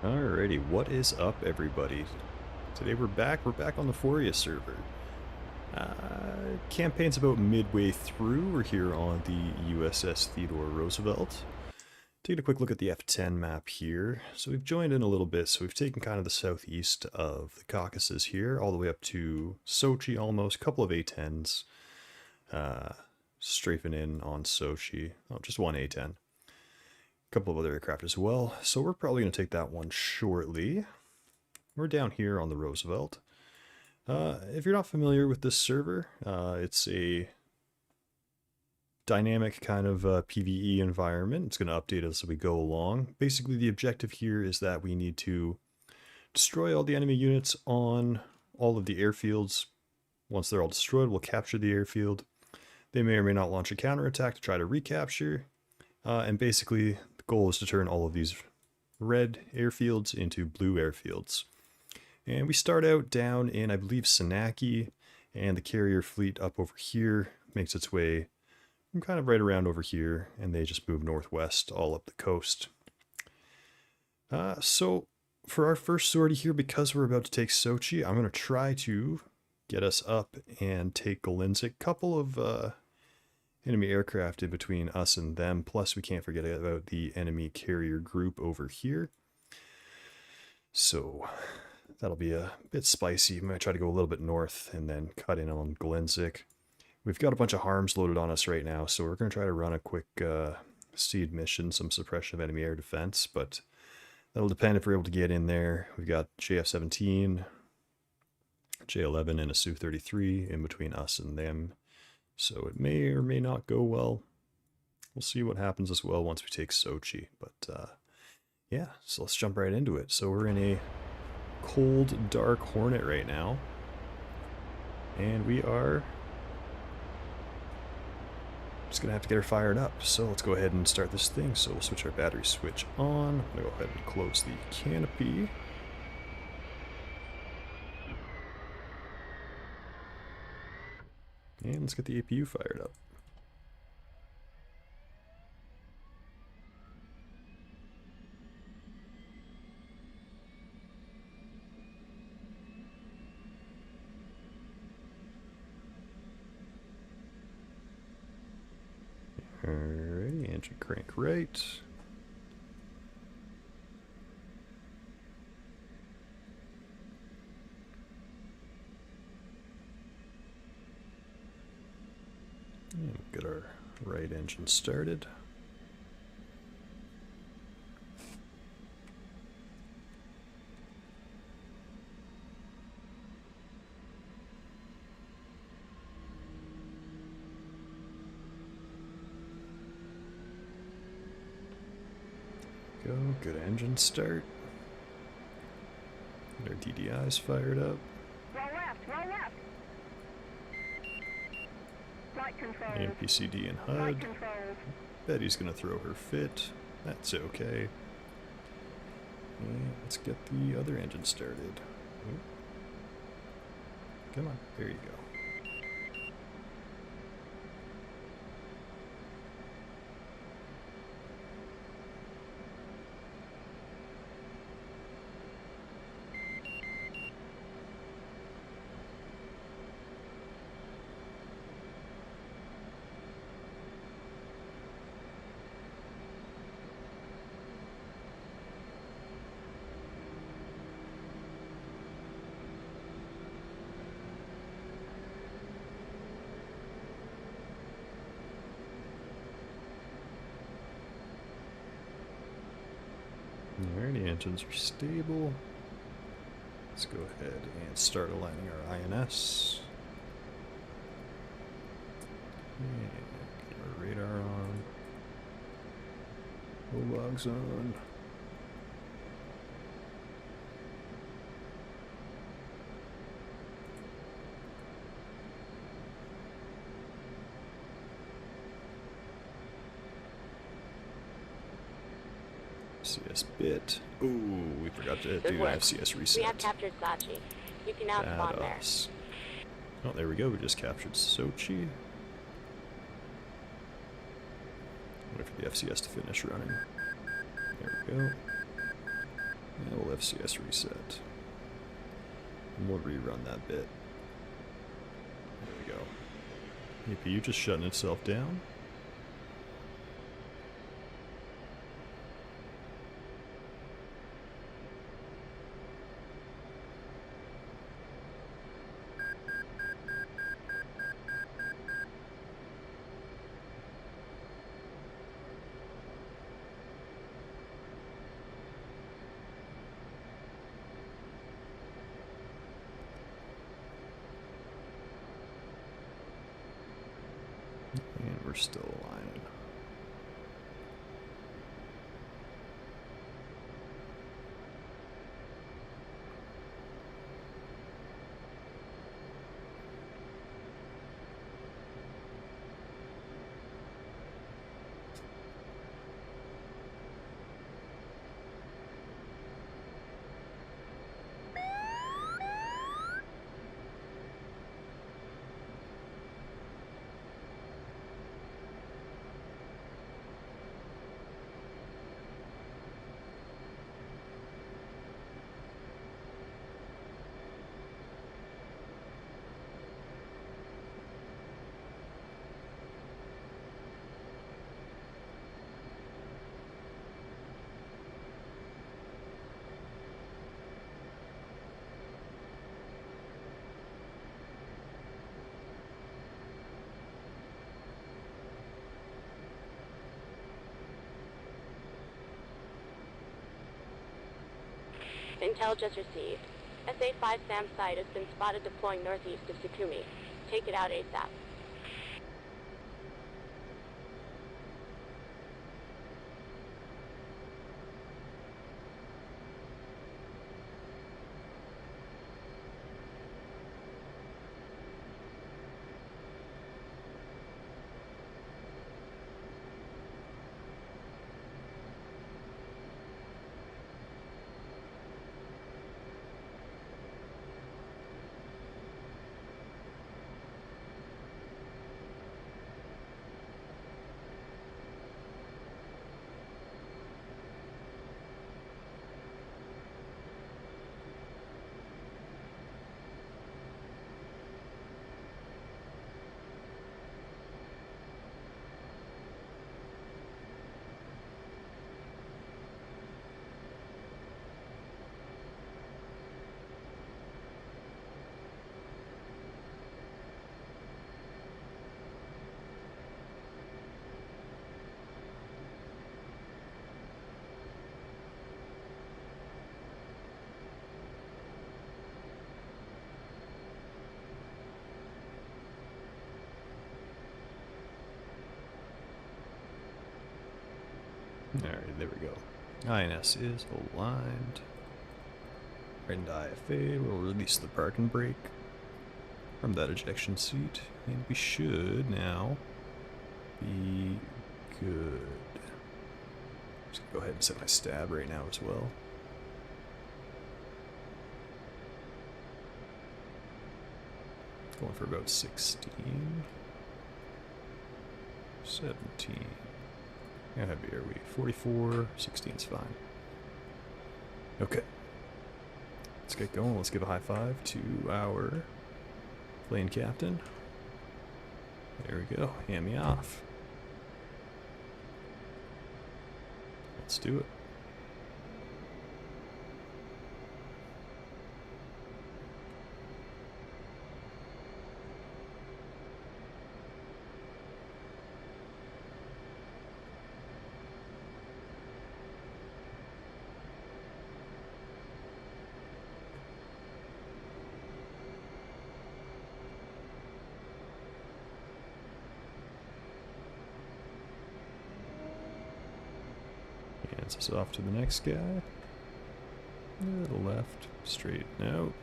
Alrighty, what is up, everybody? Today we're back on the Foria server. Campaign's about midway through. We're here on the USS Theodore Roosevelt. Taking a quick look at the F10 map here. So we've joined in a little bit, so we've taken kind of the southeast of the Caucasus here, all the way up to Sochi almost, couple of A-10s. Strafing in on Sochi. Oh, just one A-10. Couple of other aircraft as well, so we're probably going to take that one shortly. We're down here on the Roosevelt. If you're not familiar with this server, it's a dynamic kind of PvE environment. It's going to update as we go along. Basically, the objective here is that we need to destroy all the enemy units on all of the airfields. Once they're all destroyed, we'll capture the airfield. They may or may not launch a counterattack to try to recapture. And basically, the goal is to turn all of these red airfields into blue airfields. And we start out down in, I believe, Senaki, and the carrier fleet up over here makes its way kind of right around over here, and they just move northwest all up the coast. So for our first sortie here, because we're about to take Sochi, I'm going to try to get us up and take Golinzik. Couple of enemy aircraft in between us and them, plus we can't forget about the enemy carrier group over here. So that'll be a bit spicy. We might try to go a little bit north and then cut in on Golinzik. We've got a bunch of harms loaded on us right now, so we're going to try to run a quick seed mission, some suppression of enemy air defense, but that'll depend if we're able to get in there. We've got JF-17, J-11, and a Su-33 in between us and them, so it may or may not go well. We'll see what happens as well once we take Sochi, but yeah, so let's jump right into it. So we're in a cold, dark Hornet right now, and we are just gonna have to get her fired up. So let's go ahead and start this thing. So we'll switch our battery switch on. I'm gonna go ahead and close the canopy. And let's get the APU fired up. Alrighty, engine crank right. And get our right engine started. Go, good engine start. Get our DDIs fired up. Roll left, roll left. Flight control. AMPCD and Flight HUD. control. Betty's gonna throw her fit. That's okay. And let's get the other engine started. Oop. Come on, there you go. Alright, the engines are stable. Let's go ahead and start aligning our INS. And get our radar on. Logs on. CS bit. Ooh, we forgot to do an FCS reset. We have captured Sachi. You can now spawn there. Oh, there we go. We just captured Sochi. Wait for the FCS to finish running. There we go. We'll FCS reset. And we'll rerun that bit. There we go. APU just shutting itself down. And we're still aligning. Intel just received. SA-5 SAM site has been spotted deploying northeast of Sukumi. Take it out ASAP. Alright, there we go. INS is aligned. Right into IFA, we'll release the parking brake from that ejection seat, and we should now be good. Just gonna go ahead and set my stab right now as well. Going for about 16. 17. How heavy are we? 44, 16 is fine. Okay. Let's get going. Let's give a high five to our plane captain. There we go. Hand me off. Let's do it. Hands us off to the next guy. To the left, straight, no.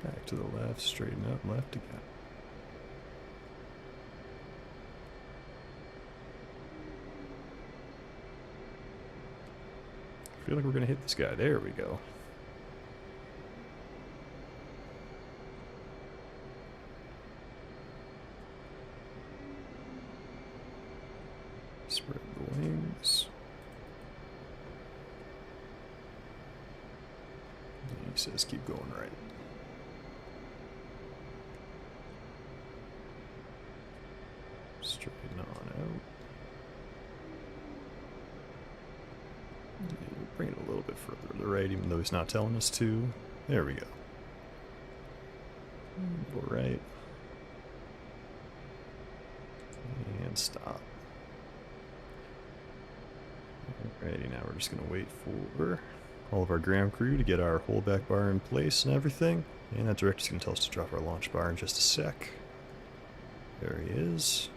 Back to the left, straighten up, left again. I feel like we're gonna hit this guy. There we go. Spread the wings. says keep going right. Straighten on out. Yeah, bring it a little bit further to the right, even though he's not telling us to. There we go. Go right. And stop. Alrighty, now we're just going to wait for all of our ground crew to get our holdback bar in place and everything. And that director's going to tell us to drop our launch bar in just a sec. There he is.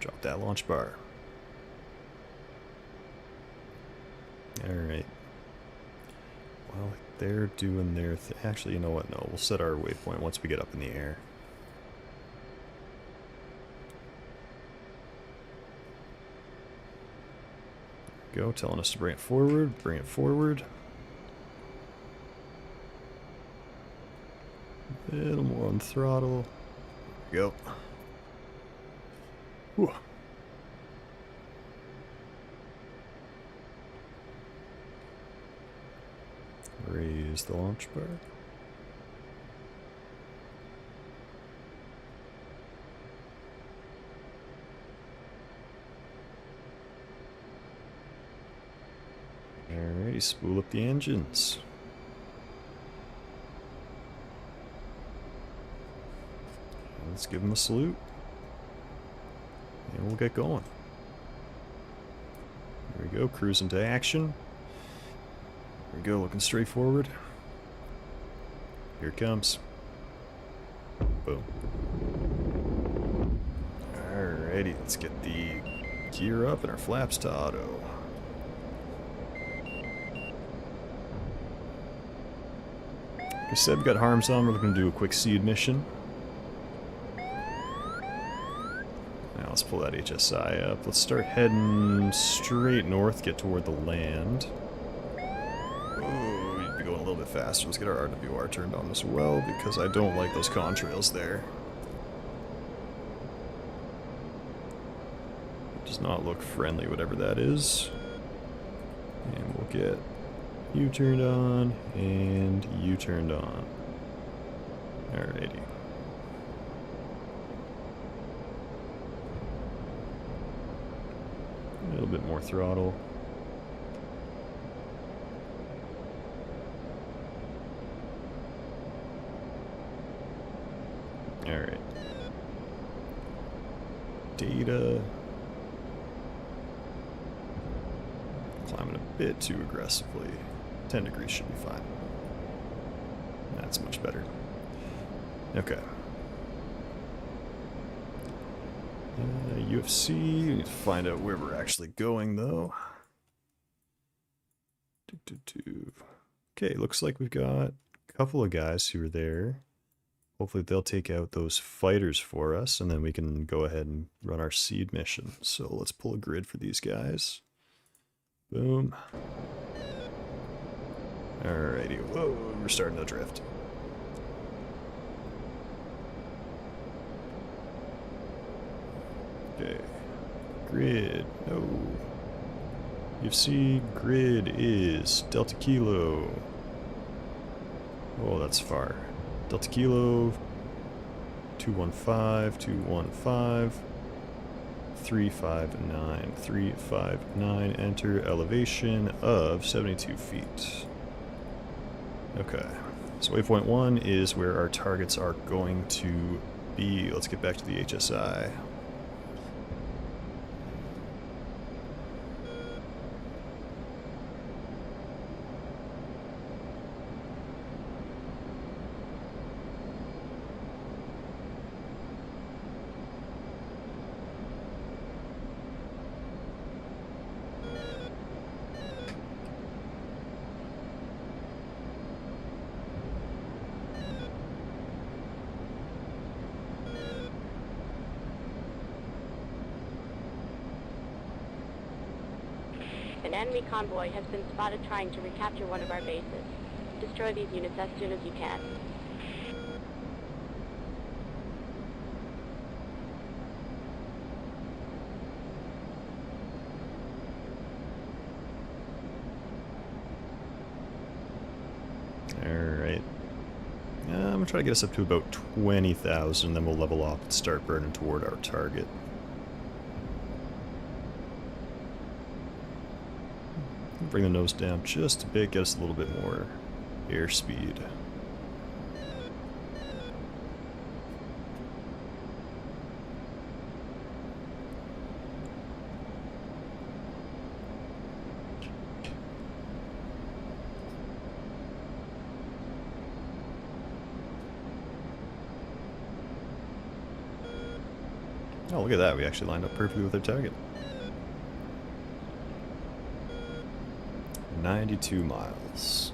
Drop that launch bar. Alright. Well, they're doing their thing. Actually, you know what? No, we'll set our waypoint once we get up in the air. Go, telling us to bring it forward. Bring it forward. A little more on the throttle. There we go. Whew. Raise the launch bar. Alrighty, spool up the engines. Let's give them a salute. And we'll get going. There we go, cruise into action. There we go, looking straight forward. Here it comes. Boom. Alrighty, let's get the gear up and our flaps to auto. Like I said, we got harms on. We're looking to do a quick seed mission. Now let's pull that HSI up. Let's start heading straight north, get toward the land. Ooh, we'd be going a little bit faster. Let's get our RWR turned on as well, because I don't like those contrails there. It does not look friendly, whatever that is. And we'll get you turned on, and you turned on. Alrighty. A little bit more throttle. Alright. Data. Climbing a bit too aggressively. 10 degrees should be fine. That's much better. Okay. UFC, we need to find out where we're actually going, though. Okay, looks like we've got a couple of guys who are there. Hopefully they'll take out those fighters for us, and then we can go ahead and run our seed mission. So let's pull a grid for these guys. Boom. Alrighty, whoa, we're starting to drift. Okay, grid, no. UFC grid is Delta Kilo. Oh, that's far. Delta Kilo, 215, 215, 359, 359, enter elevation of 72 feet. Okay, so waypoint 1 is where our targets are going to be. Let's get back to the HSI. An enemy convoy has been spotted trying to recapture one of our bases. Destroy these units as soon as you can. we'll try to get us up to about 20,000, then we'll level off and start burning toward our target. Bring the nose down just a bit, get us a little bit more airspeed. Oh, look at that. We actually lined up perfectly with our target. 92 miles.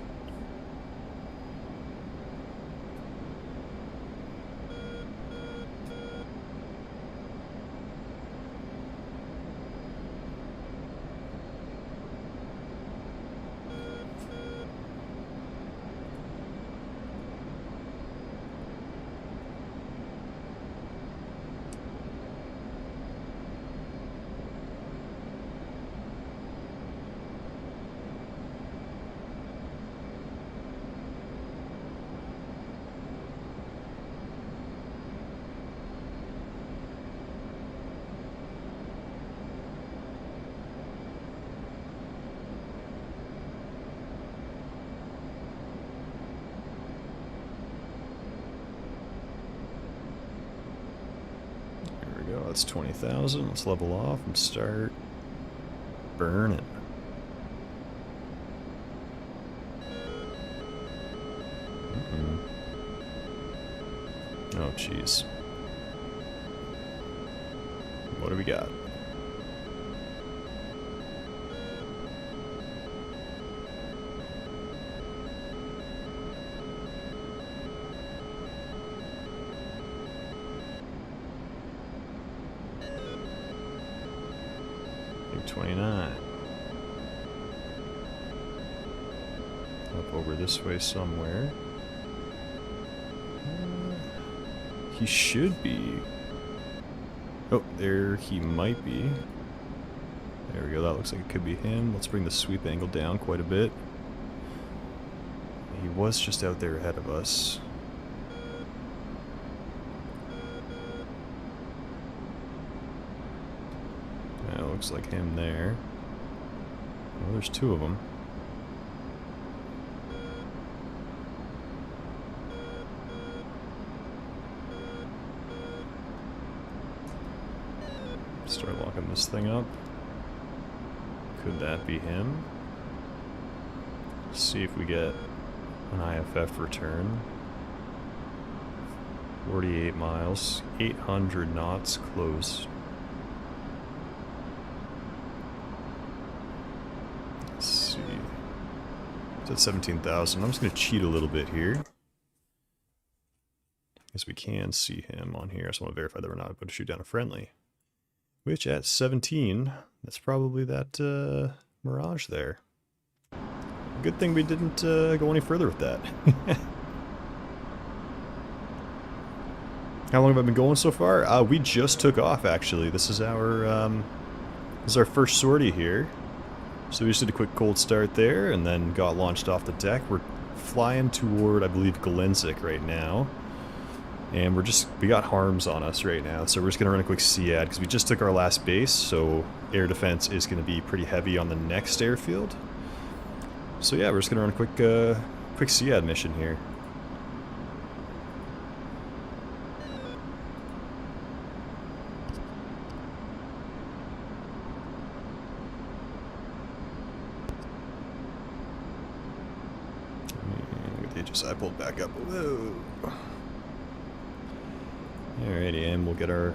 That's 20,000. Let's level off and start burning. Oh, jeez. What do we got? Big 29. Up over this way somewhere. He should be. Oh, there he might be. There we go, that looks like it could be him. Let's bring the sweep angle down quite a bit. He was just out there ahead of us. That looks like him there. Well, there's two of them. Start locking this thing up. Could that be him? Let's see if we get an IFF return. 48 miles, 800 knots close. Let's see. It's at 17,000. I'm just going to cheat a little bit here. Because we can see him on here. I just want to verify that we're not about to shoot down a friendly. Which at 17, that's probably that Mirage there. Good thing we didn't go any further with that. How long have I been going so far? We just took off, actually. This is our first sortie here. So we just did a quick cold start there, and then got launched off the deck. We're flying toward, I believe, Glensick right now. And we got harms on us right now, so we're just going to run a quick SEAD, because we just took our last base, so air defense is going to be pretty heavy on the next airfield. So yeah, we're just going to run a quick SEAD mission here. Get the HSI pulled back up. Whoa. Alrighty, and we'll get our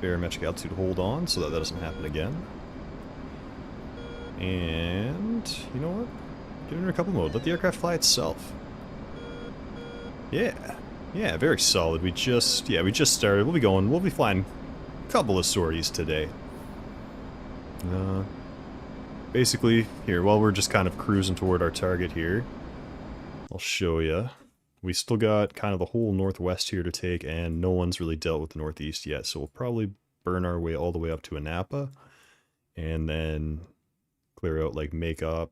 barometric altitude hold on so that doesn't happen again. And you know what? Get into recoupler mode. Let the aircraft fly itself. Yeah, very solid. We just started. We'll be going. We'll be flying a couple of sorties today. Basically, here while we're just kind of cruising toward our target here, I'll show you. We still got kind of the whole northwest here to take, and no one's really dealt with the northeast yet, so we'll probably burn our way all the way up to Anapa, and then clear out like Makeup,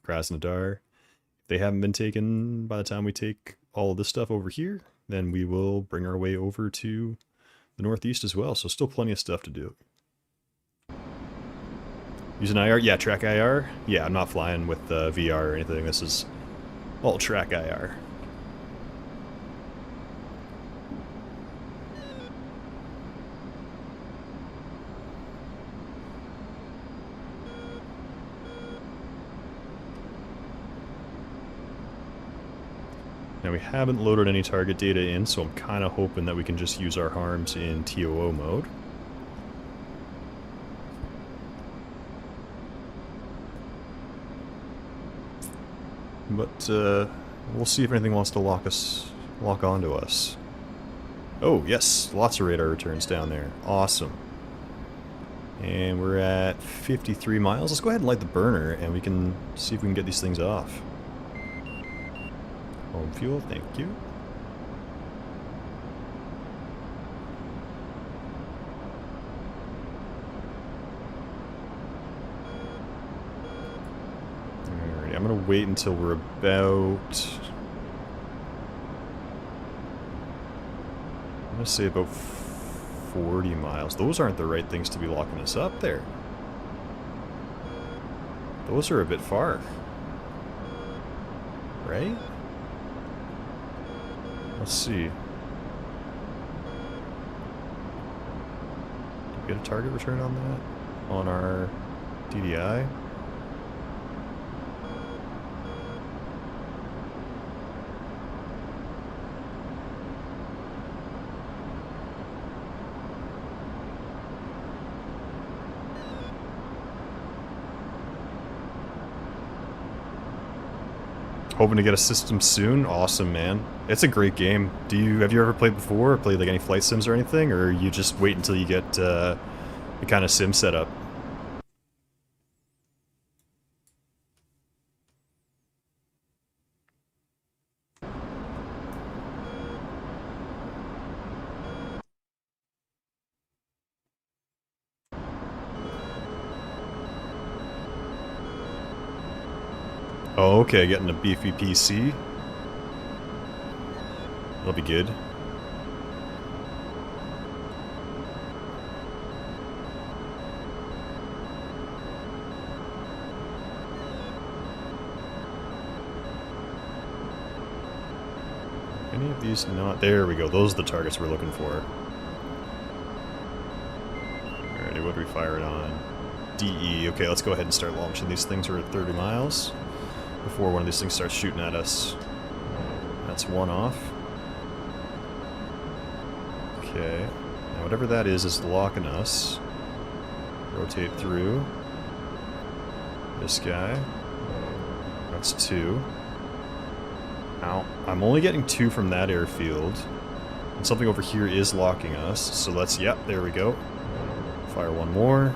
Krasnodar. If they haven't been taken by the time we take all of this stuff over here, then we will bring our way over to the northeast as well. So still plenty of stuff to do. Use an IR? Yeah, track IR. Yeah, I'm not flying with VR or anything. This is all track IR. Now we haven't loaded any target data in, so I'm kind of hoping that we can just use our harms in TOO mode. But we'll see if anything wants to lock onto us. Oh yes, lots of radar returns down there. Awesome. And we're at 53 miles. Let's go ahead and light the burner, and we can see if we can get these things off. Home fuel, thank you. Alright, I'm gonna wait until we're about... I'm gonna say about 40 miles. Those aren't the right things to be locking us up there. Those are a bit far. Right? Let's see. Did we get a target return on that? On our DDI? Hoping to get a system soon. Awesome, man. It's a great game. Have you ever played before, or played like any flight sims or anything, or you just wait until you get the kind of sim set up? Oh, okay, getting a beefy PC. That'll be good. Any of these not... There we go, those are the targets we're looking for. Alrighty, what do we fire it on? DE. Okay, let's go ahead and start launching these things. We're at 30 miles. Before one of these things starts shooting at us. That's one off. Okay. Now whatever that is locking us. Rotate through. This guy. That's two. Ow. I'm only getting two from that airfield. And something over here is locking us. So let's... Yep, there we go. Fire one more.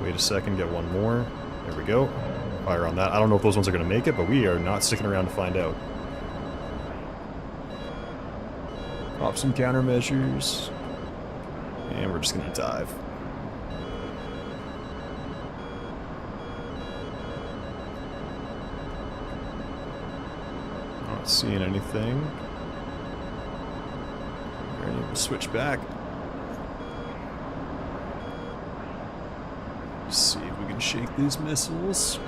Wait a second, get one more. There we go. Fire on that. I don't know if those ones are going to make it, but we are not sticking around to find out. Pop some countermeasures. And we're just going to dive. Not seeing anything. Alright, we'll switch back. See if we can shake these missiles.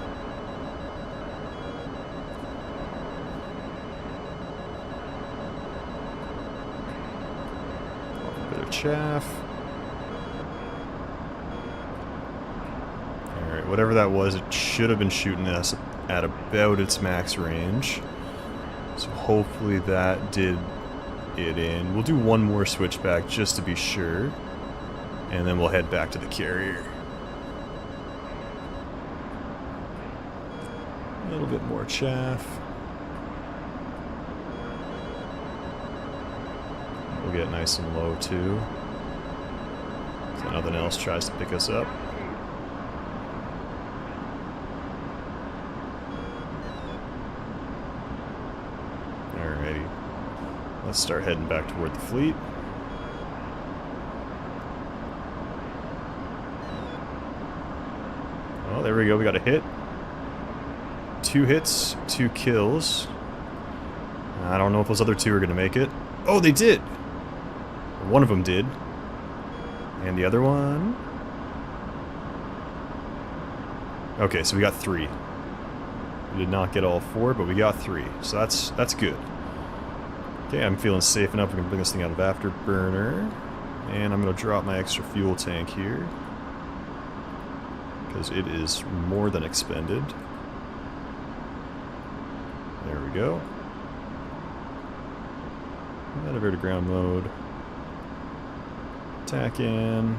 Chaff. Alright, whatever that was, it should have been shooting us at about its max range. So hopefully that did it in. We'll do one more switchback just to be sure. And then we'll head back to the carrier. A little bit more chaff. We'll get nice and low too. So nothing else tries to pick us up. Alrighty. Let's start heading back toward the fleet. Oh, there we go. We got a hit. 2 hits, 2 kills. I don't know if those other two are going to make it. Oh, they did! One of them did. And the other one... Okay, so we got 3. We did not get all 4, but we got 3. So that's good. Okay, I'm feeling safe enough. We're going to bring this thing out of afterburner. And I'm going to drop my extra fuel tank here. Because it is more than expended. There we go. Elevator to ground mode. Tack in.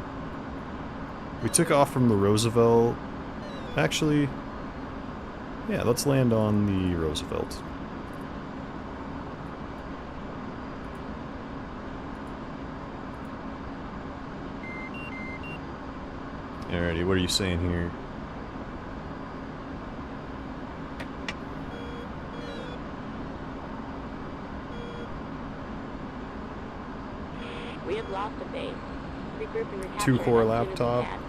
We took off from the Roosevelt. Actually, yeah, let's land on the Roosevelt. Alrighty, what are you saying here? We have lost a base. Regroup and recapture 2 core it as soon as we laptop. can.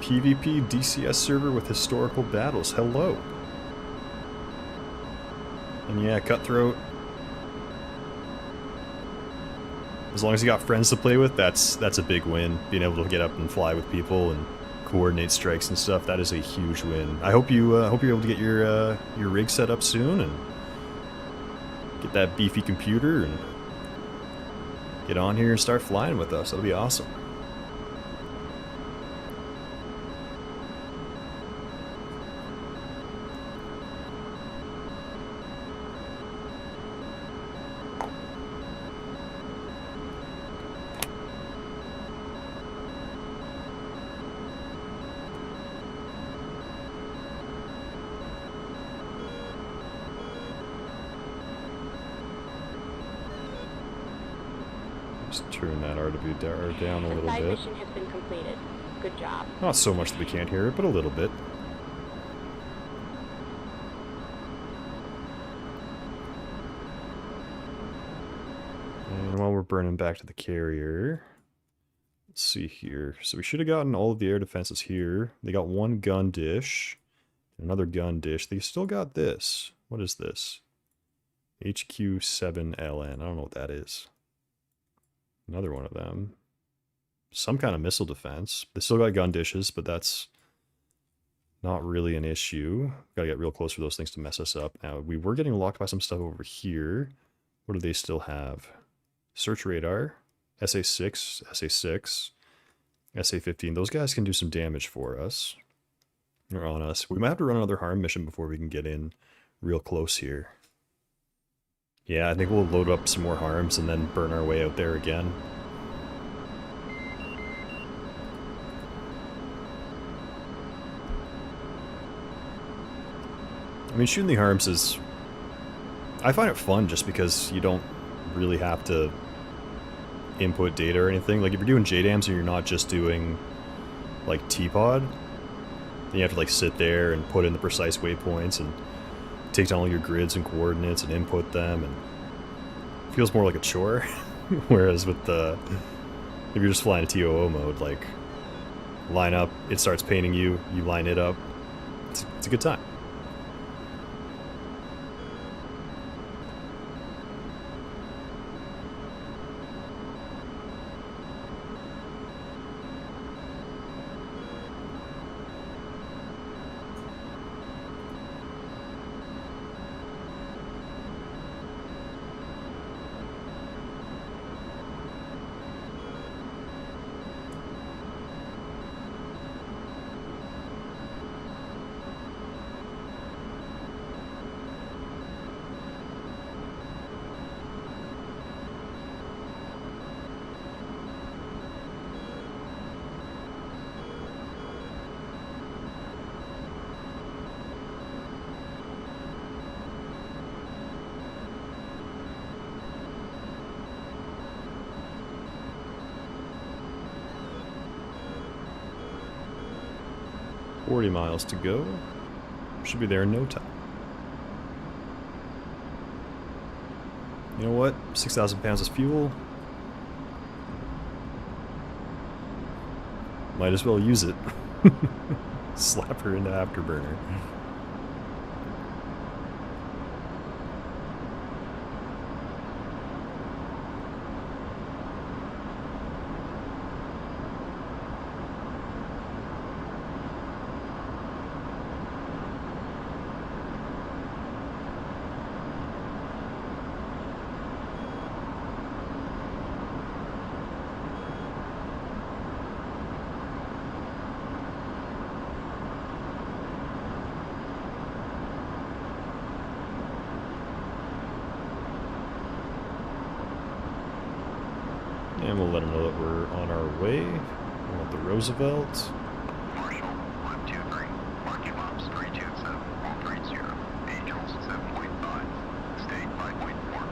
PvP DCS server with historical battles. Hello. And yeah, Cutthroat. As long as you got friends to play with, that's a big win. Being able to get up and fly with people and coordinate strikes and stuff, that is a huge win. I hope you're able to get your rig set up soon and get that beefy computer and get on here and start flying with us. That'll be awesome. Just turn that RW down a The little side bit. mission has been completed. Good job. Not so much that we can't hear it, but a little bit. And while we're burning back to the carrier, let's see here. So we should have gotten all of the air defenses here. They got 1 gun dish, another gun dish. They still got this. What is this? HQ7LN. I don't know what that is. Another one of them. Some kind of missile defense. They still got gun dishes, but that's not really an issue. Gotta get real close for those things to mess us up. Now, we were getting locked by some stuff over here. What do they still have? Search radar, SA6, SA6, SA15. Those guys can do some damage for us. Or on us. We might have to run another harm mission before we can get in real close here. Yeah, I think we'll load up some more harms and then burn our way out there again. I mean, shooting the harms is... I find it fun just because you don't really have to input data or anything. Like, if you're doing JDAMs and you're not just doing, like, T-Pod, then you have to, like, sit there and put in the precise waypoints and take down all your grids and coordinates and input them, and it feels more like a chore. Whereas with the... if you're just flying a TOO mode, like, line up, it starts painting you, you line it up. It's a good time. 40 miles to go. Should be there in no time. You know what? 6,000 pounds of fuel. Might as well use it. Slap her into afterburner. And we'll let them know that we're on our way. We want the Roosevelt. Marshall, 123. Marking ops 327, 130. Angels 7.5. State 5.4.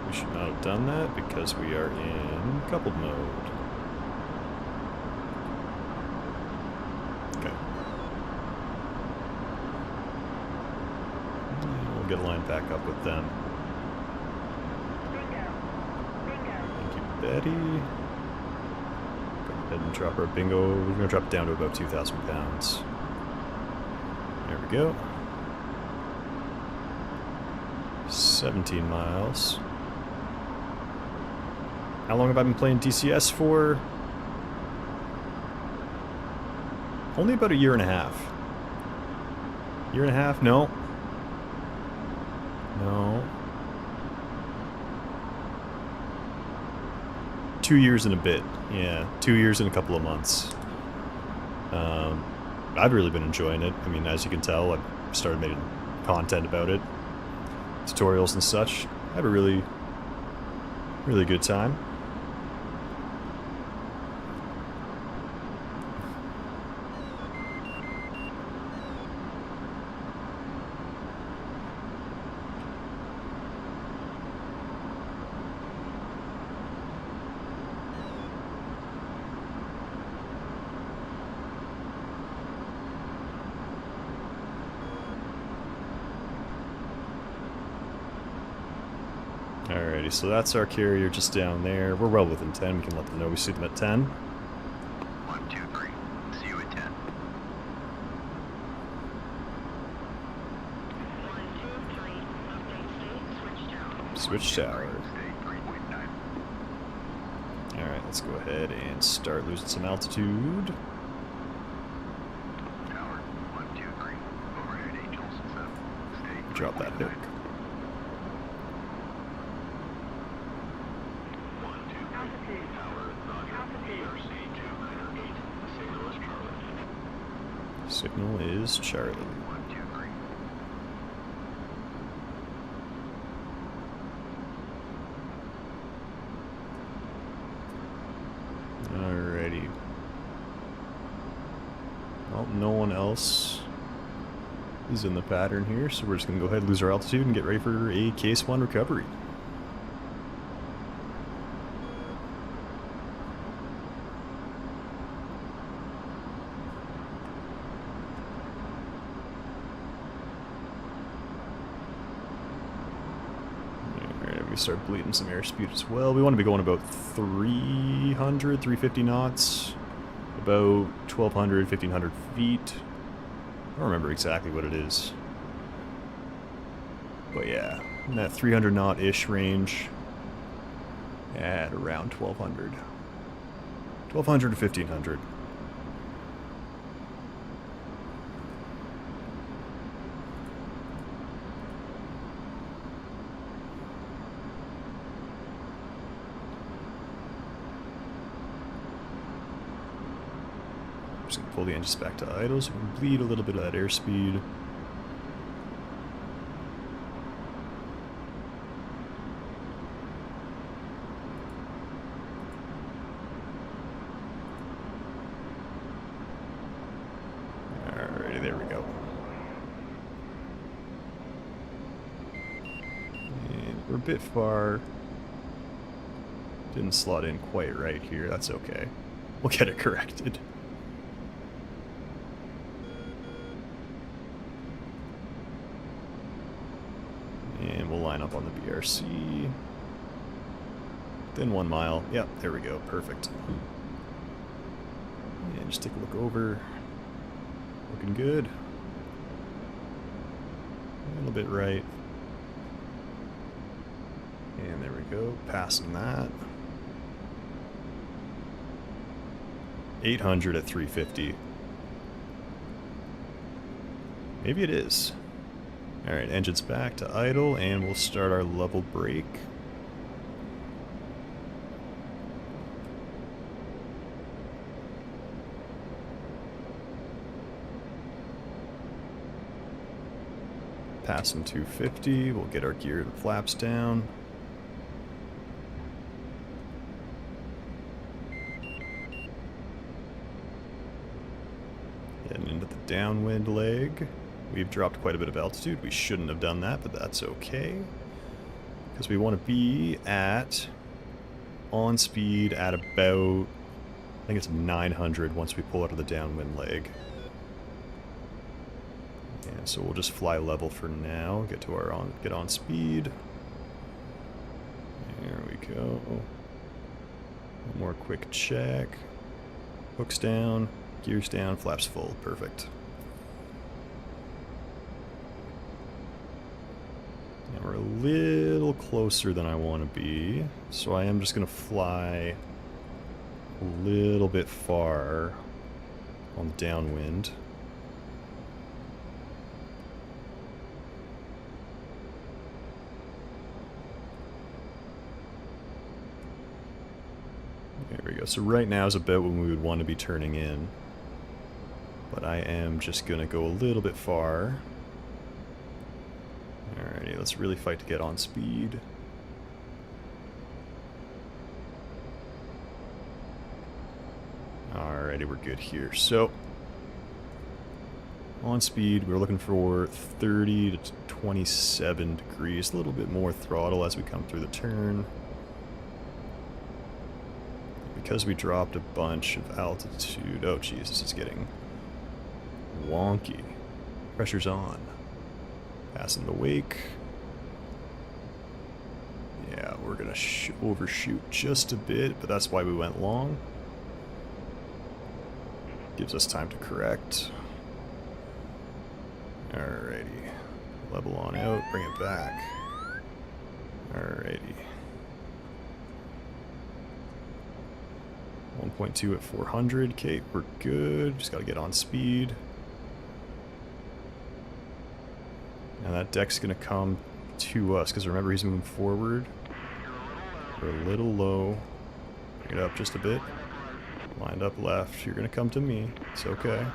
We should not have done that because we are in coupled mode. Okay. And we'll get a line back up with them. Thank you, Betty. Go ahead and drop our bingo. We're going to drop it down to about 2,000 pounds. There we go. 17 miles. How long have I been playing DCS for? Only about a year and a half. Year and a half? No. No. 2 years and a bit. Yeah, 2 years and a couple of months. I've really been enjoying it. I mean, as you can tell, I've started making content about it. Tutorials and such. I have a really good time. Alrighty, so that's our carrier just down there. We're well within 10. We can let them know we see them at 10. 123. See you at 10. Switch tower. State 3.9. Alright, let's go ahead and start losing some altitude. Tower 123. Overhead Angels 7. State Drop that 3.9. hook. 123. Tower Roger. PRC 298. Signal is Charlie. Signal is Charlie. 123. Alrighty. Well, no one else is in the pattern here, so we're just going to go ahead and lose our altitude and get ready for a Case 1 recovery. Alright, we start bleeding some airspeed as well. We want to be going about 300, 350 knots, about 1,200, 1,500 feet. I don't remember exactly what it is. But yeah, in that 300 knot-ish range at around 1,200. 1,200 to 1,500. just going to pull the engines back to idle so we can bleed a little bit of that airspeed. Alrighty, there we go. And we're a bit far. Didn't slot in quite right here. That's okay. We'll get it corrected. And we'll line up on the BRC. Then 1 mile. Yep, there we go. Perfect. And just take a look over. Looking good. A little bit right. And there we go. Passing that. 800 at 350. Maybe it is. Alright, engine's back to idle, and we'll start our level break. Passing 250, we'll get our gear and flaps down. Getting into the downwind leg. We've dropped quite a bit of altitude. We shouldn't have done that, but that's okay. Because we want to be at, on speed at about, I think it's 900 once we pull out of the downwind leg. And so we'll just fly level for now, get to our get on speed. There we go. One more quick check. Hooks down, gears down, flaps full. Perfect. And we're a little closer than I want to be, so I am just going to fly a little bit far on the downwind. There we go. So right now is about when we would want to be turning in. But I am just going to go a little bit far. Alrighty, let's really fight to get on speed. Alrighty, we're good here. So, on speed, we're looking for 30 to 27 degrees. A little bit more throttle as we come through the turn. Because we dropped a bunch of altitude... Oh, jeez, this is getting wonky. Pressure's on. Passing the wake. Yeah, we're going to overshoot just a bit, but that's why we went long. Gives us time to correct. Alrighty. Level on out, bring it back. Alrighty. 1.2 at 400. Okay, we're good. Just got to get on speed. And that deck's going to come to us, because remember, he's moving forward. We're a little low. Bring it up just a bit. Lined up left. You're going to come to me. It's okay.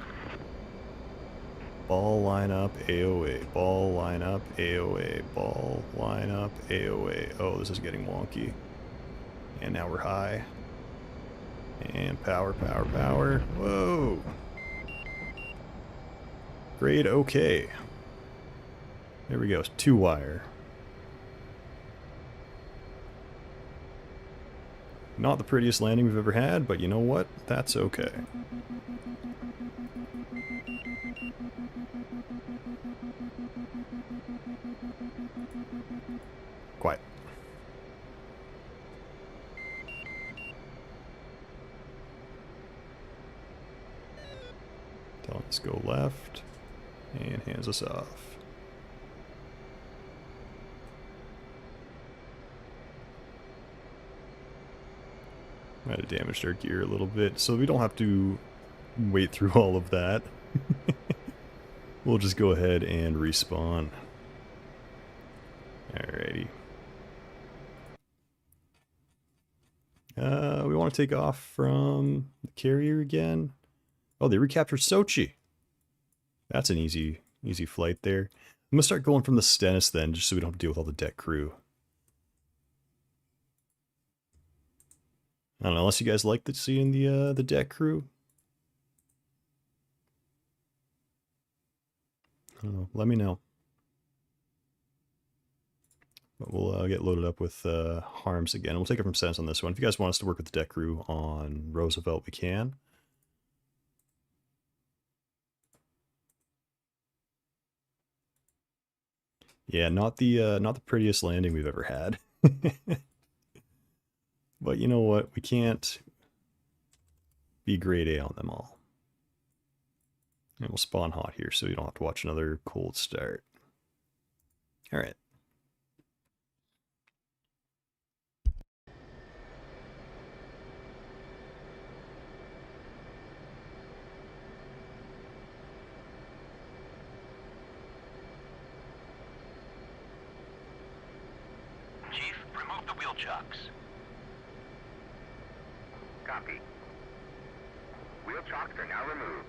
Ball line up, AOA. Ball line up, AOA. Ball line up, AOA. Oh, this is getting wonky. And now we're high. And power, power, power. Whoa. Grade okay. There we go. 2-wire. Not the prettiest landing we've ever had, but you know what? That's okay. Quiet. Telling us go left, and hands us off. Might have damaged our gear a little bit, so we don't have to wait through all of that. We'll just go ahead and respawn. Alrighty. We want to take off from the carrier again. Oh, they recaptured Sochi. That's an easy flight there. I'm gonna start going from the Stennis then, just so we don't have to deal with all the deck crew. I don't know, unless you guys like seeing the deck crew. I don't know, let me know. But we'll get loaded up with Harms again. We'll take it from Stennis on this one. If you guys want us to work with the deck crew on Roosevelt, we can. Yeah, not the prettiest landing we've ever had. But you know what? We can't be grade A on them all. And we'll spawn hot here so you don't have to watch another cold start. All right. Chief, remove the wheel chocks. Copy. Wheel chocks are now removed.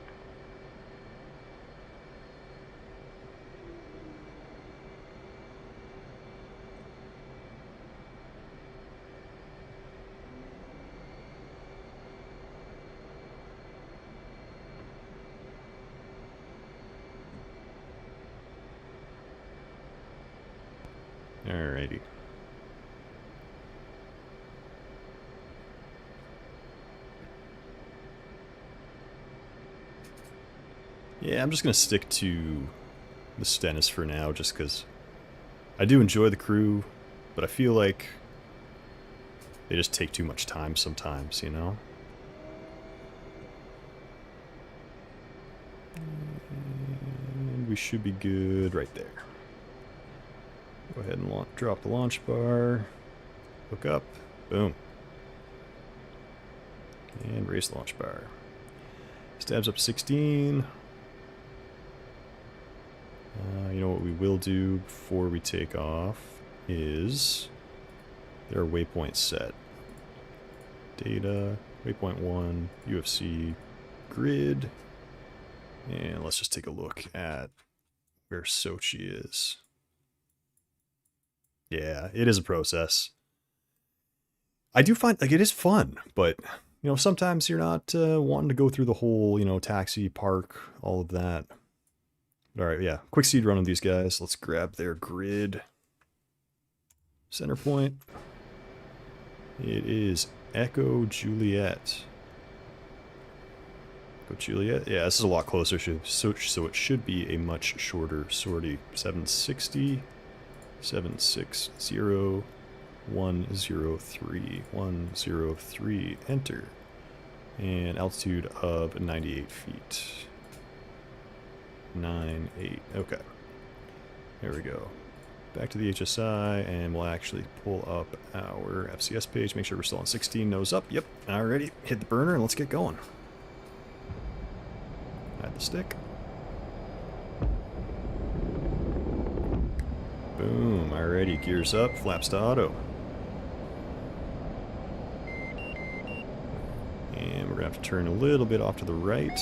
Alrighty. Yeah, I'm just going to stick to the Stennis for now, just because I do enjoy the crew, but I feel like they just take too much time sometimes, you know? And we should be good right there. Go ahead and drop the launch bar, hook up, boom. And raise the launch bar. Stabs up 16. You know what we will do before we take off is there are waypoints set. Data, waypoint 1, UFC, grid. And let's just take a look at where Sochi is. Yeah, it is a process. I do find, like, it is fun, but, you know, sometimes you're not wanting to go through the whole, you know, taxi, park, all of that. All right, yeah, quick seed run on these guys. Let's grab their grid. Center point. It is Echo Juliet. Echo Juliet. Yeah, this is a lot closer, so it should be a much shorter sortie. 760, 760, 103, 103. Enter. And altitude of 98 feet. 9-8. Okay. There we go. Back to the HSI, and we'll actually pull up our FCS page. Make sure we're still on 16. Nose up. Yep. Alrighty. Hit the burner, and let's get going. Add the stick. Boom. Alrighty. Gears up. Flaps to auto. And we're going to have to turn a little bit off to the right.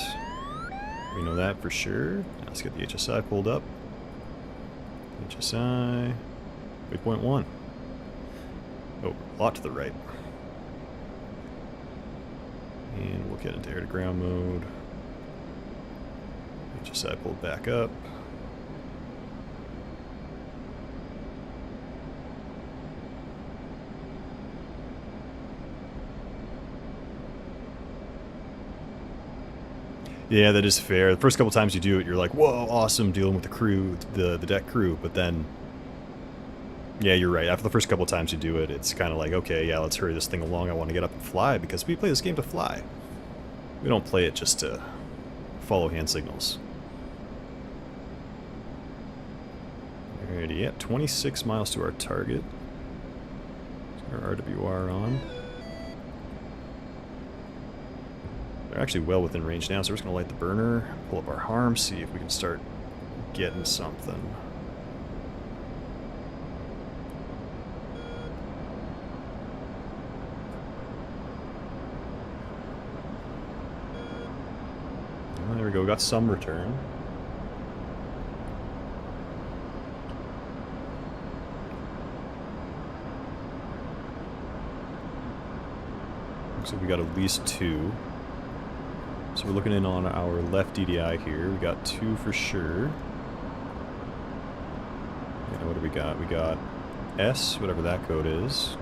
We know that for sure. Now let's get the HSI pulled up. HSI. Waypoint 1. Oh, a lot to the right. And we'll get into air to ground mode. HSI pulled back up. Yeah, that is fair. The first couple times you do it, you're like, whoa, awesome, dealing with the crew, the deck crew. But then, yeah, you're right. After the first couple times you do it, it's kind of like, okay, yeah, let's hurry this thing along. I want to get up and fly, because we play this game to fly. We don't play it just to follow hand signals. Alrighty, yeah, 26 miles to our target. Our RWR on. They're actually well within range now, so we're just going to light the burner, pull up our harm, see if we can start getting something. we go, got some return. Looks like we got at least 2. So we're looking in on our left DDI here. We got 2 for sure. Yeah, what do we got? We got S, whatever that code is.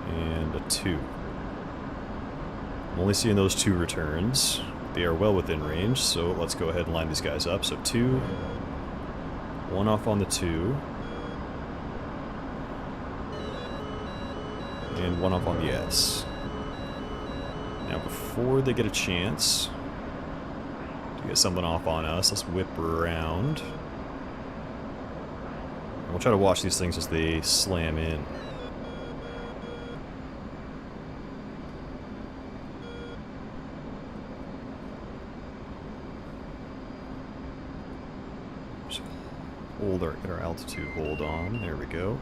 And a 2. I'm only seeing those 2 returns. They are well within range, so let's go ahead and line these guys up. So 2, 1 off on the 2, and 1 off on the S. Now before they get a chance to get something off on us, let's whip around. And we'll try to watch these things as they slam in. Get our altitude hold on. There we go.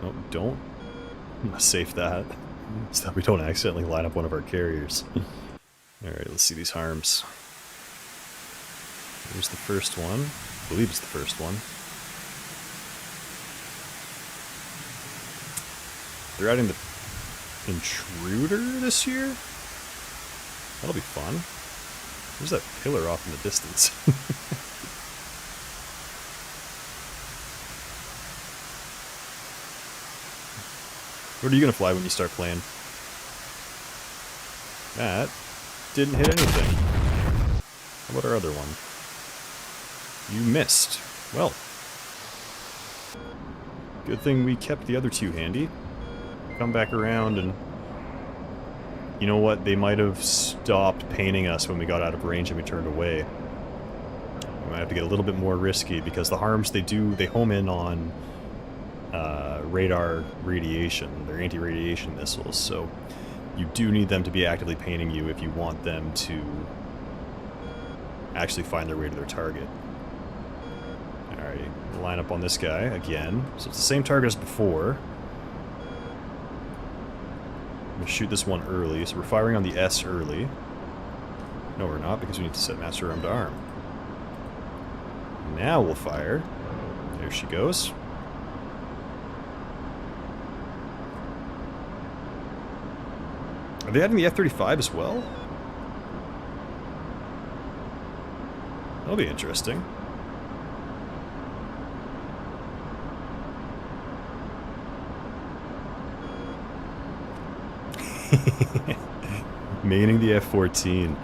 Oh, don't. I'm gonna save that so that we don't accidentally line up one of our carriers. Alright, let's see these harms. Here's the first one. I believe it's the first one. They're adding the intruder this year? That'll be fun. There's that pillar off in the distance. What are you gonna fly when you start playing? That didn't hit anything. How about our other one? You missed. Well. Good thing we kept the other 2 handy. Come back around and... You know what? They might have stopped painting us when we got out of range and we turned away. We might have to get a little bit more risky because the harms they home in on radar radiation. They're anti-radiation missiles, so you do need them to be actively painting you if you want them to actually find their way to their target. Alright, line up on this guy again. So it's the same target as before. I'm going to shoot this one early, so we're firing on the S early. No, we're not, because we need to set master arm to arm. Now we'll fire. There she goes. Are they adding the F-35 as well? That'll be interesting. Maining the F-14.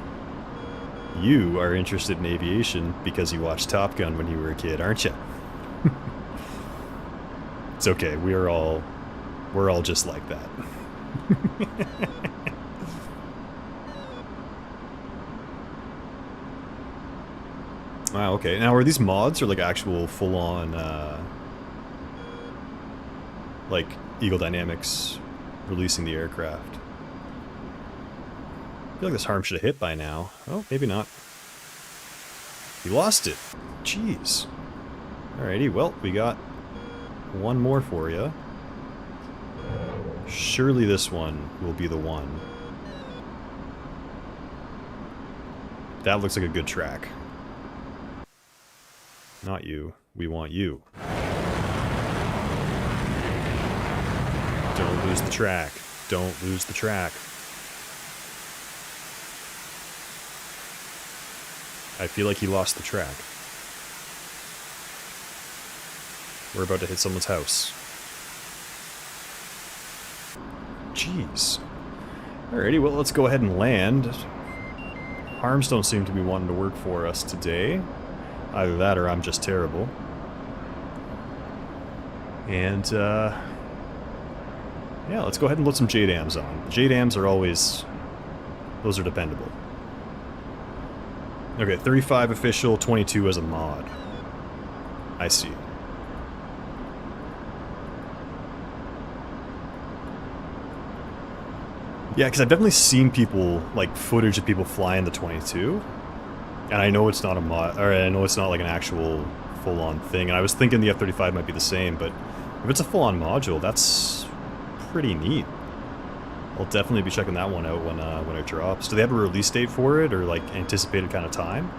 You are interested in aviation because you watched Top Gun when you were a kid, aren't you? It's okay, we're all just like that. Wow, okay. Now, are these mods or like actual full-on, like, Eagle Dynamics releasing the aircraft? I feel like this harm should have hit by now. Oh, maybe not. He lost it. Jeez. Alrighty, well, we got one more for you. Surely this one will be the one. That looks like a good track. Not you. We want you. Don't lose the track. Don't lose the track. I feel like he lost the track. We're about to hit someone's house. Jeez. Alrighty, well, let's go ahead and land. Harms don't seem to be wanting to work for us today. Either that or I'm just terrible. And, yeah, let's go ahead and load some JDAMs on. JDAMs are always... those are dependable. Okay, 35 official, 22 as a mod. I see. Yeah, because I've definitely seen people, like, footage of people flying the 22. And I know it's not a mod, or I know it's not like an actual full-on thing. And I was thinking the F-35 might be the same, but if it's a full-on module, that's pretty neat. I'll definitely be checking that one out when it drops. Do they have a release date for it, or like anticipated kind of time?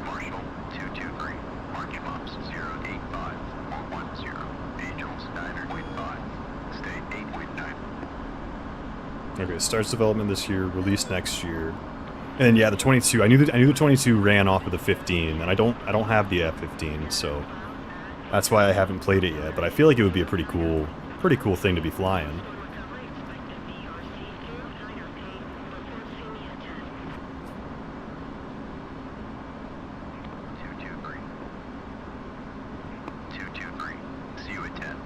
Marshall 223. Marking ops 085 410. Angels 9.5. Stay 8.9. Okay, starts development this year, release next year. And yeah, the 22. I knew the 22 ran off of the 15, and I don't have the F-15, so that's why I haven't played it yet. But I feel like it would be a pretty cool thing to be flying. See you at 10.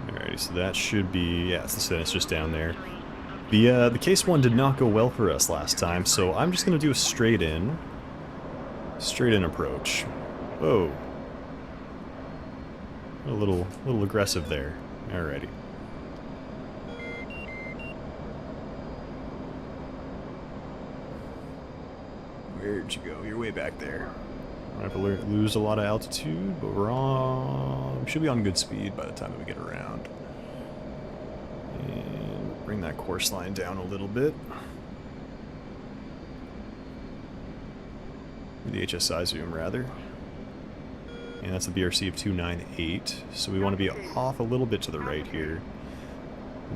Alrighty, so that should be, yeah, it's just down there. The case one did not go well for us last time, so I'm just gonna do a straight in approach. Whoa, a little aggressive there. Alrighty. Where'd you go? You're way back there. We're gonna have to lose a lot of altitude, but we should be on good speed by the time that we get around. And bring that course line down a little bit. The HSI zoom, rather. And that's a BRC of 298, so we want to be off a little bit to the right here.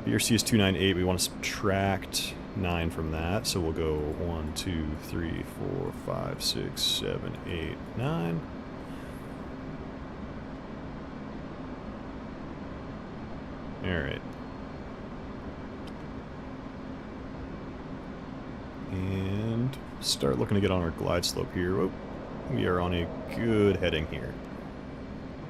The BRC is 298, we want to subtract 9 from that, so we'll go 1, 2, 3, 4, 5, 6, 7, 8, 9. Alright. And start looking to get on our glide slope here. Whoa. We are on a good heading here.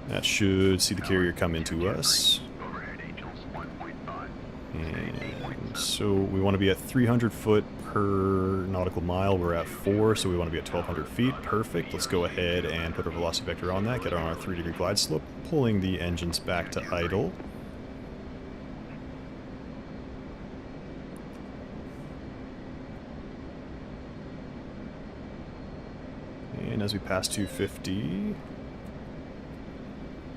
That should see the carrier come into us. Overhead Angels 1.5. And so we want to be at 300 foot per nautical mile. We're at 4, so we want to be at 1,200 feet. Perfect. Let's go ahead and put our velocity vector on that. Get on our 3-degree glide slope, pulling the engines back to idle. And as we pass 250,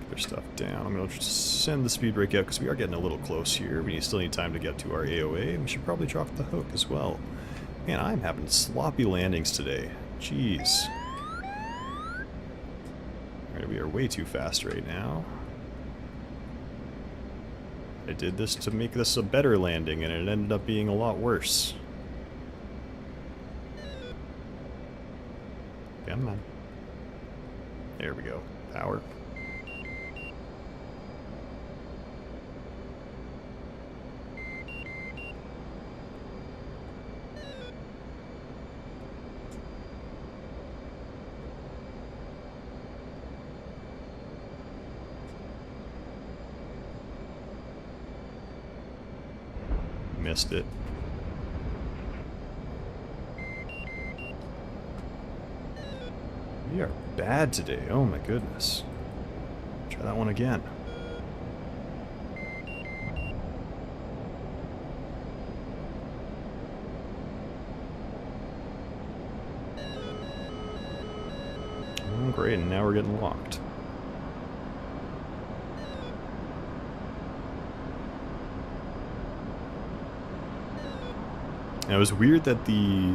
put our stuff down. I'm going to send the speed brake out because we are getting a little close here. We still need time to get to our AOA. We should probably drop the hook as well. Man, I'm having sloppy landings today. Jeez. Alright, we are way too fast right now. I did this to make this a better landing, and it ended up being a lot worse. Come on. There we go. Power. Missed it. We are bad today. Oh my goodness. Try that one again. Oh, great, and now we're getting locked. Now, it was weird that the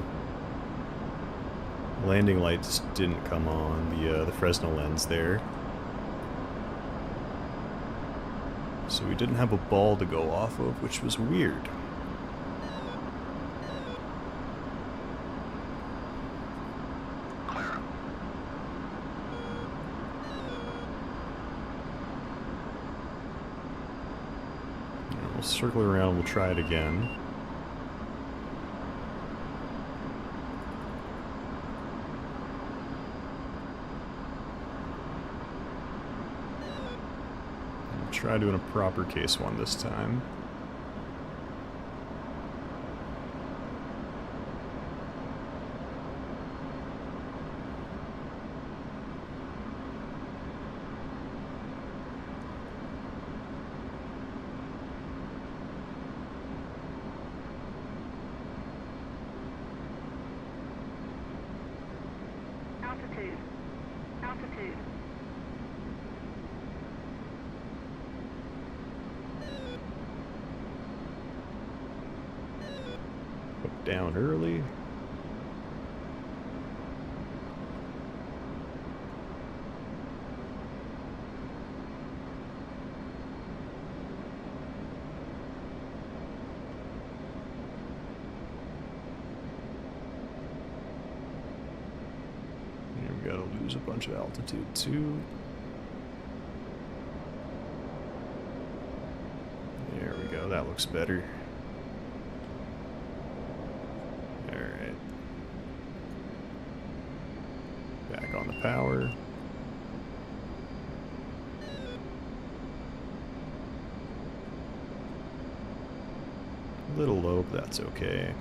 landing lights didn't come on, the Fresnel lens there. So we didn't have a ball to go off of, which was weird. Circle around, we'll try it again. We'll try doing a proper case one this time. Altitude. Altitude. Put down early. And we gotta lose a bunch of altitude too. There we go, that looks better. Alright. Back on the power. A little low, but that's okay.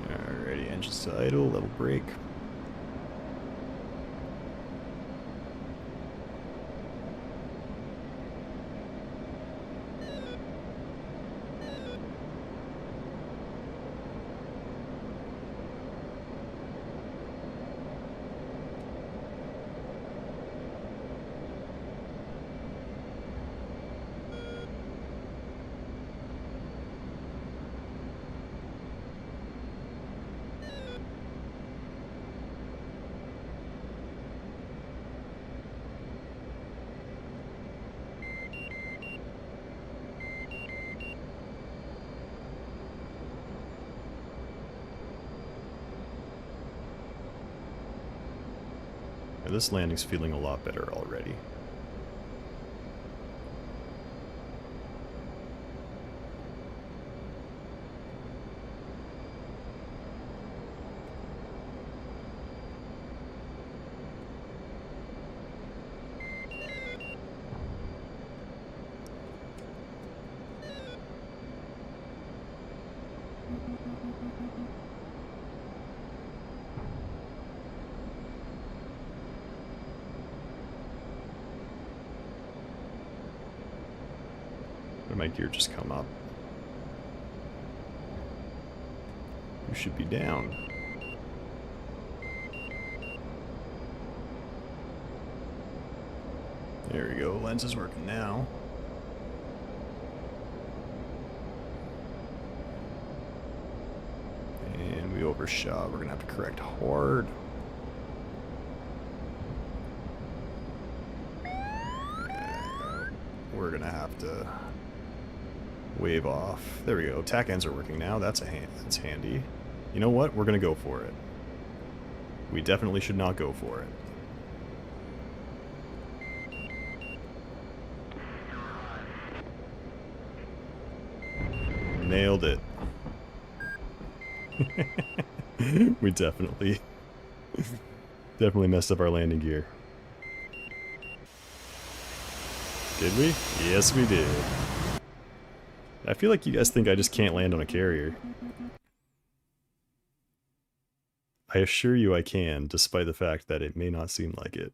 Alrighty, engines to idle, level brake. Yeah, this landing's feeling a lot better already. Did my gear just come up? You should be down. There we go, lens is working now. And we overshot, we're gonna have to correct hard. We're gonna have to wave off. There we go. Tack ends are working now. That's handy. You know what? We're gonna go for it. We definitely should not go for it. Nailed it. We definitely messed up our landing gear. Did we? Yes, we did. I feel like you guys think I just can't land on a carrier. I assure you I can, despite the fact that it may not seem like it.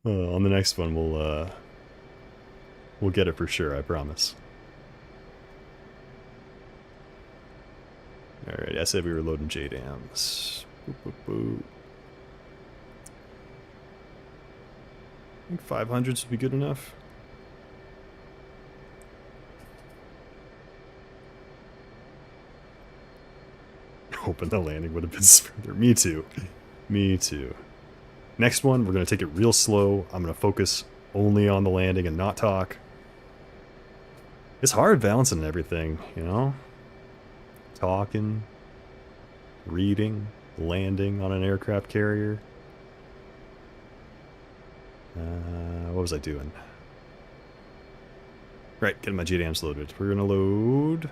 On the next one, we'll get it for sure, I promise. Alright, I said we were loading JDAMs. Boop, boop, boop. I think 500s would be good enough. Hoping the landing would have been smoother. Me too. Me too. Next one, we're going to take it real slow. I'm going to focus only on the landing and not talk. It's hard balancing everything, you know? Talking, reading, landing on an aircraft carrier. What was I doing? Right, getting my JDAMs loaded. We're gonna load...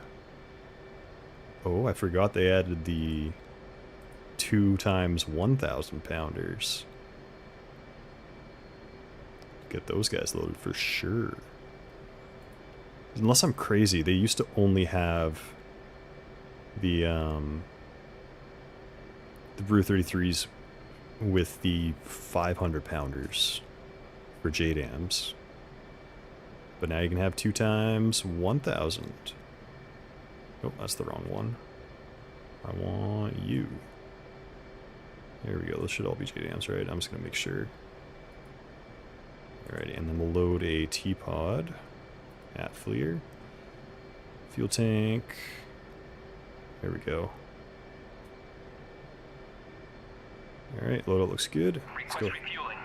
Oh, I forgot they added the 2 times 1,000 pounders. Get those guys loaded for sure. Unless I'm crazy, they used to only have the Brew 33s with the 500 pounders for JDAMs. But now you can have 2 times 1,000. Oh, that's the wrong one. I want you. There we go. Those should all be JDAMs, right? I'm just going to make sure. Alrighty, and then we'll load a T-pod at Fleer. Fuel tank. There we go. Alright, loadout looks good. Let's go. Refueling.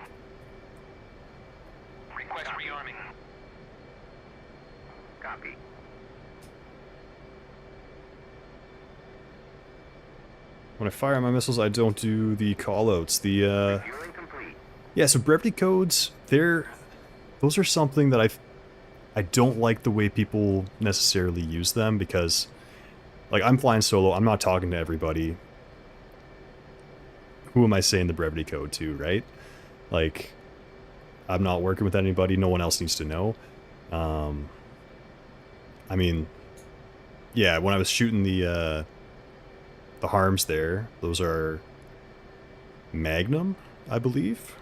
Request rearming. Copy. When I fire my missiles, I don't do the callouts. The Refueling complete. yeah, so brevity codes, those are something that I don't like the way people necessarily use them, because like I'm flying solo, I'm not talking to everybody. Who am I saying the brevity code to, right? Like, I'm not working with anybody, no one else needs to know. I mean, yeah, when I was shooting the harms there, those are Magnum, I believe.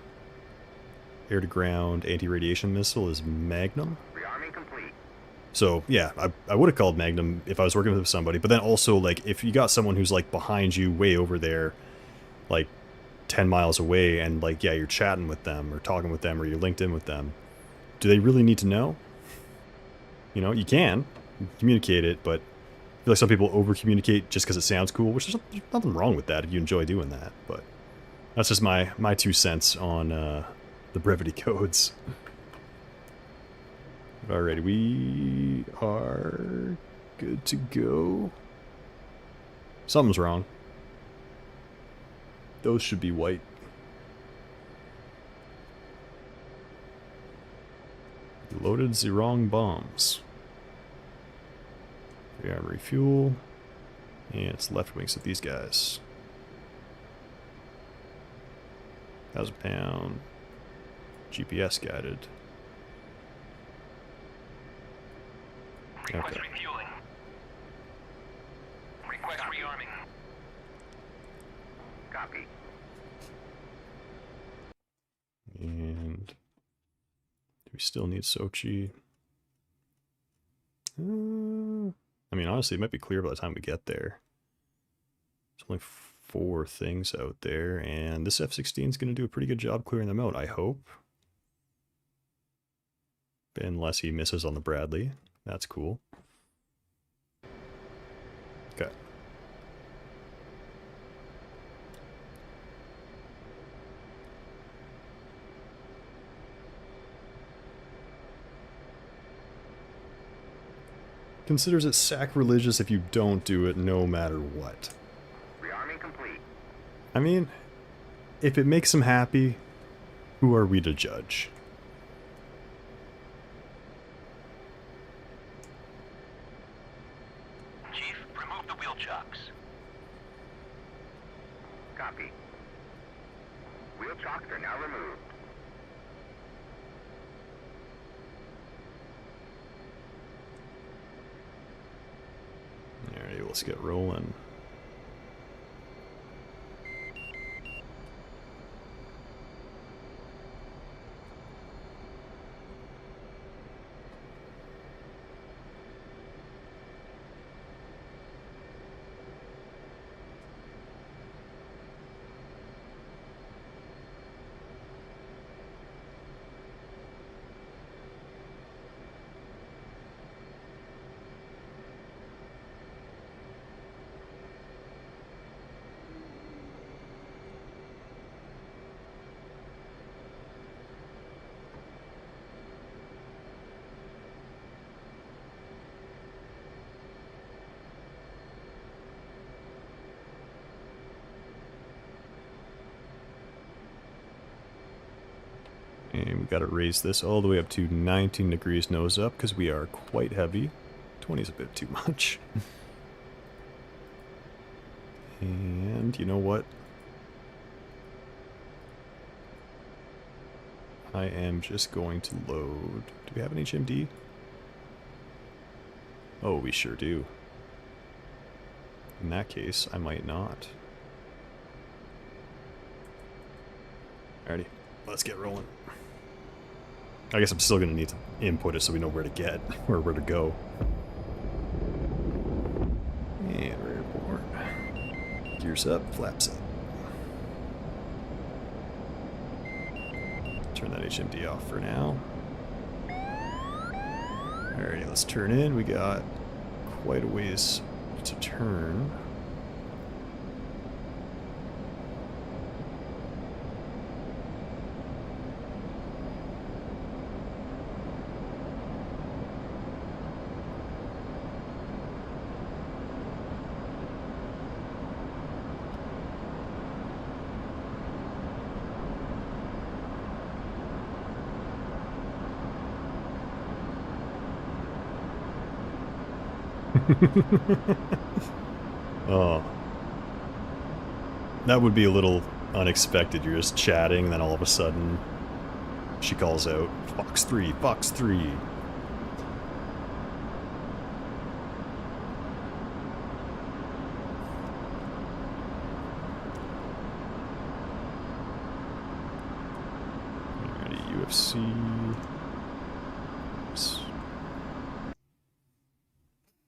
Air-to-ground anti-radiation missile is Magnum. Rearming complete. So, yeah, I would have called Magnum if I was working with somebody, but then also, like, if you got someone who's, like, behind you, way over there, like, 10 miles away, and, like, yeah, you're chatting with them, or talking with them, or you're linked in with them, do they really need to know? You know, you can communicate it, but I feel like some people over-communicate just because it sounds cool, which there's nothing wrong with that if you enjoy doing that, but that's just my 2 cents on the brevity codes. Alrighty, we are good to go. Something's wrong. Those should be white. Loaded the wrong bombs. We are refuel. And it's left wings of these guys. 1,000 pound. GPS guided. Request Okay. refueling. Request rearming. Copy. And do we still need Sochi? I mean, honestly, it might be clear by the time we get there. There's only 4 things out there, and this F-16 is going to do a pretty good job clearing them out, I hope. Unless he misses on the Bradley. That's cool. Okay. Considers it sacrilegious if you don't do it no matter what. Rearming complete. I mean, if it makes him happy, who are we to judge? Chief, remove the wheel chocks. Copy. Wheel chocks are now removed. Alright, let's get rolling. And we got to raise this all the way up to 19 degrees nose up because we are quite heavy. 20 is a bit too much. And you know what? I am just going to load... Do we have an HMD? Oh, we sure do. In that case, I might not. Alrighty, let's get rolling. I guess I'm still going to need to input it so we know where to get, or where to go. And we're airborne. Gears up, flaps up. Turn that HMD off for now. Alrighty, let's turn in. We got quite a ways to turn. Oh. That would be a little unexpected. You're just chatting, and then all of a sudden, she calls out, Fox 3, Fox 3. Alrighty, UFC.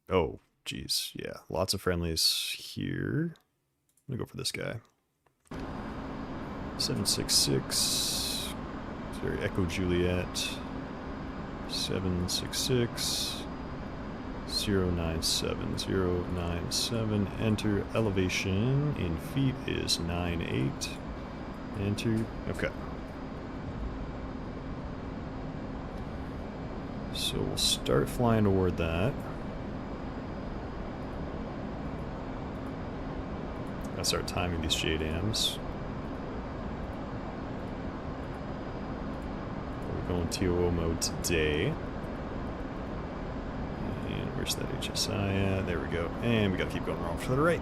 Oh, geez, yeah, lots of friendlies here. I'm gonna go for this guy. 766. Sorry, Echo Juliet. 766. 097. 097. Enter elevation in feet is 98. Enter. Okay. So we'll start flying toward that. I'll start timing these JDAMs. We're going TOO mode today. And where's that HSI at? There we go. And we gotta keep going wrong to the right.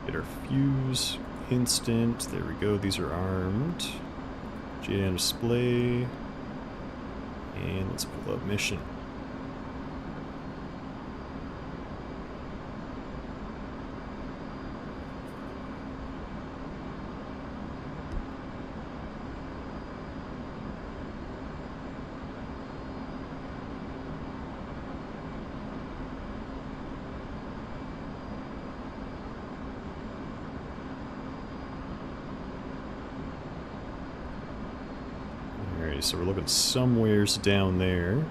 Get our fuse instant. There we go. These are armed. JDAM display. And let's pull up mission. So we're looking somewheres down there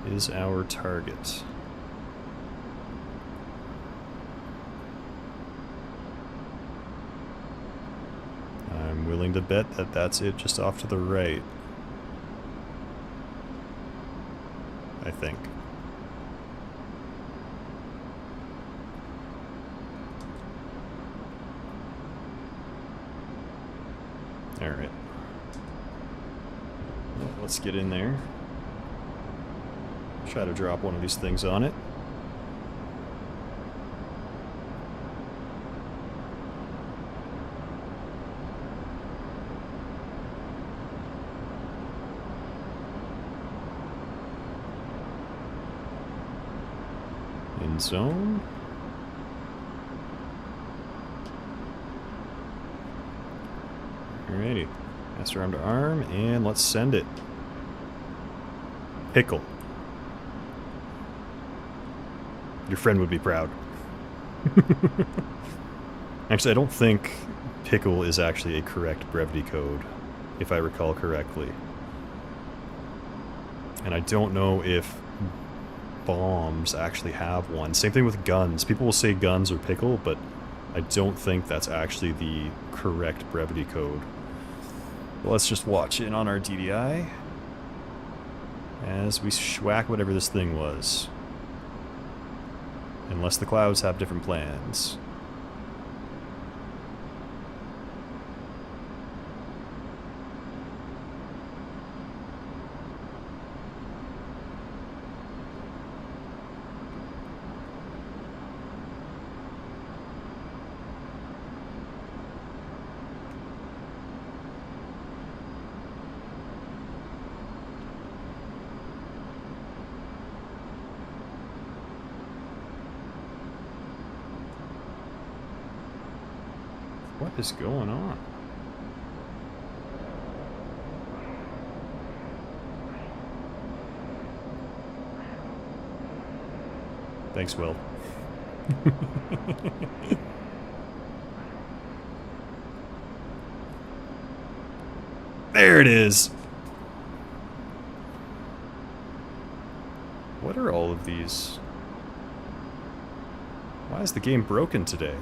is our target. I'm willing to bet that that's it just off to the right. I think. Alright. Let's get in there. Try to drop one of these things on it. In zone. Alrighty. Master arm to arm, and let's send it. Pickle. Your friend would be proud. Actually, I don't think pickle is actually a correct brevity code, if I recall correctly. And I don't know if bombs actually have one. Same thing with guns. People will say guns or pickle, but I don't think that's actually the correct brevity code. But let's just watch in on our DDI as we schwack whatever this thing was. Unless the clouds have different plans. What is going on? Thanks, Will. There it is! What are all of these? Why is the game broken today?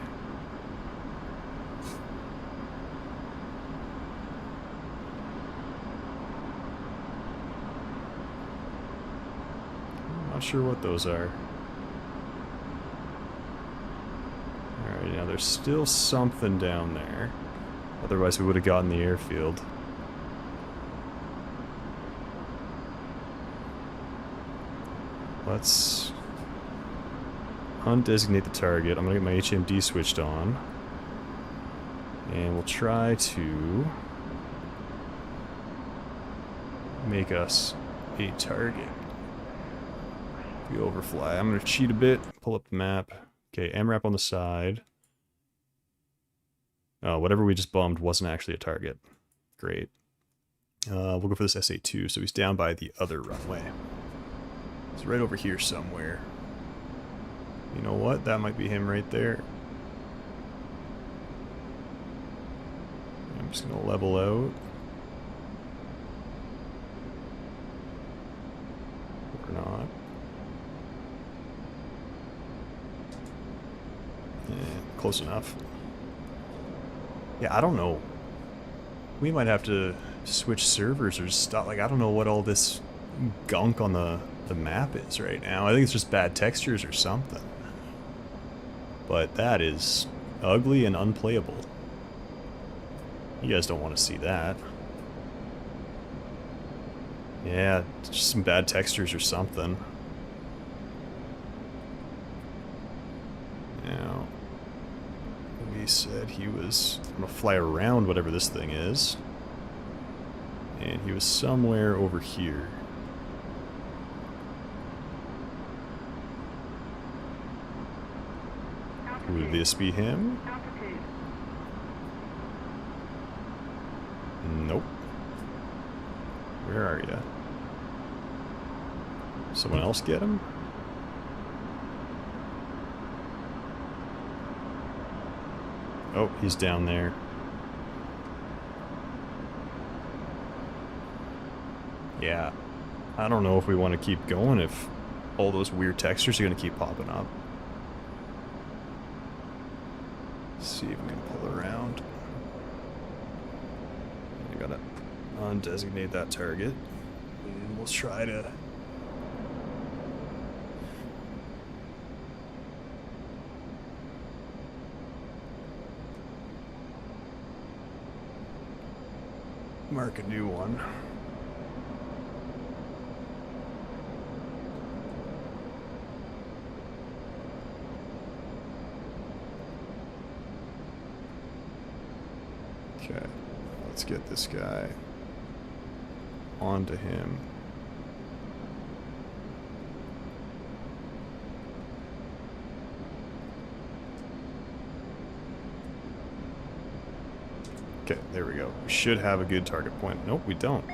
Not sure what those are. Alright, now there's still something down there. Otherwise we would have gotten the airfield. Let's undesignate the target. I'm gonna get my HMD switched on. And we'll try to make us a target. We overfly. I'm gonna cheat a bit, pull up the map. Okay, MRAP on the side. Oh, whatever we just bombed wasn't actually a target. Great. We'll go for this SA2, so he's down by the other runway. He's right over here somewhere. You know what? That might be him right there. I'm just gonna level out. Or not. Close enough. Yeah, I don't know. We might have to switch servers or stuff. Like, I don't know what all this gunk on the map is right now. I think it's just bad textures or something. But that is ugly and unplayable. You guys don't want to see that. Yeah, just some bad textures or something. Now, we said he was going to fly around whatever this thing is. And he was somewhere over here. Would this be him? Altitude. Nope. Where are you? Someone else get him? Oh, he's down there. Yeah. I don't know if we want to keep going if all those weird textures are going to keep popping up. Let's see if we can pull around. I gotta undesignate that target. And we'll try to... mark a new one. Okay, let's get this guy onto him. Okay, there we go. We should have a good target point. Nope, we don't.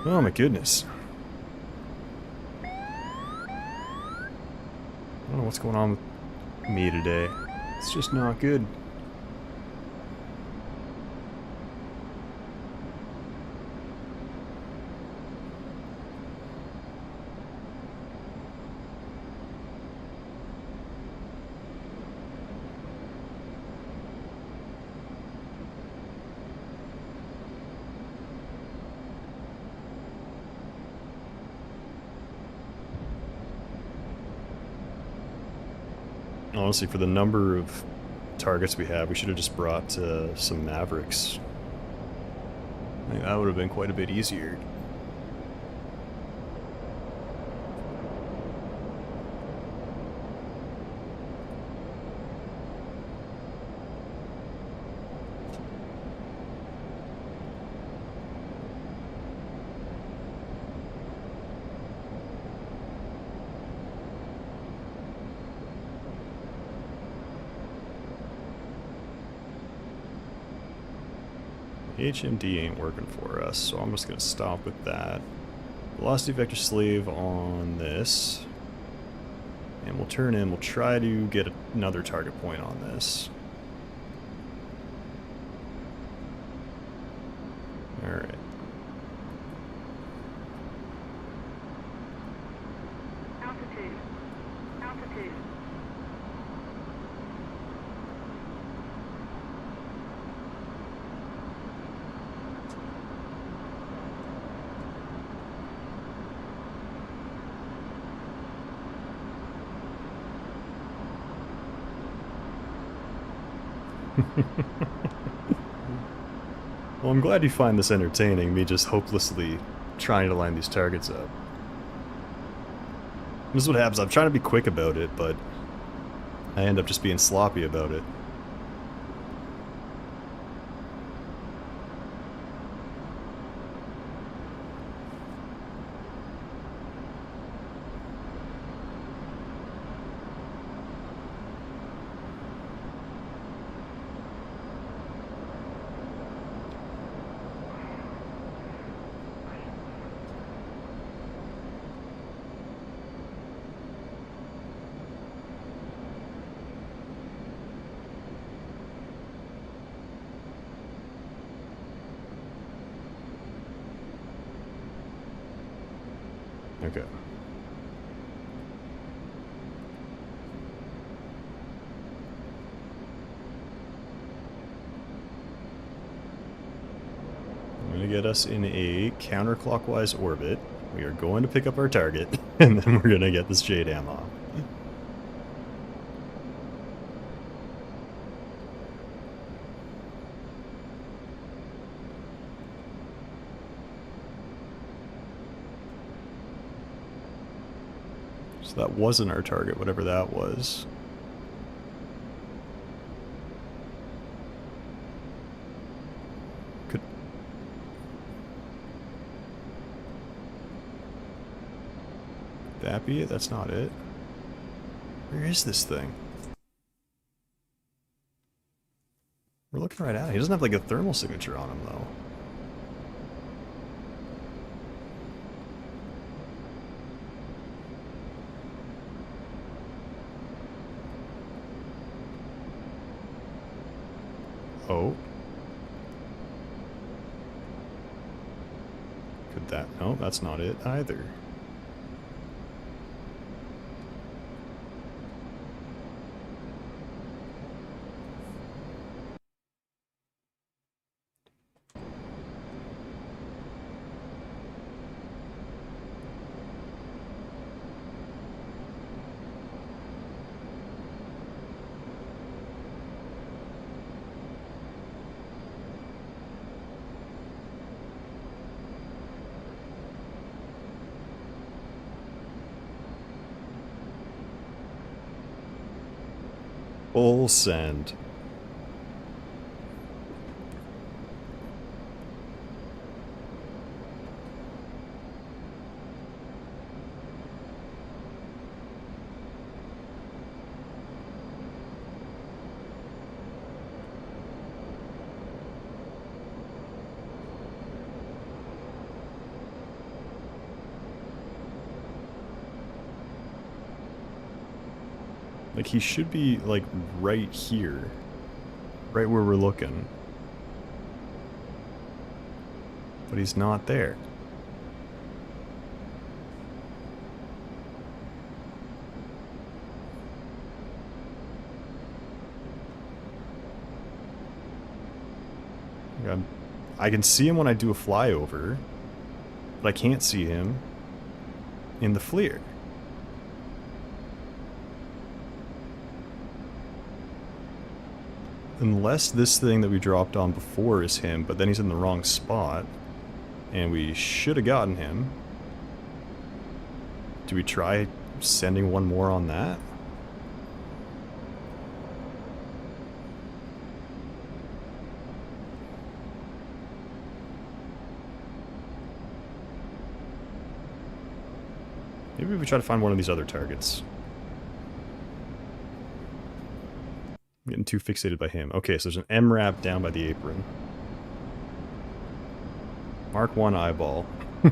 Oh my goodness. I don't know what's going on with me today. It's just not good. Honestly, for the number of targets we have, we should have just brought some Mavericks. I think that would have been quite a bit easier. HMD ain't working for us, so I'm just going to stop with that. Velocity vector slave on this. And we'll turn in, we'll try to get another target point on this. Alright. Altitude. Altitude. Well, I'm glad you find this entertaining, me just hopelessly trying to line these targets up. This is what happens, I'm trying to be quick about it, but I end up just being sloppy about it. Okay. I'm going to get us in a counterclockwise orbit. We are going to pick up our target, and then we're going to get this JDAM off. So that wasn't our target, whatever that was. Could that be it? That's not it. Where is this thing? We're looking right at it. He doesn't have like a thermal signature on him though. Oh. Could that... No, that's not it either. Full send. Like, he should be, like, right here. Right where we're looking. But he's not there. I can see him when I do a flyover, but I can't see him in the FLIR. Unless this thing that we dropped on before is him, but then he's in the wrong spot. And we should have gotten him. Do we try sending one more on that? Maybe we try to find one of these other targets. I'm getting too fixated by him. Okay, so there's an MRAP down by the apron. Mark 1 eyeball. But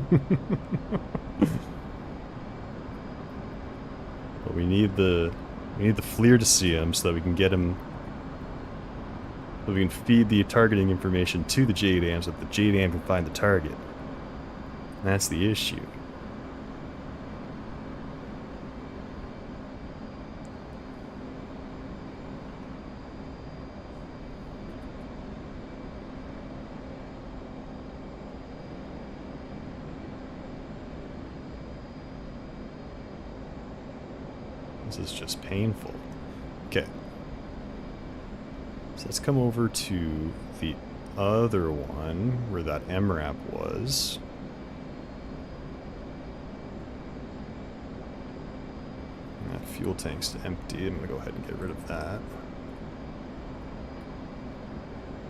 we need the FLIR to see him so that we can get him, so we can feed the targeting information to the JDAM so that the JDAM can find the target. And that's the issue. This is just painful. Okay. So let's come over to the other one where that MRAP was. And that fuel tank's empty. I'm gonna go ahead and get rid of that.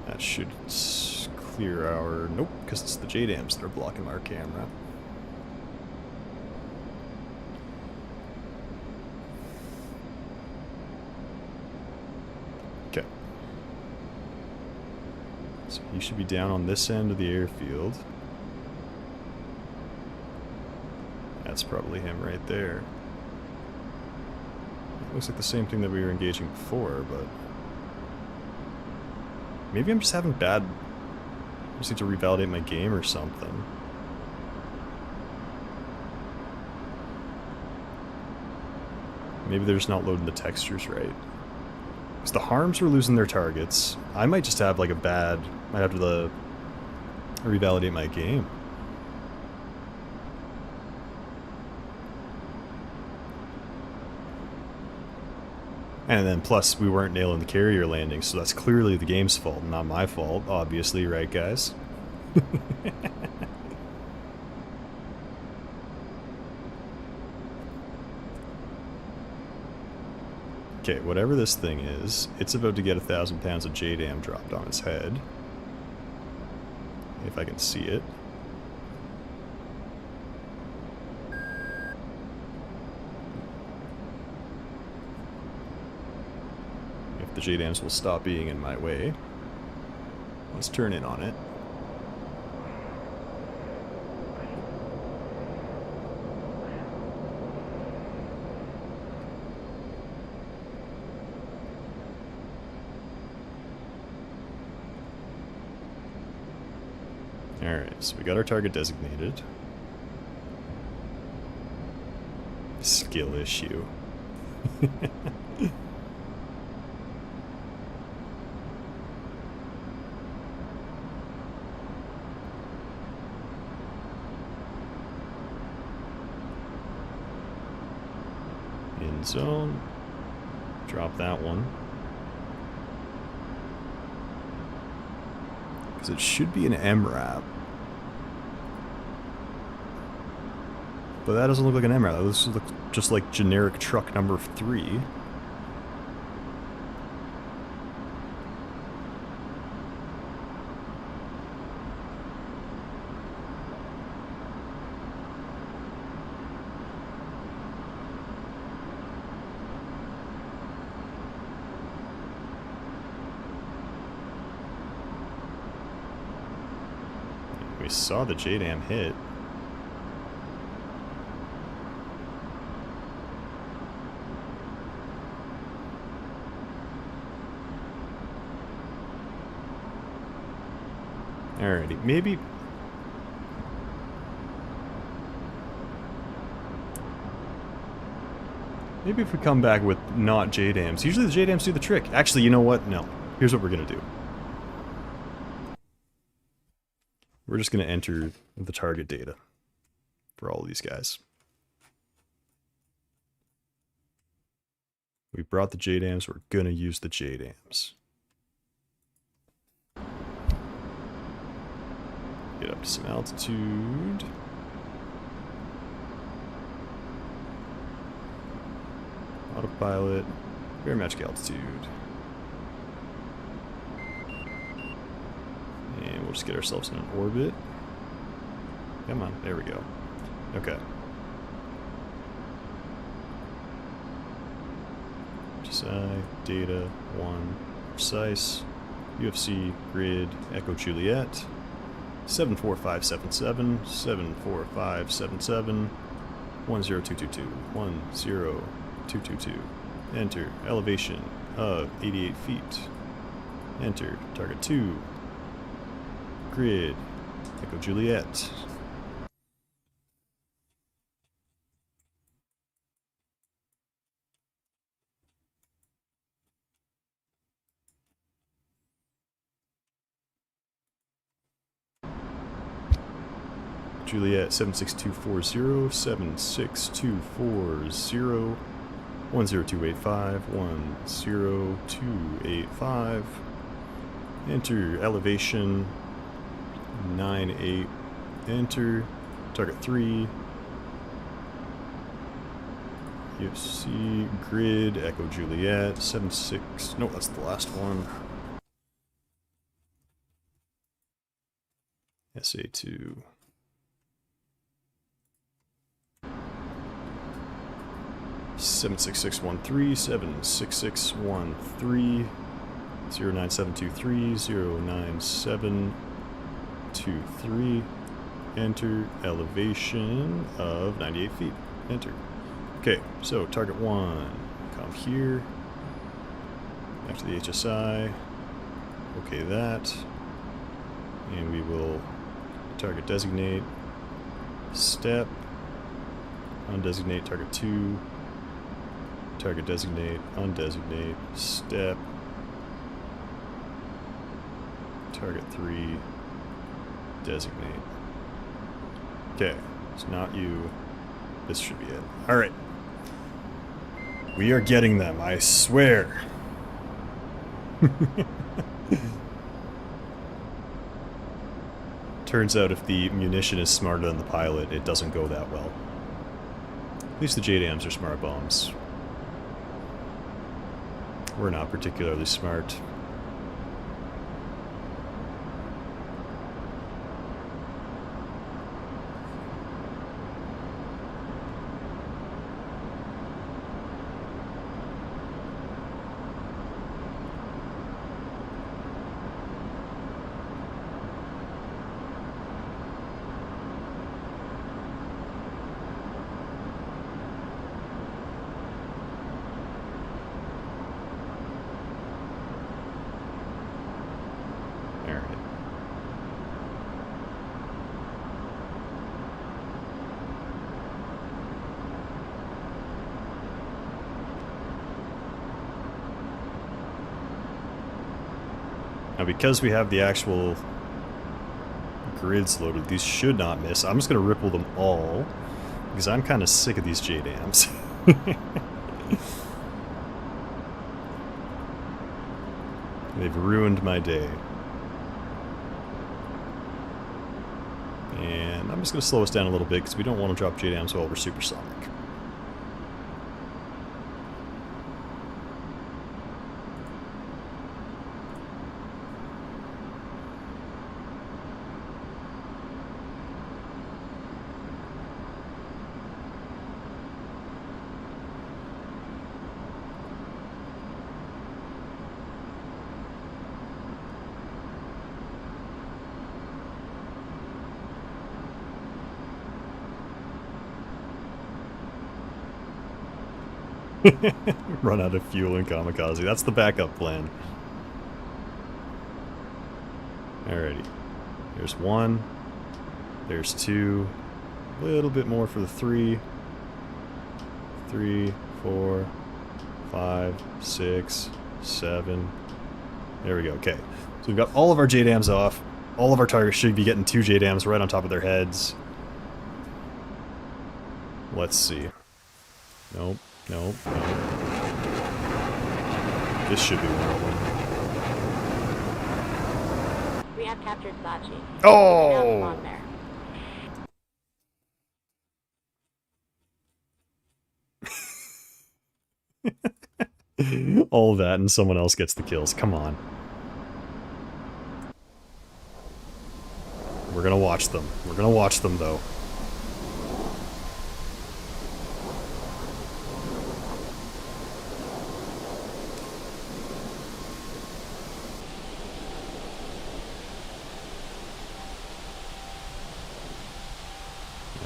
That should clear our... Nope, because it's the JDAMs that are blocking our camera. So he should be down on this end of the airfield. That's probably him right there. Looks like the same thing that we were engaging before, but... Maybe I'm just having bad... I just need to revalidate my game or something. Maybe they're just not loading the textures right. Because the harms are losing their targets. I might just have like a bad... Might have to revalidate my game. And then plus we weren't nailing the carrier landing, so that's clearly the game's fault, not my fault, obviously, right guys? Okay, whatever this thing is, it's about to get 1,000 pounds of JDAM dropped on its head. If I can see it. If the JDAMs will stop being in my way. Let's turn in on it. Alright, so we got our target designated. Skill issue. In zone. Drop that one. Because it should be an MRAP. But that doesn't look like an MRAP. This looks just like generic truck number 3. We saw the JDAM hit. Alrighty, maybe... Maybe if we come back with not JDAMs. Usually the JDAMs do the trick. Actually, you know what? No. Here's what we're gonna do. We're just gonna enter the target data for all of these guys. We brought the JDAMs, we're gonna use the JDAMs. Get up to some altitude. Autopilot. Barometric altitude. And we'll just get ourselves in an orbit. Come on, there we go. Okay. HSI, data, 1, precise, UFC, grid, Echo Juliet, 74577, 74577, 10222, 10222. Enter, elevation of 88 feet. Enter, target 2, grid, Echo Juliet. Juliet 76240, 76240, 10285, 10285. Enter elevation 98. Enter target 3. UFC grid Echo Juliet 76. No, that's the last one. SA2. Seven 76613, 09723, 09723. Enter elevation of 98 feet. Enter. Okay, so target 1, come here. After the HSI. Okay, that. And we will target designate. Step. Undesignate target 2. Target designate, undesignate, step, target 3, designate. Okay, it's not you. This should be it. Alright. We are getting them, I swear. Turns out if the munition is smarter than the pilot, it doesn't go that well. At least the JDAMs are smart bombs. We're not particularly smart. Now, because we have the actual grids loaded, these should not miss. I'm just going to ripple them all, because I'm kind of sick of these JDAMs. They've ruined my day. And I'm just going to slow us down a little bit, because we don't want to drop JDAMs while we're supersonic. Run out of fuel in Kamikaze. That's the backup plan. Alrighty. There's 1. There's 2. A little bit more for the 3. 3, 4, 5, 6, 7. There we go. Okay. So we've got all of our JDAMs off. All of our targets should be getting 2 JDAMs right on top of their heads. Let's see. Nope. Nope. Nope. This should be one of them. We We have captured Sachi. Now come Oh! on there. All that and someone else gets the kills. Come on. We're gonna watch them. We're gonna watch them, though.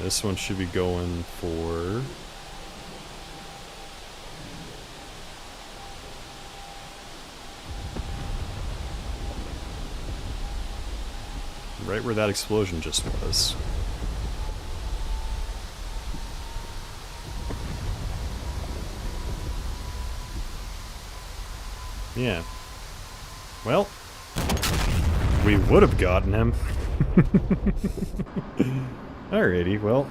This one should be going for... right where that explosion just was. Yeah. Well, we would have gotten him. Alrighty, well,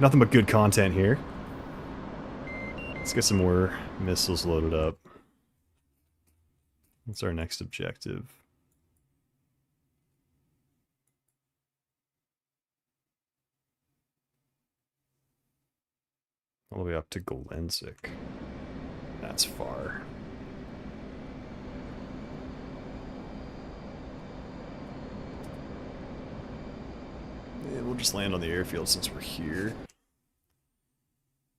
nothing but good content here. Let's get some more missiles loaded up. What's our next objective? All the way up to Glensick. That's far. Yeah, we'll just land on the airfield since we're here.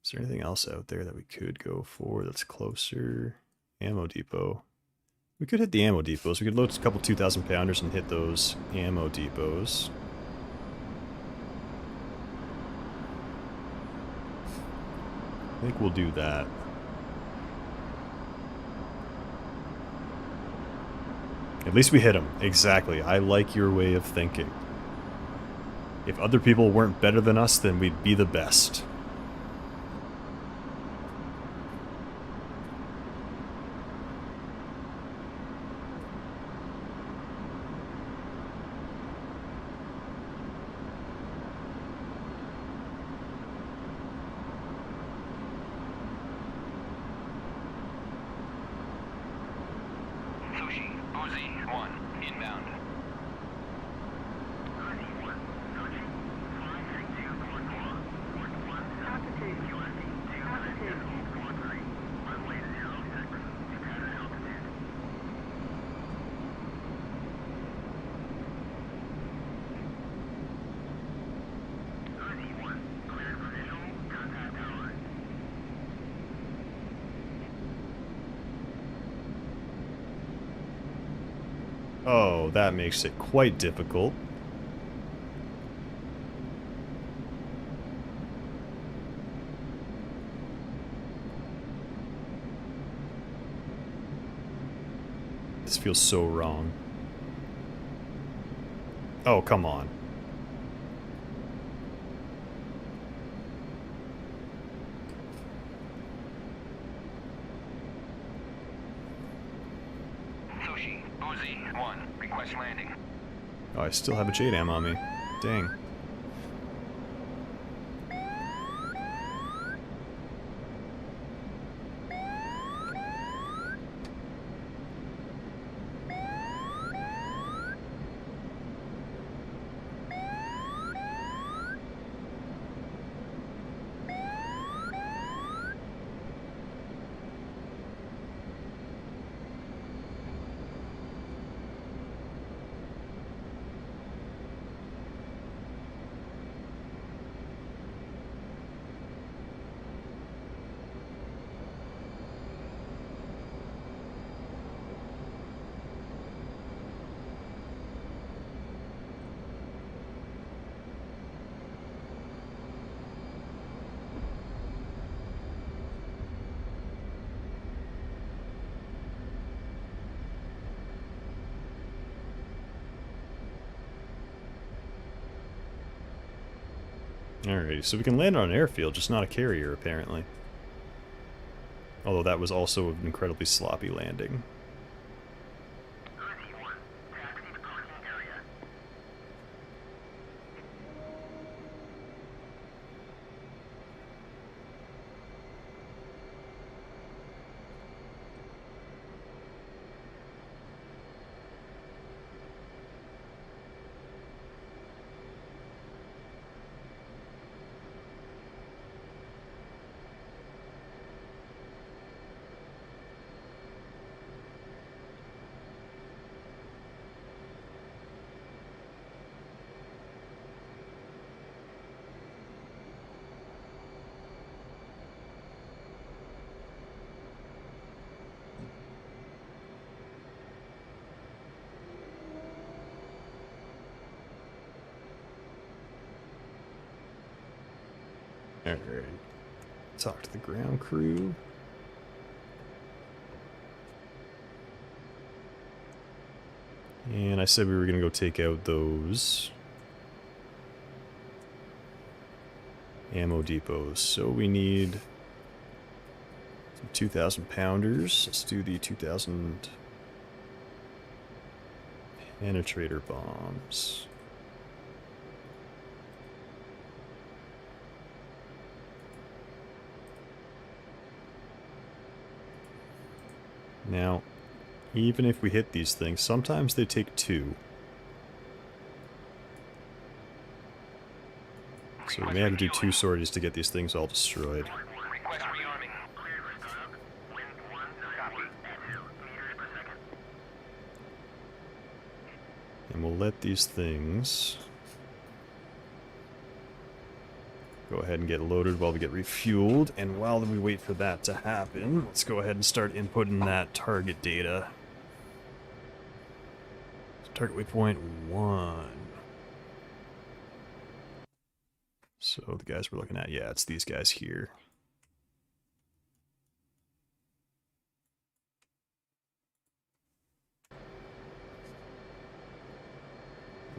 Is there anything else out there that we could go for that's closer? Ammo depot. We could hit the ammo depots. We could load a couple 2,000 pounders and hit those ammo depots. I think we'll do that. At least we hit them. Exactly. I like your way of thinking. If other people weren't better than us, then we'd be the best. Sushi, Uzi, 1, inbound. Uzi 1, Sushi, 56244, Altitude. Altitude. runway 06, departed altitude. Uzi 1, cleared for visual, contact tower. Oh, that makes it quite difficult. This feels so wrong. Oh, come on. Sushi, Uzi 1, request landing. Oh, I still have a JDAM on me. Dang. Alrighty, so we can land on an airfield, just not a carrier, apparently. Although that was also an incredibly sloppy landing. Uzi 1, taxi to parking area. Alright. Talk to the ground crew. And I said we were going to go take out those ammo depots. So we need some 2,000 pounders. Let's do the 2,000 penetrator bombs. Now, even if we hit these things, sometimes they take 2. So we may have to do 2 sorties to get these things all destroyed. Request rearming. Cleared for startup. Wind 190 at 2 meters per second. And we'll let these things go ahead and get loaded while we get refueled. And while we wait for that to happen, let's go ahead and start inputting that target data. Target waypoint 1. So the guys we're looking at, yeah, it's these guys here.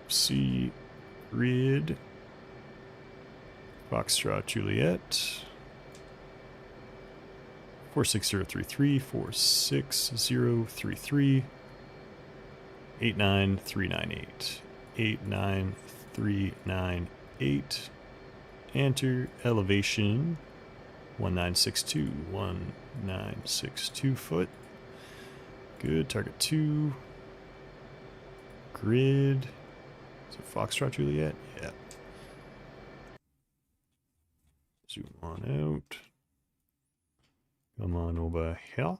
C grid Foxtrot Juliet 46033 46033 89398 89398. Enter elevation 1962 foot. Good. Target 2. Grid. Is it Foxtrot Juliet? Yeah. Zoom on out. Come on over here.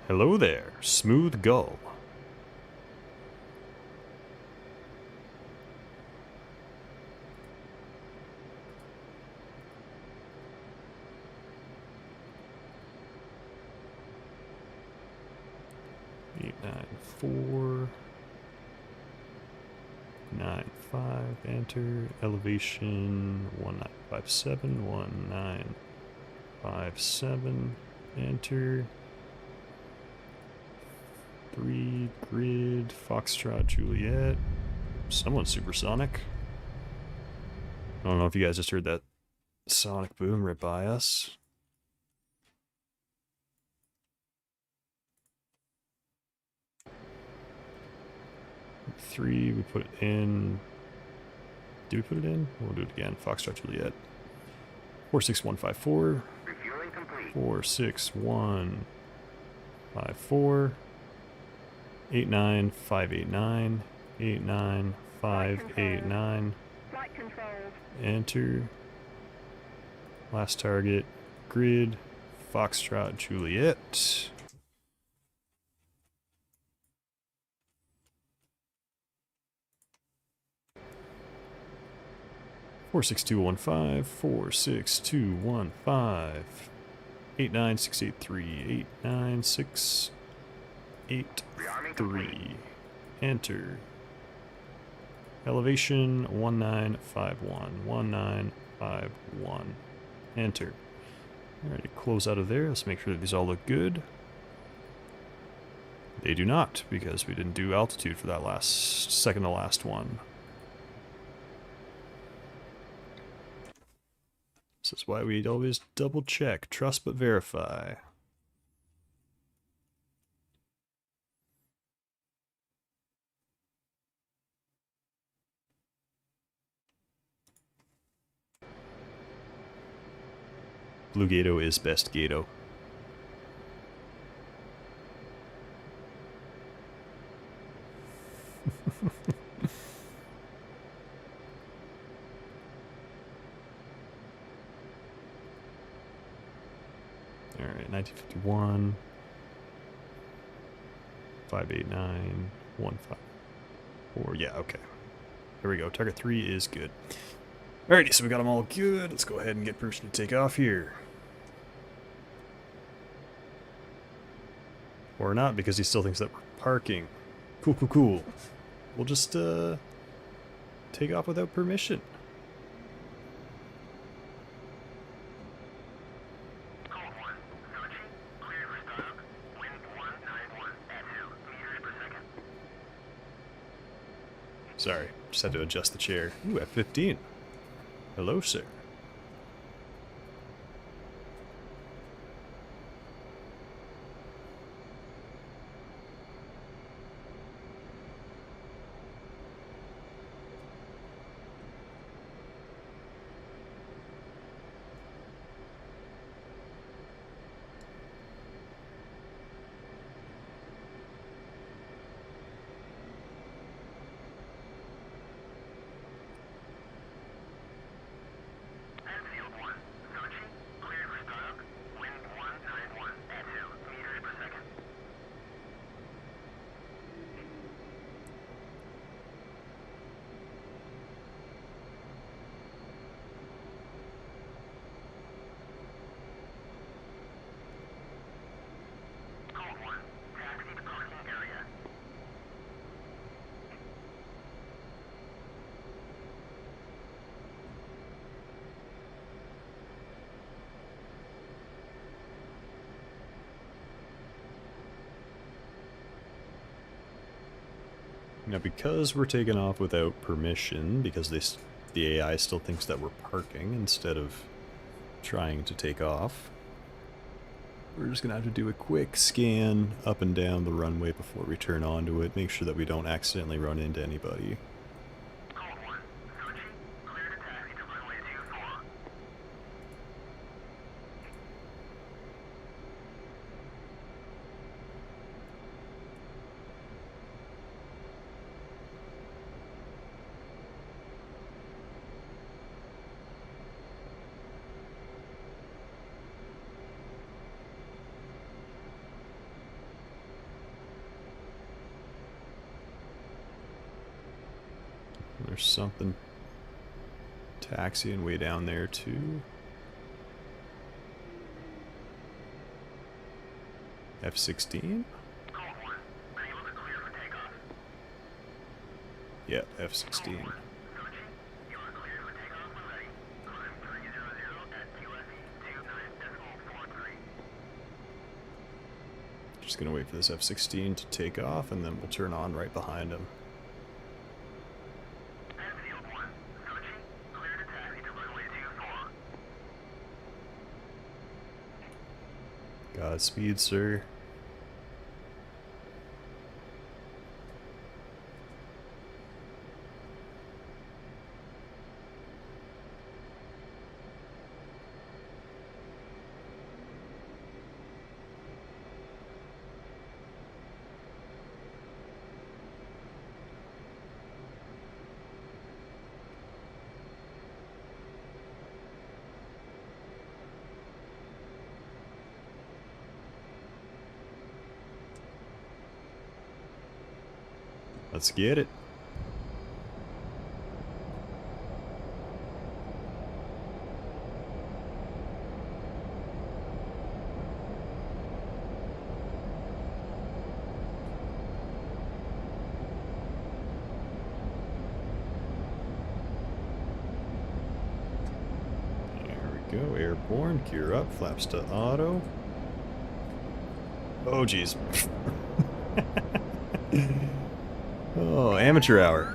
Hello there, Smooth Gull. Eight, 9, 4, 9, 5. Enter elevation 1957 1957. Enter. 3 grid Foxtrot Juliet. Someone's supersonic. I don't know if you guys just heard that sonic boom right by us. Three, we put it in. Did we put it in? We'll do it again. Foxtrot Juliet. 46154. Refueling complete. 46154. 89589. 89589. Flight controls. Enter. Last target. Grid. Foxtrot Juliet. Four 66215, 46215, 89683, 89683. Enter. Elevation 1951, 1951. Enter. Alright, close out of there. Let's make sure that these all look good. They do not, because we didn't do altitude for that second to last one. This is why we always double check, trust but verify. Blue Gato is best Gato. Alright, 1951, 589, 154. Yeah, okay. There we go. Target 3 is good. Alrighty, so we got them all good. Let's go ahead and get permission to take off here. Or not, because he still thinks that we're Parking. Cool, cool, cool. We'll just, take off without permission. Code 1, searching, cleared for startup, wind 191 at 2 meters per second. Sorry, just had to adjust the chair. Ooh, F-15. Hello, sir. Enfield 1, searching, cleared for startup, wind 191 at 2 meters per second. Code 1, taxi to parking area. Now, because we're taking off without permission, because the AI still thinks that we're parking instead of trying to take off, we're just going to have to do a quick scan up and down the runway before we turn onto it, make sure that we don't accidentally run into anybody. Code 1, searching, cleared a taxi to runway 24. There's something taxiing way down there too. F-16? Code 1, are you able to clear for takeoff? Yeah, F-16. Searching, you are cleared for takeoff when ready. Climb 300 at QSE 29.43. Just gonna wait for this F-16 to take off and then we'll turn on right behind him. Enfield 1, searching, cleared a taxi to runway 24. Godspeed, sir. Let's get it. There we go. Airborne. Gear up. Flaps to auto. Oh, jeez. Oh, amateur hour.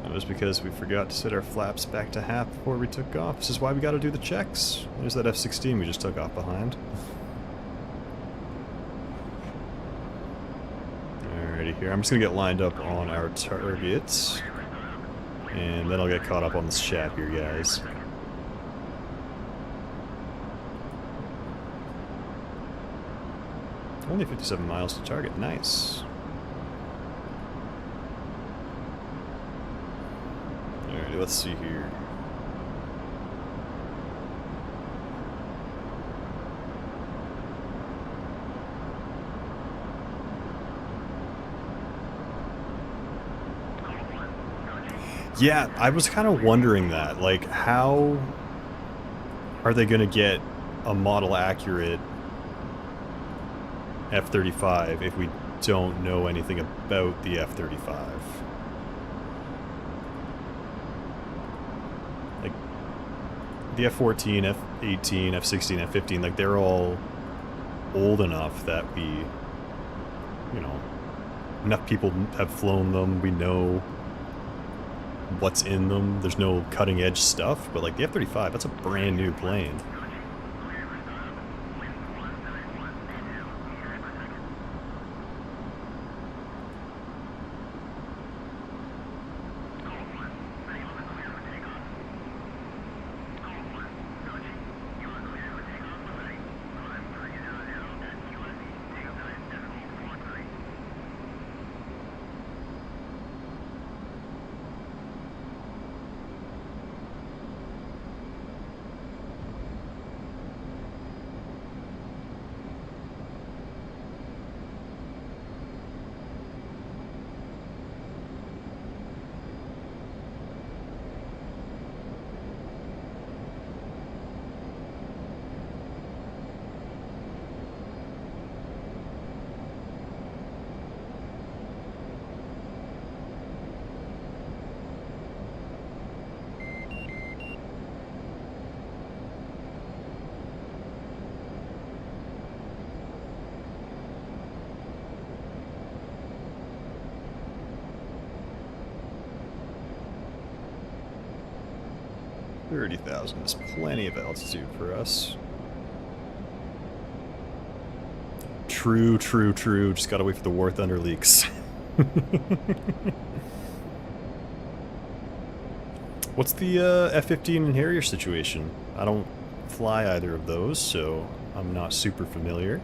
That was because we forgot to set our flaps back to half before we took off. This is why we gotta do the checks. There's that F-16 we just took off behind. Alrighty, here. I'm just gonna get lined up on our targets. And then I'll get caught up on this chat here, guys. Only 57 miles to target. Nice. Alright, let's see here. Code Yeah, I was kind of wondering that. Like, how are they going to get a model accurate F-35 if we don't know anything about the F-35? Like, the F-14, F-18, F-16, F-15, like, they're all old enough that we, you know, enough people have flown them, we know what's in them. There's no cutting edge stuff, but like the F-35, that's a brand new plane. $30,000 is plenty of altitude for us. True, true, true. Just gotta wait for the War Thunder leaks. What's the F-15 and Harrier situation? I don't fly either of those, so I'm not super familiar.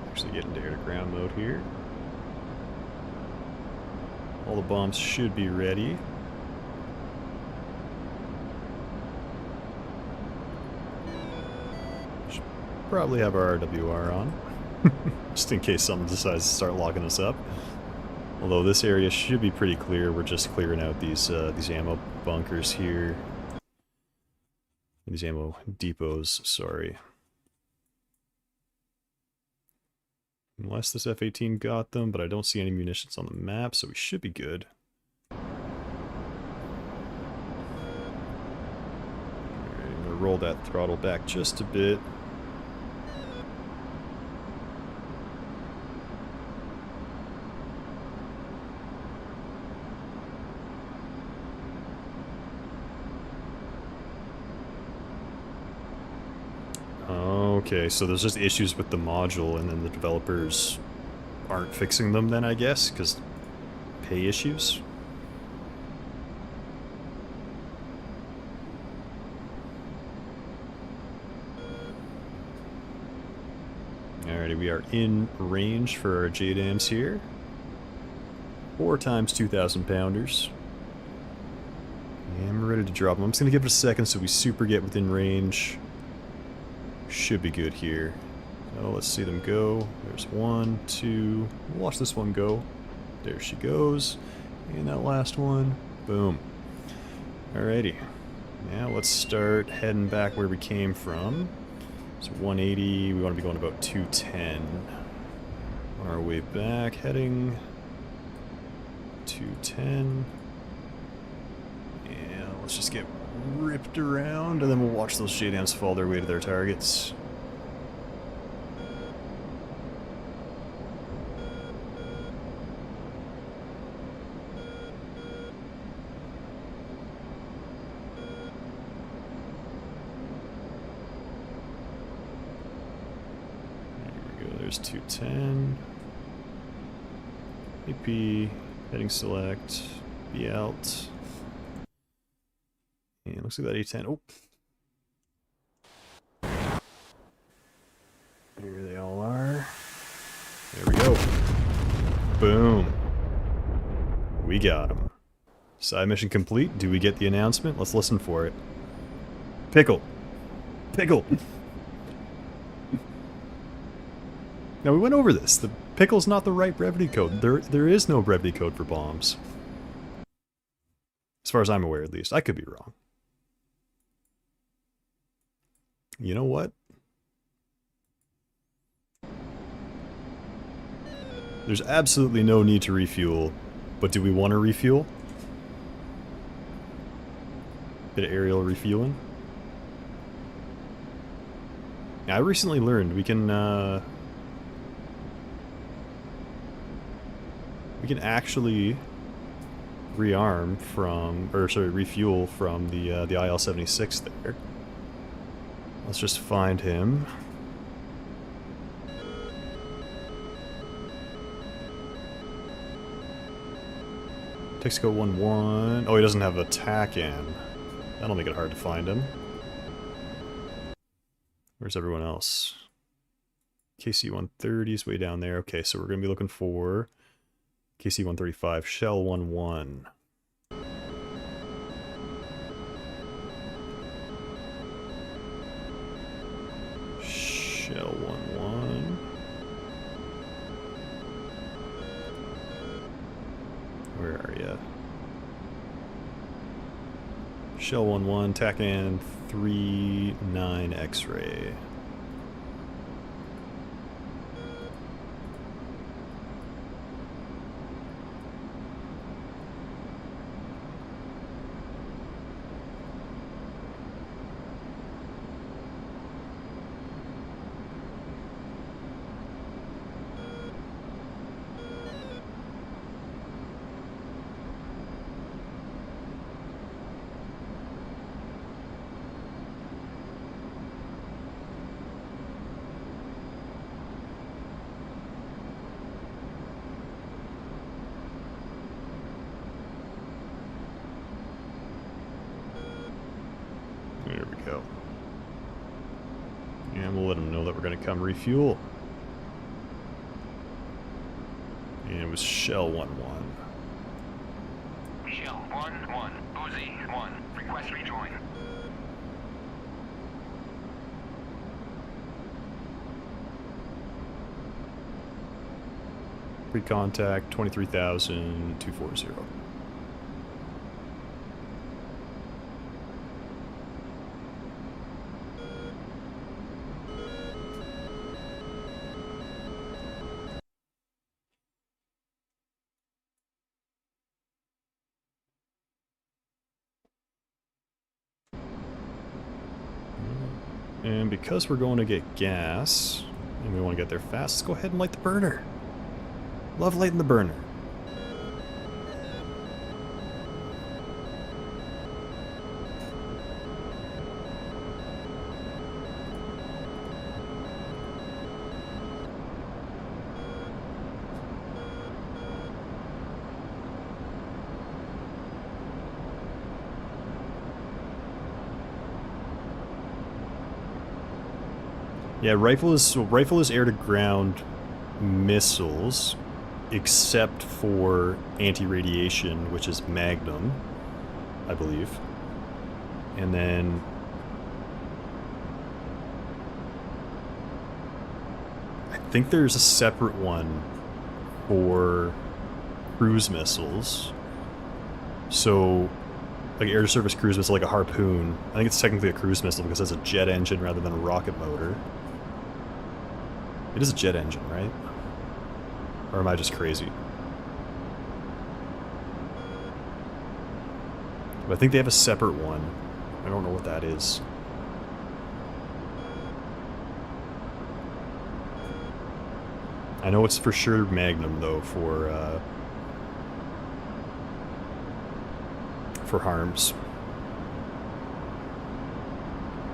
Actually get into air-to-ground mode here. All the bombs should be ready. Should probably have our RWR on, just in case someone decides to start locking us up. Although this area should be pretty clear. We're just clearing out these ammo bunkers here. These ammo depots, sorry. Unless this F-18 got them, but I don't see any munitions on the map, so we should be good. Alright, I'm gonna roll that throttle back just a bit. Okay, so there's just issues with the module, and then the developers aren't fixing them then, I guess, because pay issues? Alrighty, we are in range for our JDAMs here. 4 times 2,000 pounders. ready to drop them. I'm just going to give it a second so we super get within range. Should be good here. Oh, let's see them go. There's one, two. Watch this one go. There she goes. And that last one. Boom. Alrighty. Now let's start heading back where we came from. So 180, we want to be going about 210. On our way back, heading 210. And let's just get ripped around, and then we'll watch those JDAMs fall their way to their targets. There's 210. AP, heading select, be out. And looks like that A-10. Oh! Here they all are. There we go. Boom. We got them. Side mission complete. Do we get the announcement? Let's listen for it. Pickle. Pickle. Now, we went over this. The pickle's not the right brevity code. There is no brevity code for bombs. As far as I'm aware, at least. I could be wrong. You know what? There's absolutely no need to refuel, but do we want to refuel? Bit of aerial refueling. Now, I recently learned we can actually rearm from, or sorry, refuel from the IL-76 there. Let's just find him. Texaco 1-1. Oh, he doesn't have attack in. That'll make it hard to find him. Where's everyone else? KC-130 is way down there. Okay, so we're going to be looking for KC-135, Shell 1-1. Shell 1-1. Where are ya? Shell 1-1, TACAN 3-9 X-ray. There we go. And we'll let them know that we're going to come refuel. And it was Shell 1-1. Shell 1-1, Uzi 1, request rejoin. Pre-contact 23,240. And because we're going to get gas, and we want to get there fast, let's go ahead and light the burner. Love lighting the burner. Yeah, rifle is air-to-ground missiles, except for anti-radiation, which is Magnum, I believe. And then I think there's a separate one for cruise missiles. So, like air to surface cruise missile, like a Harpoon. I think it's technically a cruise missile because it's a jet engine rather than a rocket motor. It is a jet engine, right? Or am I just crazy? But I think they have a separate one. I don't know what that is. I know it's for sure Magnum, though, for harms.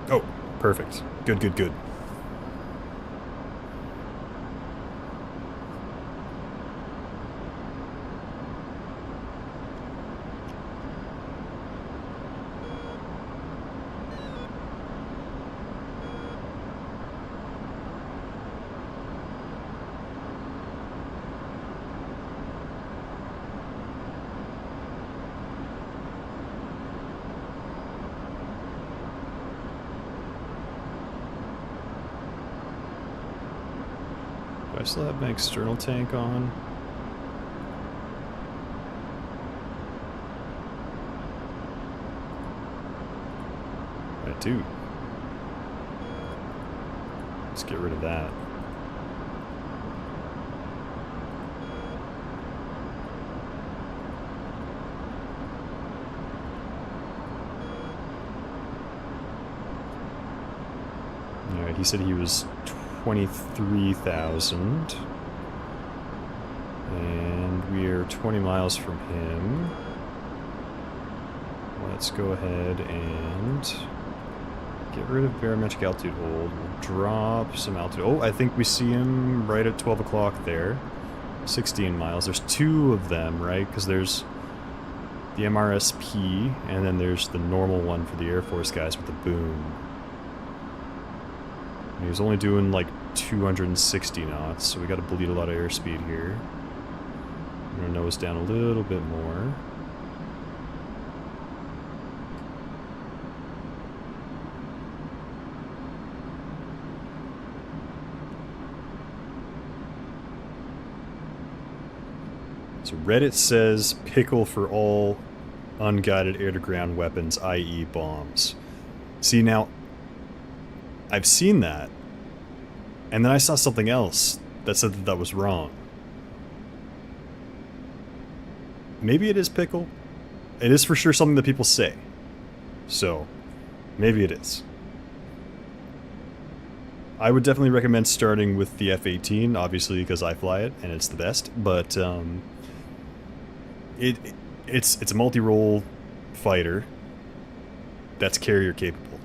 Oh, perfect. Good, good, good. Do I still have my external tank on? I do. Let's get rid of that. Alright, he said he was 23,000. And we are 20 miles from him. Let's go ahead and get rid of barometric altitude hold. We'll drop some altitude. Oh, I think we see him right at 12 o'clock there. 16 miles. There's two of them, right? Because there's the MRSP, and then there's the normal one for the Air Force guys with the boom. He was only doing like 260 knots, so we got to bleed a lot of airspeed here. I'm going to nose down a little bit more. So Reddit says pickle for all unguided air-to-ground weapons, i.e. bombs. See, now, I've seen that, and then I saw something else that said that that was wrong. Maybe it is pickle. It is for sure something that people say. So, maybe it is. I would definitely recommend starting with the F-18, obviously because I fly it, and it's the best, but it's a multi-role fighter that's carrier capable.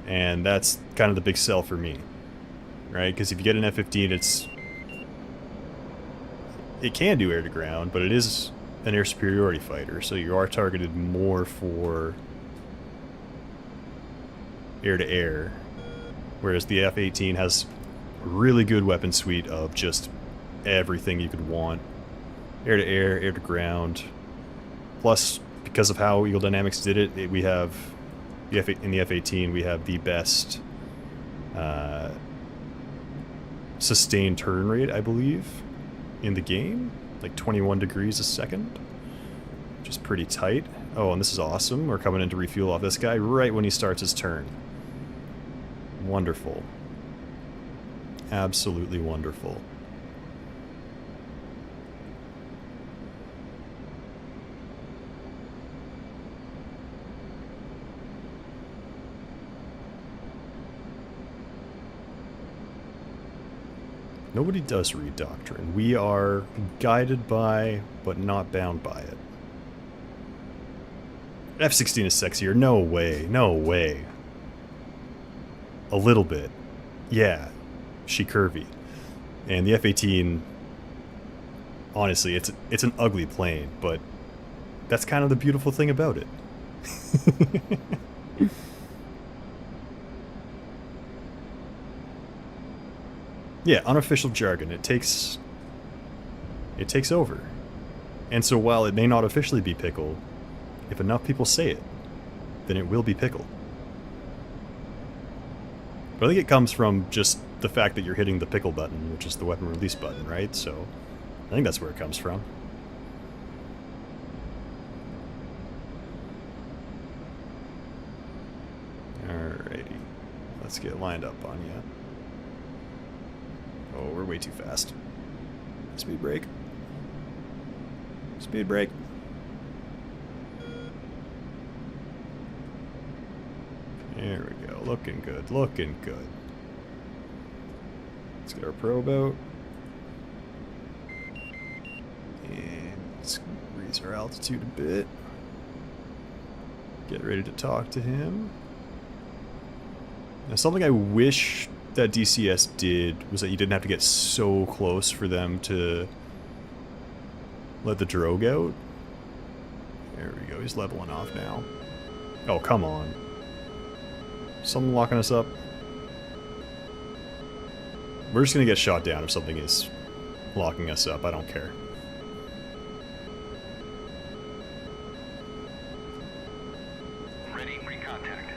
And that's kind of the big sell for me, right? Because if you get an F-15, it can do air-to-ground, but it is an air superiority fighter, so you are targeted more for air-to-air, whereas the F-18 has a really good weapon suite of just everything you could want. Air-to-air, air-to-ground. Plus, because of how Eagle Dynamics did it, we have... in the F-18, we have the best sustained turn rate, I believe, in the game. Like 21 degrees a second, which is pretty tight. Oh, and this is awesome. We're coming in to refuel off this guy right when he starts his turn. Wonderful. Absolutely wonderful. Nobody does read doctrine. We are guided by, but not bound by it. F-16 is sexier. No way. No way. A little bit. Yeah. She curvy. And the F-18, honestly, it's an ugly plane, but that's kind of the beautiful thing about it. Yeah, unofficial jargon. It takes over. And so while it may not officially be pickle, if enough people say it, then it will be pickled. But I think it comes from just the fact that you're hitting the pickle button, which is the weapon release button, right? So I think that's where it comes from. Alrighty. Let's get lined up on you. Oh, we're way too fast. Speed brake. Speed brake. There we go. Looking good. Looking good. Let's get our probe out. And let's raise our altitude a bit. Get ready to talk to him. Now, something I wish that DCS did was that you didn't have to get so close for them to let the drogue out. There we go. He's leveling off now. Oh, come on. Something locking us up. We're just gonna get shot down if something is locking us up. I don't care. Ready, recontact.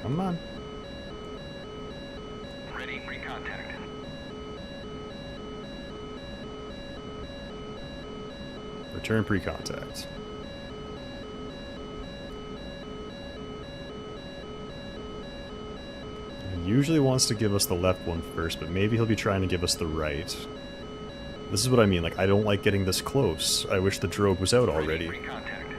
Come on. Ready, recontact. Return pre-contact. He usually wants to give us the left one first, but maybe he'll be trying to give us the right. This is what I mean, like, I don't like getting this close. I wish the drogue was out already. Ready, recontact.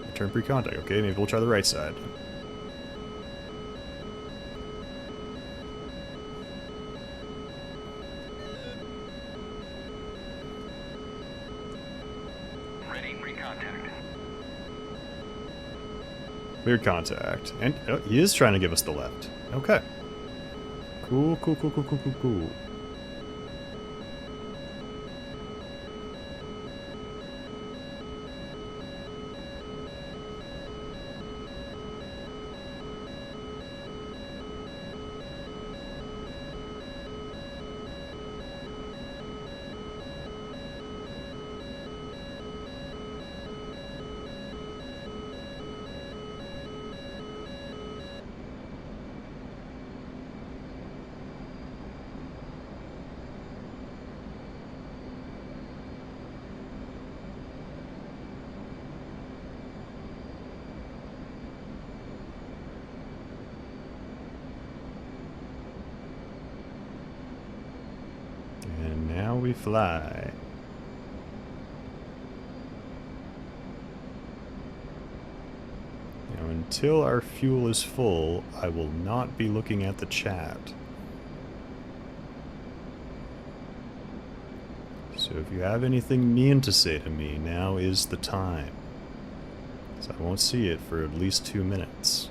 Return pre-contact. Okay, maybe we'll try the right side. Ready, recontact. Cleared contact. And oh, he is trying to give us the left. Okay. Cool, cool, cool, cool, cool, cool, cool. And now we fly. Now, until our fuel is full, I will not be looking at the chat. So if you have anything mean to say to me, now is the time. So I won't see it for at least 2 minutes.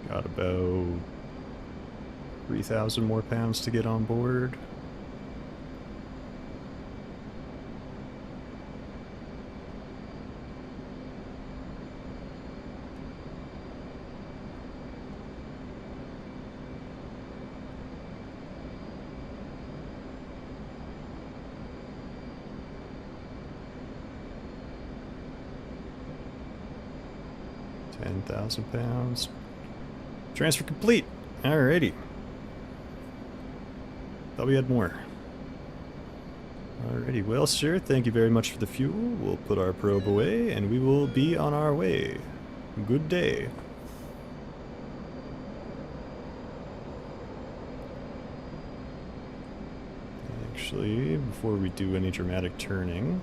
Got about 3,000 more pounds to get on board. £10,000. Transfer complete. Alrighty. Thought we had more. Alrighty, well, sir, thank you very much for the fuel. We'll put our probe away, and we will be on our way. Good day. Actually, before we do any dramatic turning,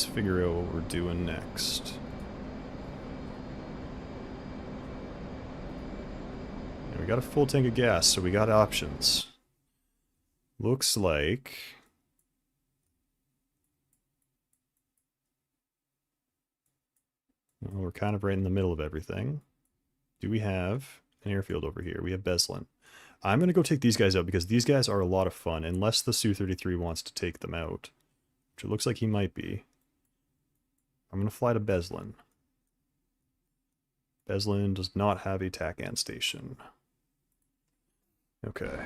let's figure out what we're doing next. And we got a full tank of gas, so we got options. Looks like... well, we're kind of right in the middle of everything. Do we have an airfield over here? We have Beslin. I'm going to go take these guys out because these guys are a lot of fun, unless the Su-33 wants to take them out. Which it looks like he might be. I'm going to fly to Beslin. Beslin does not have a TACAN station. Okay.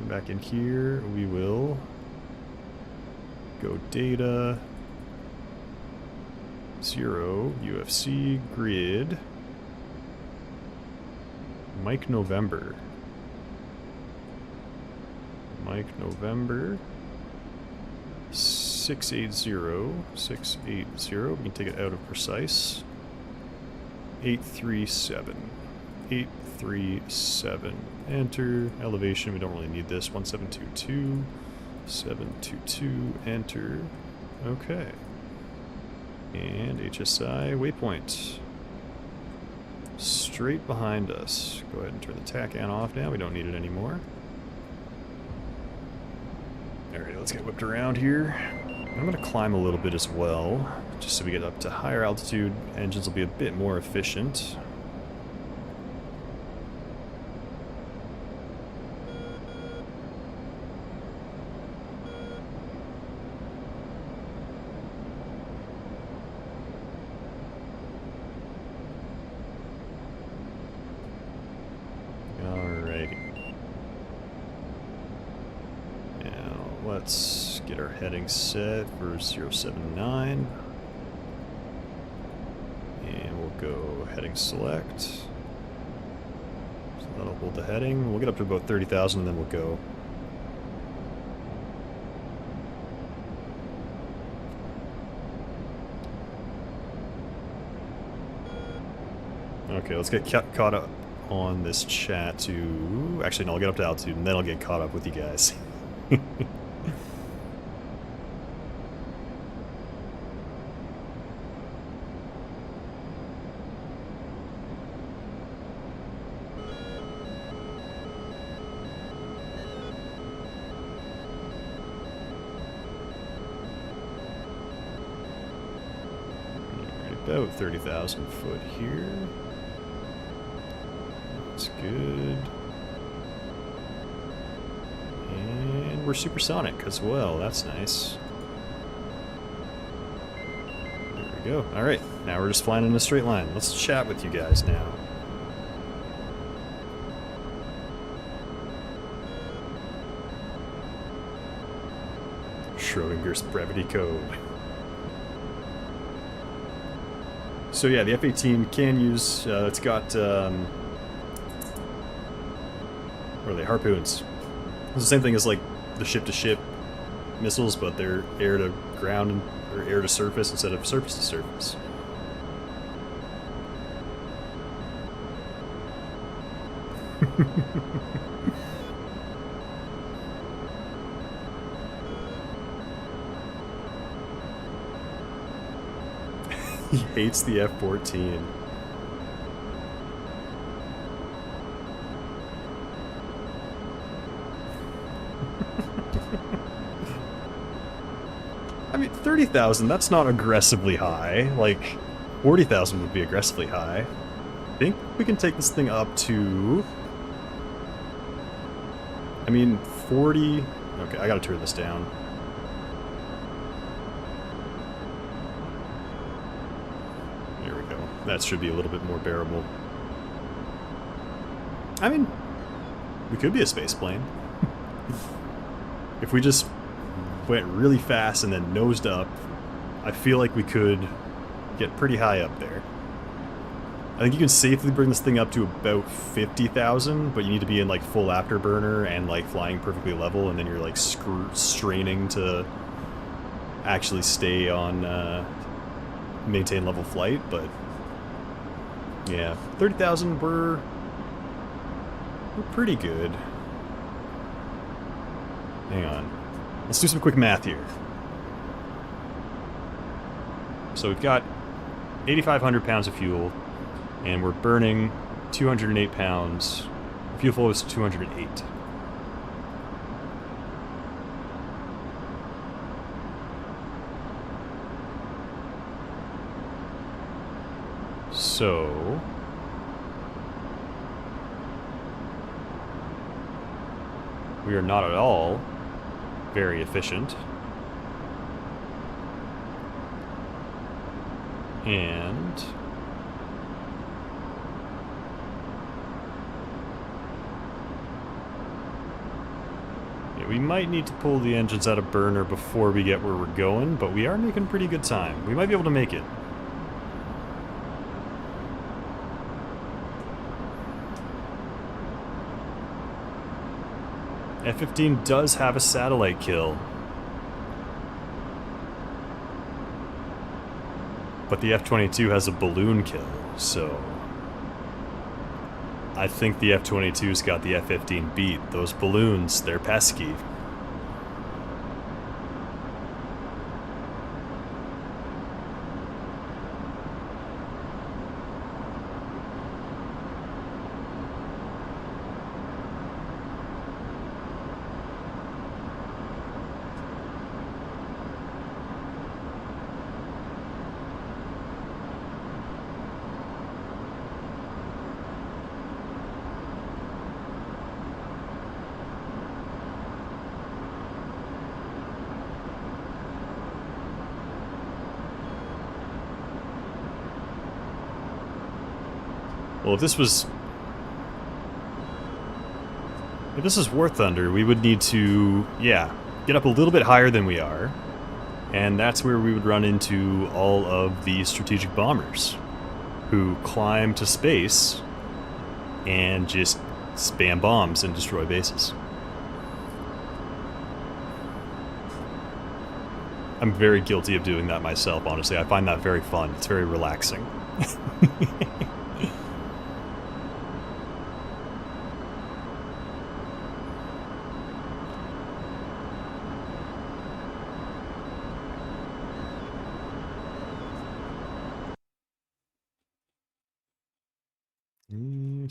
Back in here, we will go data, 0, UFC, grid, Mike November. Mike November, 680, 680, we can take it out of precise, 837, 837, enter, elevation, we don't really need this, 1722, 722, enter, okay, and HSI waypoint, straight behind us. Go ahead and turn the TACAN off now, we don't need it anymore. Alright, let's get whipped around here. I'm going to climb a little bit as well, just so we get up to higher altitude. Engines will be a bit more efficient. Let's get our heading set for 079. And we'll go heading select. So that'll hold the heading. We'll get up to about 30,000 and then we'll go. Okay, let's get caught up on this chat to... actually, no, I'll get up to altitude and then I'll get caught up with you guys. About 30,000 foot here. That's good. And we're supersonic as well. That's nice. There we go. Alright, now we're just flying in a straight line. Let's chat with you guys now. Schrodinger's brevity code. So yeah, the F-18 can use, it's got, what are they, harpoons. It's the same thing as like the ship-to-ship missiles, but they're air-to-ground, or air-to-surface instead of surface-to-surface. He hates the F-14. I mean, 30,000, that's not aggressively high. Like, 40,000 would be aggressively high. I think we can take this thing up to... I mean, 40... Okay, I gotta turn this down. There we go. That should be a little bit more bearable. I mean, we could be a space plane. If we just went really fast and then nosed up, I feel like we could get pretty high up there. I think you can safely bring this thing up to about 50,000, but you need to be in like full afterburner and like flying perfectly level, and then you're like straining to actually stay on maintain level flight. But yeah, 30,000, we're pretty good. Hang on. Let's do some quick math here. So we've got 8,500 pounds of fuel, and we're burning 208 pounds. Fuel flow is 208. So we are not at all very efficient. And yeah, we might need to pull the engines out of burner before we get where we're going, but we are making pretty good time. We might be able to make it. F-15 does have a satellite kill. But the F-22 has a balloon kill, so I think the F-22's got the F-15 beat. Those balloons, they're pesky. Well, if this was War Thunder, we would need to, yeah, get up a little bit higher than we are, and that's where we would run into all of the strategic bombers, who climb to space and just spam bombs and destroy bases. I'm very guilty of doing that myself, honestly. I find that very fun. It's very relaxing.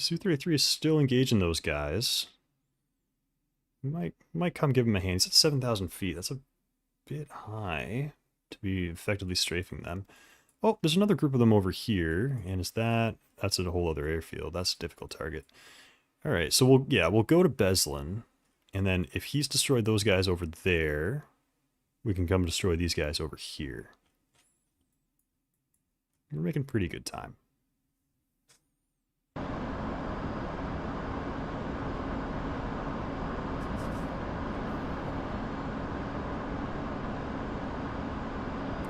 Su-33 is still engaging those guys. We might come give him a hand. He's at 7,000 feet. That's a bit high to be effectively strafing them. Oh, there's another group of them over here, and that's a whole other airfield. That's a difficult target. All right, so we'll go to Beslan, and then if he's destroyed those guys over there, we can come destroy these guys over here. We're making pretty good time.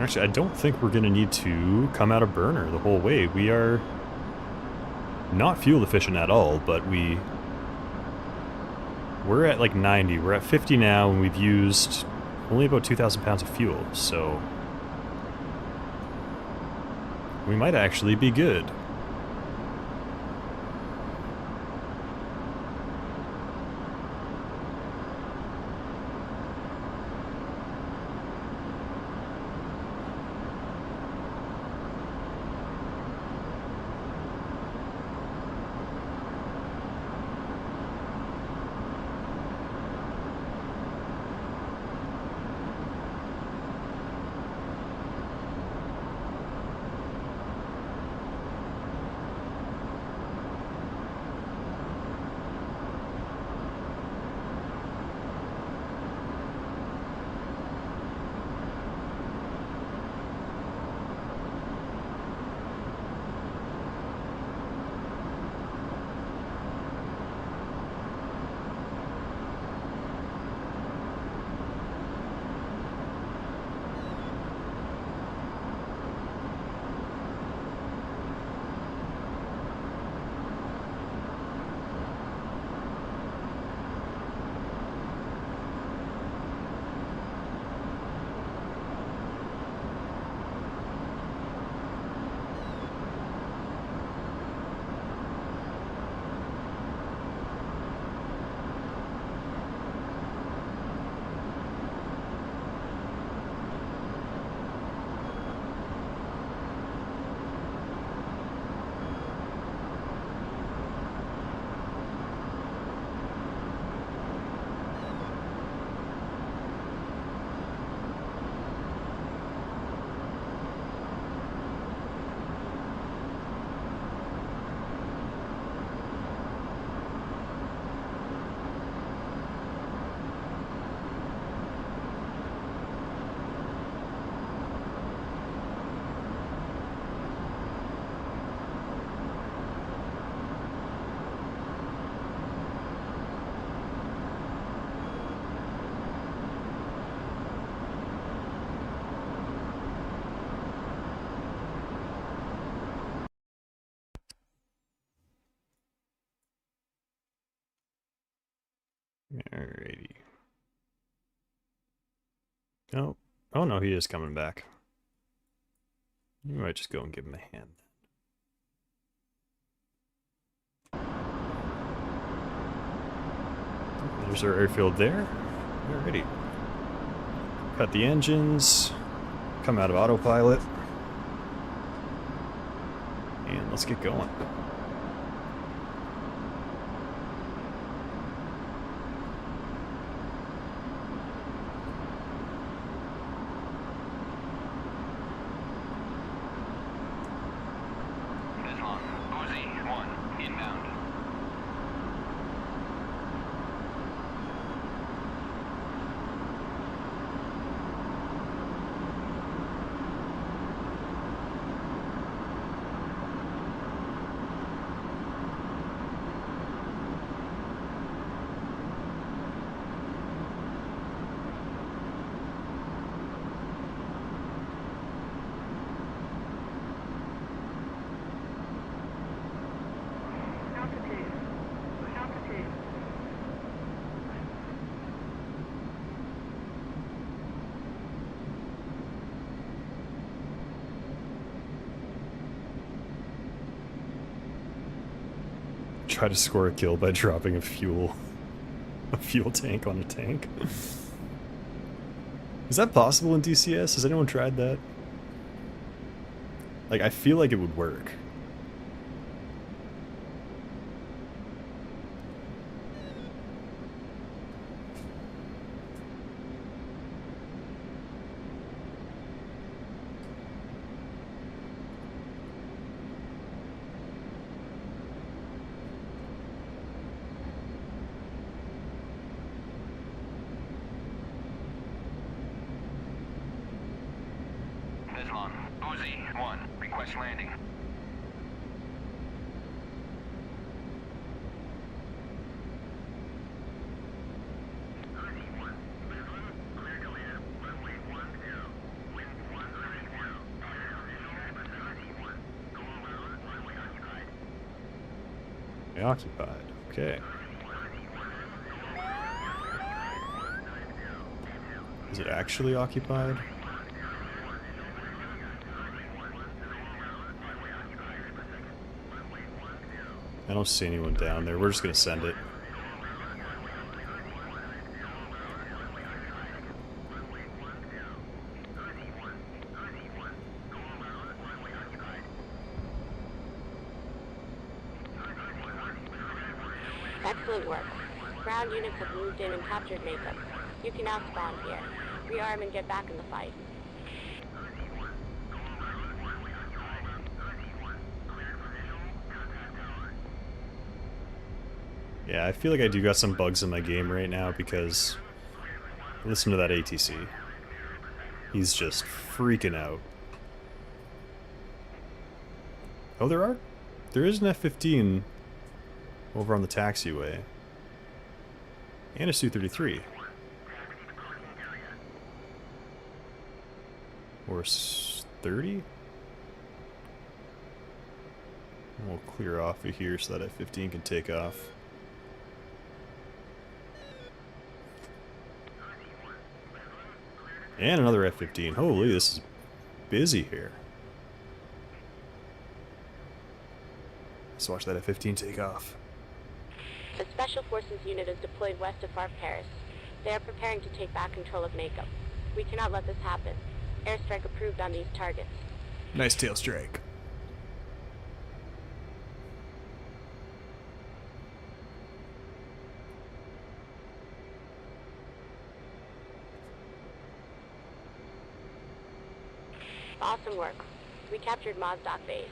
Actually, I don't think we're going to need to come out of burner the whole way. We are not fuel efficient at all, but we're at like 90. We're at 50 now, and we've used only about 2,000 pounds of fuel, so we might actually be good. Alrighty. Oh. Oh no, he is coming back. You might just go and give him a hand. There's our airfield there. Alrighty. Cut the engines. Come out of autopilot. And let's get going. Islam, Uzi, 1, inbound. Altitude. Altitude. Try to score a kill by dropping a fuel tank on a tank. Is that possible in DCS? Has anyone tried that? Like, I feel like it would work. Islam, Uzi, 1, request landing. Occupied. Okay. Is it actually occupied? I don't see anyone down there. We're just gonna send it. Excellent work. Ground units have moved in and captured Makeup. You can now spawn here. Rearm and get back in the fight. Yeah, I feel like I do got some bugs in my game right now because listen to that A-18C. He's just freaking out. Oh, there is an F-15 over on the taxiway. And a Su-33. Or 30? We'll clear off of here so that F-15 can take off. And another F-15. Holy, this is busy here. Let's watch that F-15 take off. The Special Forces unit is deployed west of Far Paris. They are preparing to take back control of Makeup. We cannot let this happen. Airstrike approved on these targets. Nice tail strike. Awesome work. We captured Mazdak base.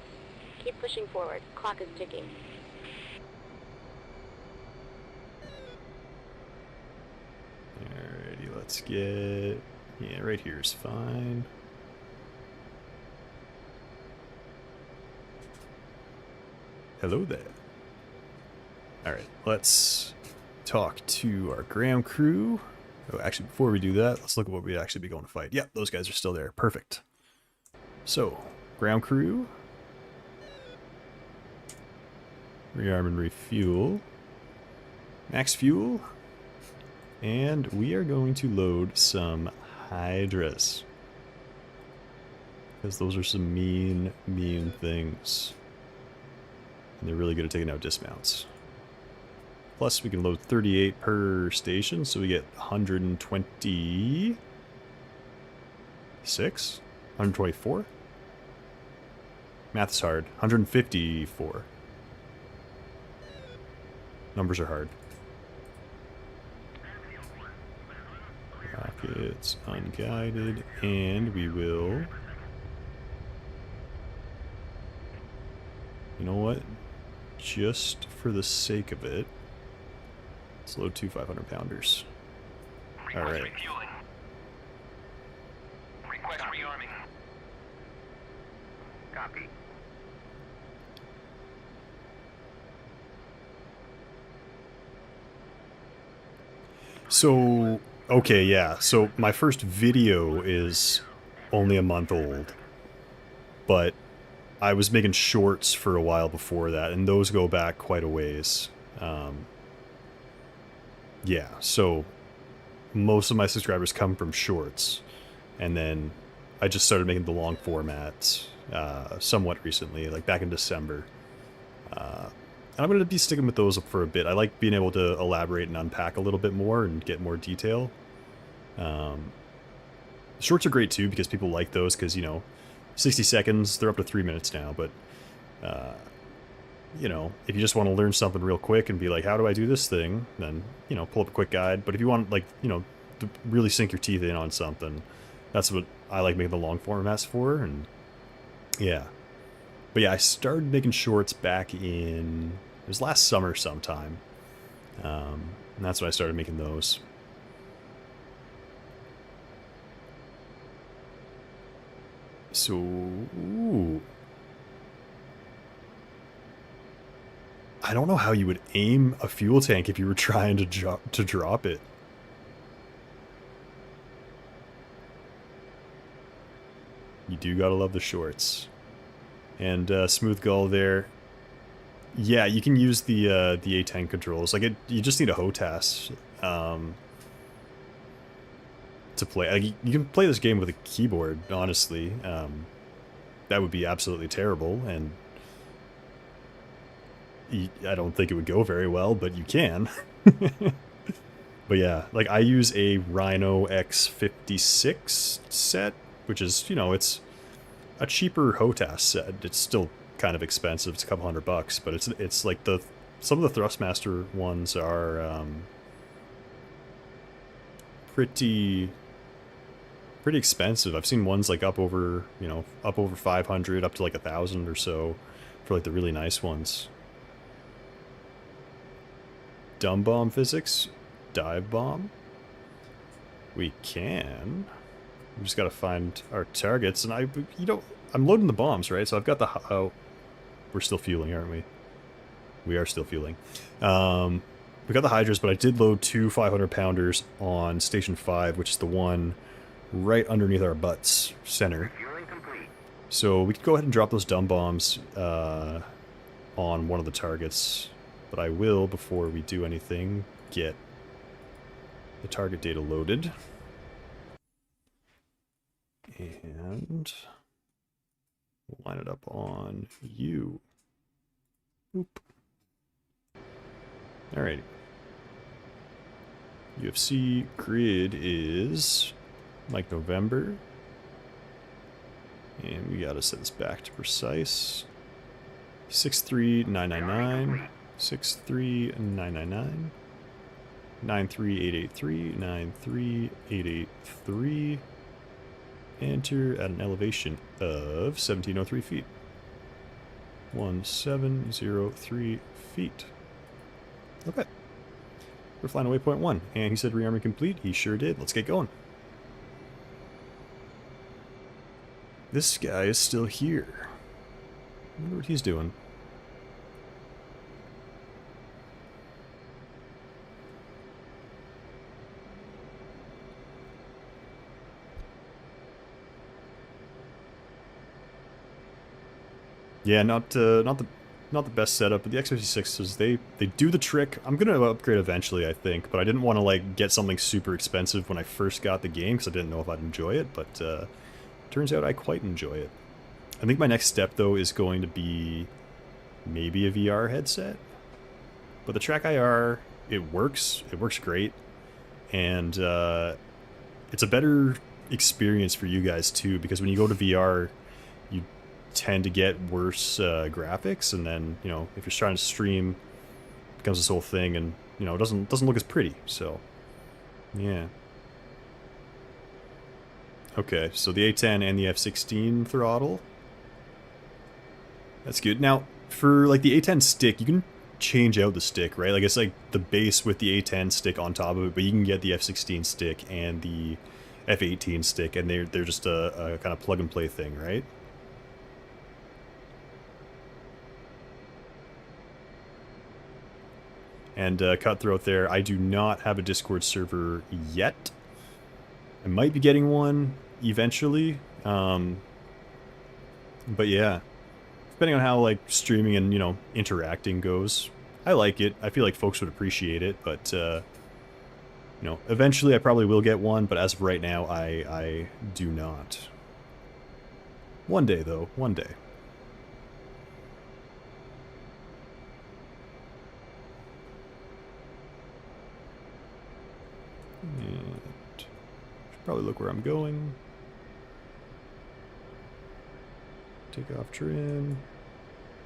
Keep pushing forward. Clock is ticking. Alrighty, let's get... Yeah, right here is fine. Hello there. Alright, let's talk to our Graham crew. Oh, actually, before we do that, let's look at what we'd actually be going to fight. Yep, those guys are still there. Perfect. So, ground crew. Rearm and refuel. Max fuel. And we are going to load some Hydras. Because those are some mean, mean things. And they're really good at taking out dismounts. Plus, we can load 38 per station, so we get 126? 124? Math's hard. 154. Numbers are hard. Rockets unguided, and we will... You know what? Just for the sake of it, let's load 2 500-pounders. Alright. Refueling. Request rearming. Copy. So, okay, yeah. So my first video is only a month old, but I was making shorts for a while before that, and those go back quite a ways. Yeah, so most of my subscribers come from shorts, and then I just started making the long formats somewhat recently, like back in December. And I'm going to be sticking with those for a bit. I like being able to elaborate and unpack a little bit more and get more detail. Shorts are great too because people like those because, you know, 60 seconds, they're up to 3 minutes now, but, you know, if you just want to learn something real quick and be like, how do I do this thing? Then, you know, pull up a quick guide. But if you want, like, you know, to really sink your teeth in on something, that's what I like making the long formats for, and yeah. But yeah, I started making shorts back in, it was last summer sometime, and that's when I started making those. So, ooh. I don't know how you would aim a fuel tank if you were trying to drop it. You do gotta love the shorts. And Smooth Gull there. Yeah, you can use the A-10 controls. Like you just need a HOTAS to play. Like, you can play this game with a keyboard. Honestly, that would be absolutely terrible, and I don't think it would go very well. But you can. But yeah, like I use a Rhino X56 set, which is, you know, it's a cheaper HOTAS set. It's still kind of expensive. It's a couple $100, but it's like some of the Thrustmaster ones are pretty expensive. I've seen ones like up over 500, up to like 1,000 or so for like the really nice ones. Dumb bomb physics, dive bomb. We can. We just gotta find our targets, and I'm loading the bombs, right? So I've got the, oh, we're still fueling, aren't we? We are still fueling. We got the Hydras, but I did load 2 500-pounders on Station 5, which is the one right underneath our butts, center. Refueling complete. So we could go ahead and drop those dumb bombs on one of the targets, but I will, before we do anything, get the target data loaded. And we'll line it up on you. Oop. Alrighty. UFC grid is Mike November. And we gotta set this back to precise. 63999, 63999, 93883, 93883. Enter at an elevation of 1703 feet. 1703 feet. Okay. We're flying away point 1. And he said rearming complete. He sure did. Let's get going. This guy is still here. I wonder what he's doing. Yeah, not the not the best setup, but the X56s, they do the trick. I'm going to upgrade eventually, I think, but I didn't want to, like, get something super expensive when I first got the game, because I didn't know if I'd enjoy it, but turns out I quite enjoy it. I think my next step, though, is going to be maybe a VR headset. But the Track IR, it works great, and it's a better experience for you guys, too, because when you go to VR, you tend to get worse graphics, and then, you know, if you're trying to stream, it becomes this whole thing, and, you know, it doesn't look as pretty, so, yeah. Okay, so the A10 and the F16 throttle. That's good. Now, for, like, the A10 stick, you can change out the stick, right? Like, it's like the base with the A10 stick on top of it, but you can get the F16 stick and the F18 stick, and they're just a kind of plug-and-play thing, right? And cutthroat there, I do not have a Discord server yet. I might be getting one eventually, but yeah. Depending on how, like, streaming and, you know, interacting goes. I like it. I feel like folks would appreciate it, but, you know, eventually I probably will get one, but as of right now, I do not. One day, though. One day. And should probably look where I'm going. Take off trim.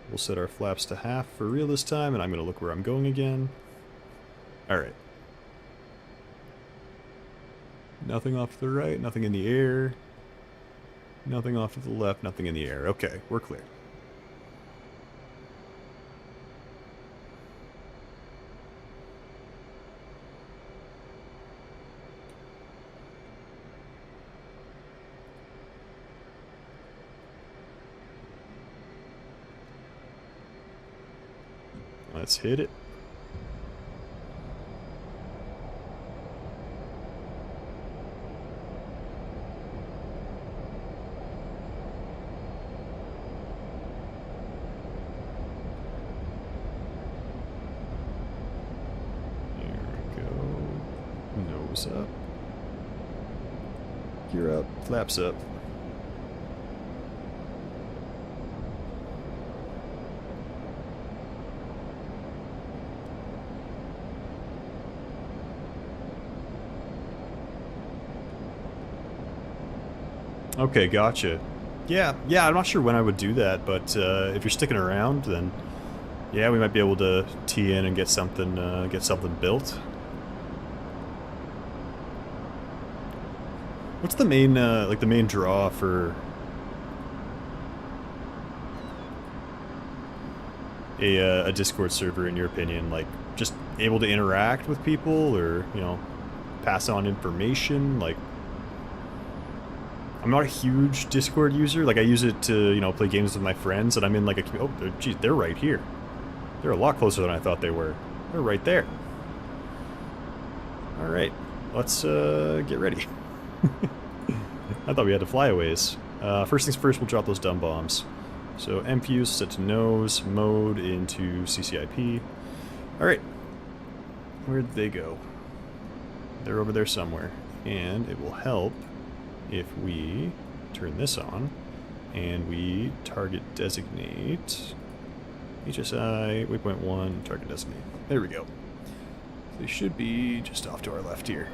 We'll set our flaps to half for real this time, and I'm going to look where I'm going again. Alright. Nothing off to the right, nothing in the air. Nothing off to the left, nothing in the air. Okay, we're clear. Let's hit it. There we go. Nose up. Gear up. Flaps up. Okay, gotcha. Yeah, I'm not sure when I would do that, but if you're sticking around, then yeah, we might be able to tee in and get something built. What's the main like the main draw for a Discord server, in your opinion? Like, just able to interact with people, or, you know, pass on information? Like, I'm not a huge Discord user. Like, I use it to, you know, play games with my friends, and I'm in, like, a... Oh, geez, they're right here. They're a lot closer than I thought they were. They're right there. Alright, let's get ready. I thought we had to fly a ways. First things first, we'll drop those dumb bombs. So, M-Fuse set to nose, mode into CCIP. Alright. Where'd they go? They're over there somewhere. And it will help if we turn this on and we target designate HSI, waypoint 1, target designate. There we go. They should be just off to our left here.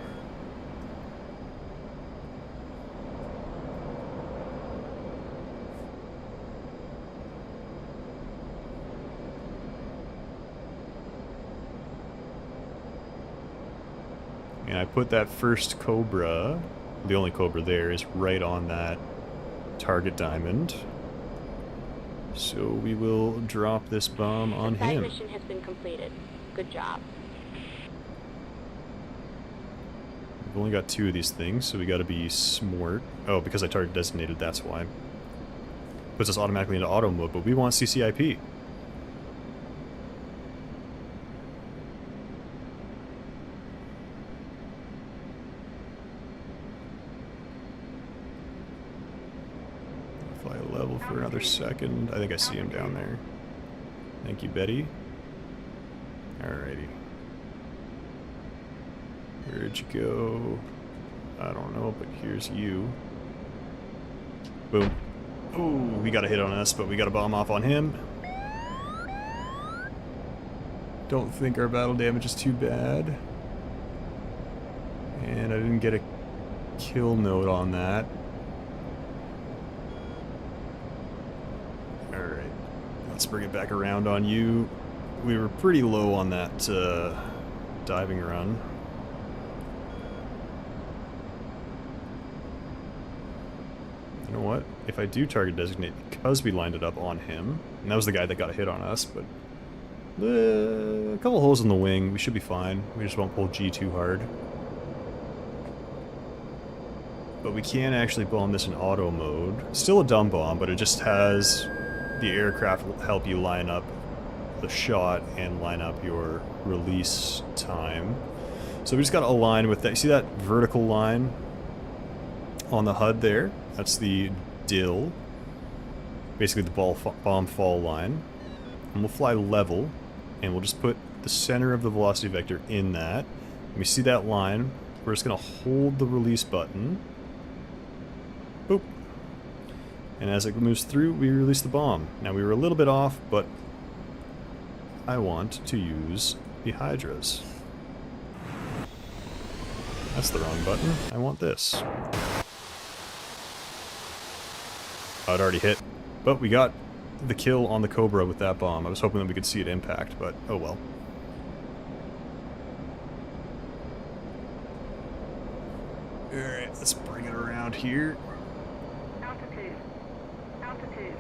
And I put that first Cobra, the only Cobra there, is right on that target diamond. So we will drop this bomb on The side him. mission has been completed. Good job. We've only got 2 of these things, so we gotta be smart. Oh, because I target designated, that's why. Puts us automatically into auto mode, but we want CCIP. Fly level for another second. I think I see him down there. Thank you, Betty. Alrighty. Where'd you go? I don't know, but here's you. Boom. Oh, he got a hit on us, but we got a bomb off on him. Don't think our battle damage is too bad. And I didn't get a kill note on that. Alright. Let's bring it back around on you. We were pretty low on that diving run. You know what? If I do target designate because we lined it up on him, and that was the guy that got a hit on us, but a couple holes in the wing, we should be fine. We just won't pull G too hard. But we can actually bomb this in auto mode. Still a dumb bomb, but it just has the aircraft help you line up the shot and line up your release time. So we just gotta align with that. You see that vertical line on the HUD there? That's the DIL. Basically the bomb fall line. And we'll fly level, and we'll just put the center of the velocity vector in that. And we see that line. We're just gonna hold the release button. Boop. And as it moves through, we release the bomb. Now we were a little bit off, but I want to use the Hydras. That's the wrong button. I want this. Oh, it already hit. But we got the kill on the Cobra with that bomb. I was hoping that we could see it impact, but oh well. Alright, let's bring it around here. Altitude. Altitude.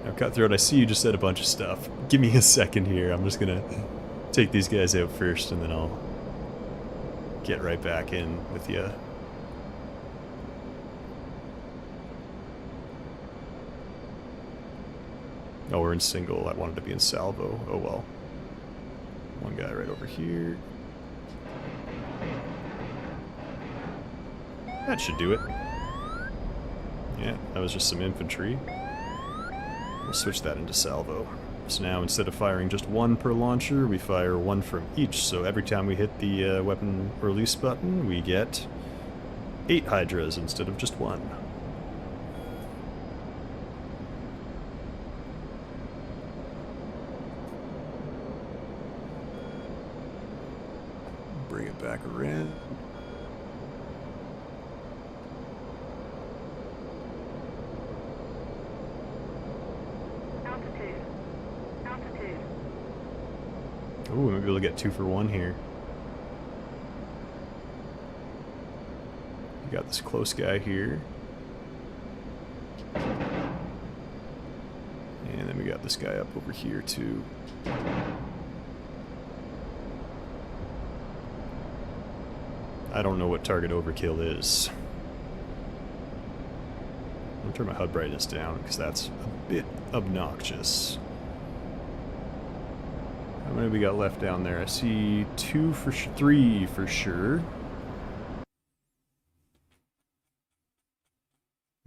Now, Cutthroat, I see you just said a bunch of stuff. Give me a second here. I'm just gonna take these guys out first, and then I'll get right back in with you. Oh, we're in single. I wanted to be in salvo. Oh well. One guy right over here. That should do it. Yeah, that was just some infantry. We'll switch that into salvo. So now instead of firing just one per launcher, we fire one from each. So every time we hit the weapon release button, we get 8 Hydras instead of just one. Bring it back around. Altitude. Altitude. Ooh, maybe we'll get 2 for 1 here. We got this close guy here. And then we got this guy up over here too. I don't know what target overkill is. I'm gonna turn my HUD brightness down because that's a bit obnoxious. How many we got left down there? I see 2 for 3 for sure.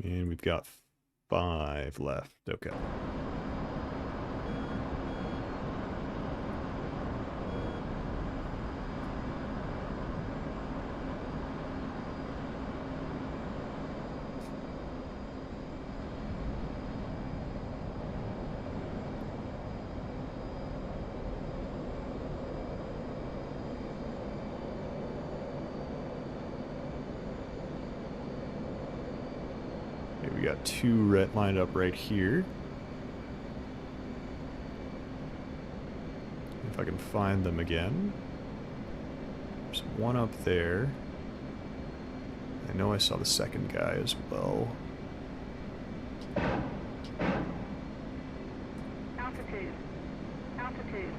And we've got 5 left. Okay. Okay, we got 2 lined up right here. If I can find them again. There's one up there. I know I saw the second guy as well. Altitude. Altitude.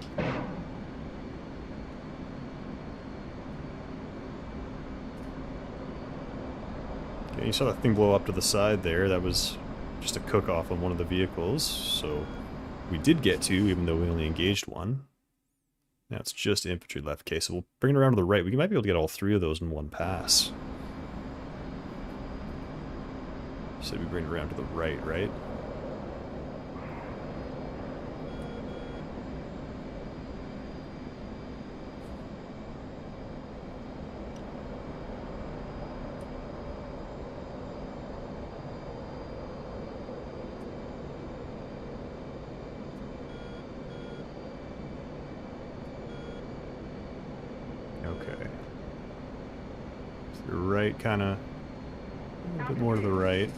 Okay, you saw that thing blow up to the side there. That was just a cook-off on one of the vehicles. So we did get 2, even though we only engaged 1. Now it's just infantry left. Okay, so we'll bring it around to the right. We might be able to get all 3 of those in one pass. So we bring it around to the right, right? Okay. To the right, kind of. A little bit more to the right.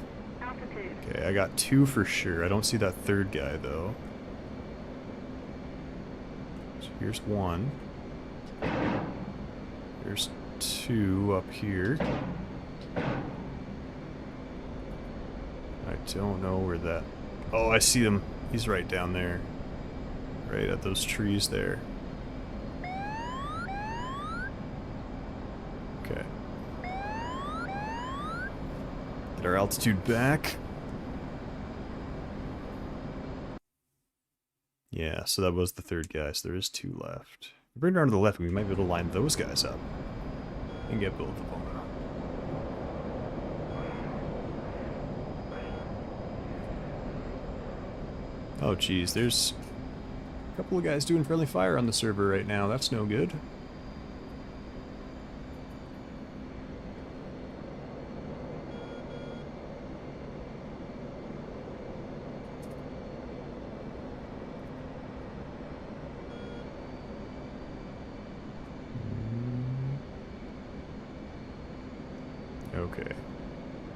Altitude. Okay, I got 2 for sure. I don't see that third guy, though. So here's 1. There's 2 up here. I don't know where that... Oh, I see him. He's right down there. Right at those trees there. Okay. Get our altitude back. Yeah, so that was the third guy, so there is 2 left. Bring it around to the left, we might be able to line those guys up. And get both of them. Oh geez, there's a couple of guys doing friendly fire on the server right now. That's no good. Okay.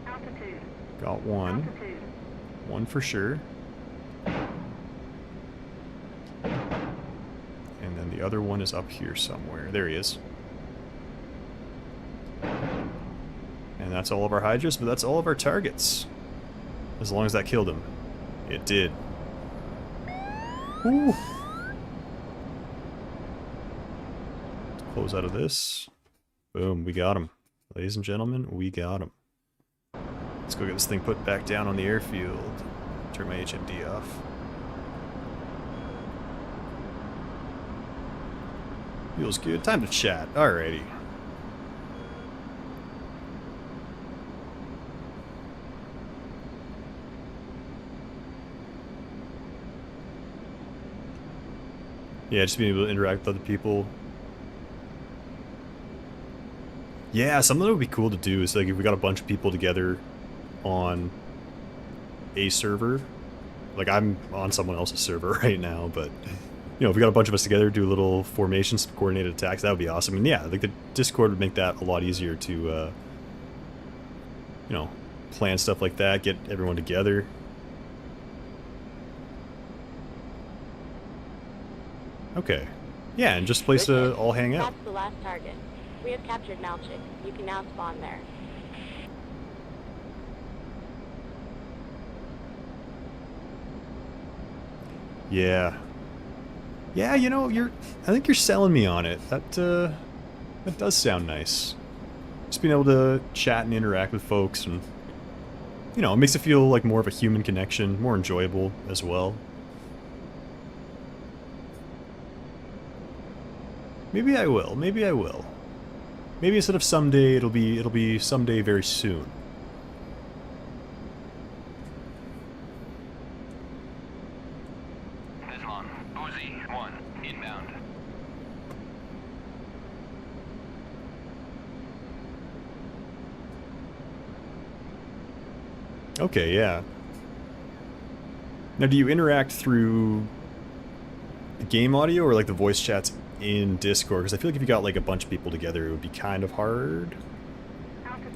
Altitude. Got 1. Altitude. 1 for sure. And then the other one is up here somewhere. There he is. And that's all of our Hydras, but that's all of our targets. As long as that killed him. It did. Ooh. Let's close out of this. Boom, we got him. Ladies and gentlemen, we got him. Let's go get this thing put back down on the airfield. Turn my HMD off. Feels good. Time to chat. Alrighty. Yeah, just being able to interact with other people. Yeah, something that would be cool to do is like if we got a bunch of people together on a server. Like I'm on someone else's server right now, but you know, if we got a bunch of us together, do little formations, coordinated attacks, that would be awesome. And yeah, like the Discord would make that a lot easier to, you know, plan stuff like that, get everyone together. Okay. Yeah, and just place to all hang out. That's the last target. We have captured Malchik. You can now spawn there. Yeah. Yeah, you know, I think you're selling me on it. That does sound nice. Just being able to chat and interact with folks and, you know, it makes it feel like more of a human connection, more enjoyable as well. Maybe I will. Maybe I will. Maybe instead of someday, it'll be someday very soon. Islam, Uzi, 1, inbound. Okay, yeah. Now, do you interact through the game audio or like the voice chats in Discord? Because I feel like if you got like a bunch of people together, it would be kind of hard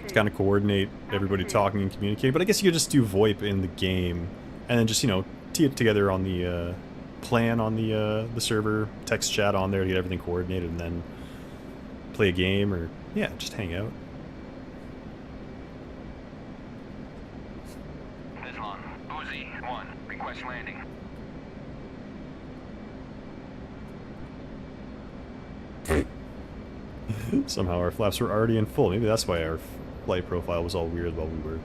to kind of coordinate everybody talking and communicating. But I guess you could just do VoIP in the game and then just, you know, tee it together on the plan on the server, text chat on there to get everything coordinated, and then play a game or, yeah, just hang out. Islam, Uzi, 1, request landing. Somehow our flaps were already in full. Maybe that's why our flight profile was all weird while we were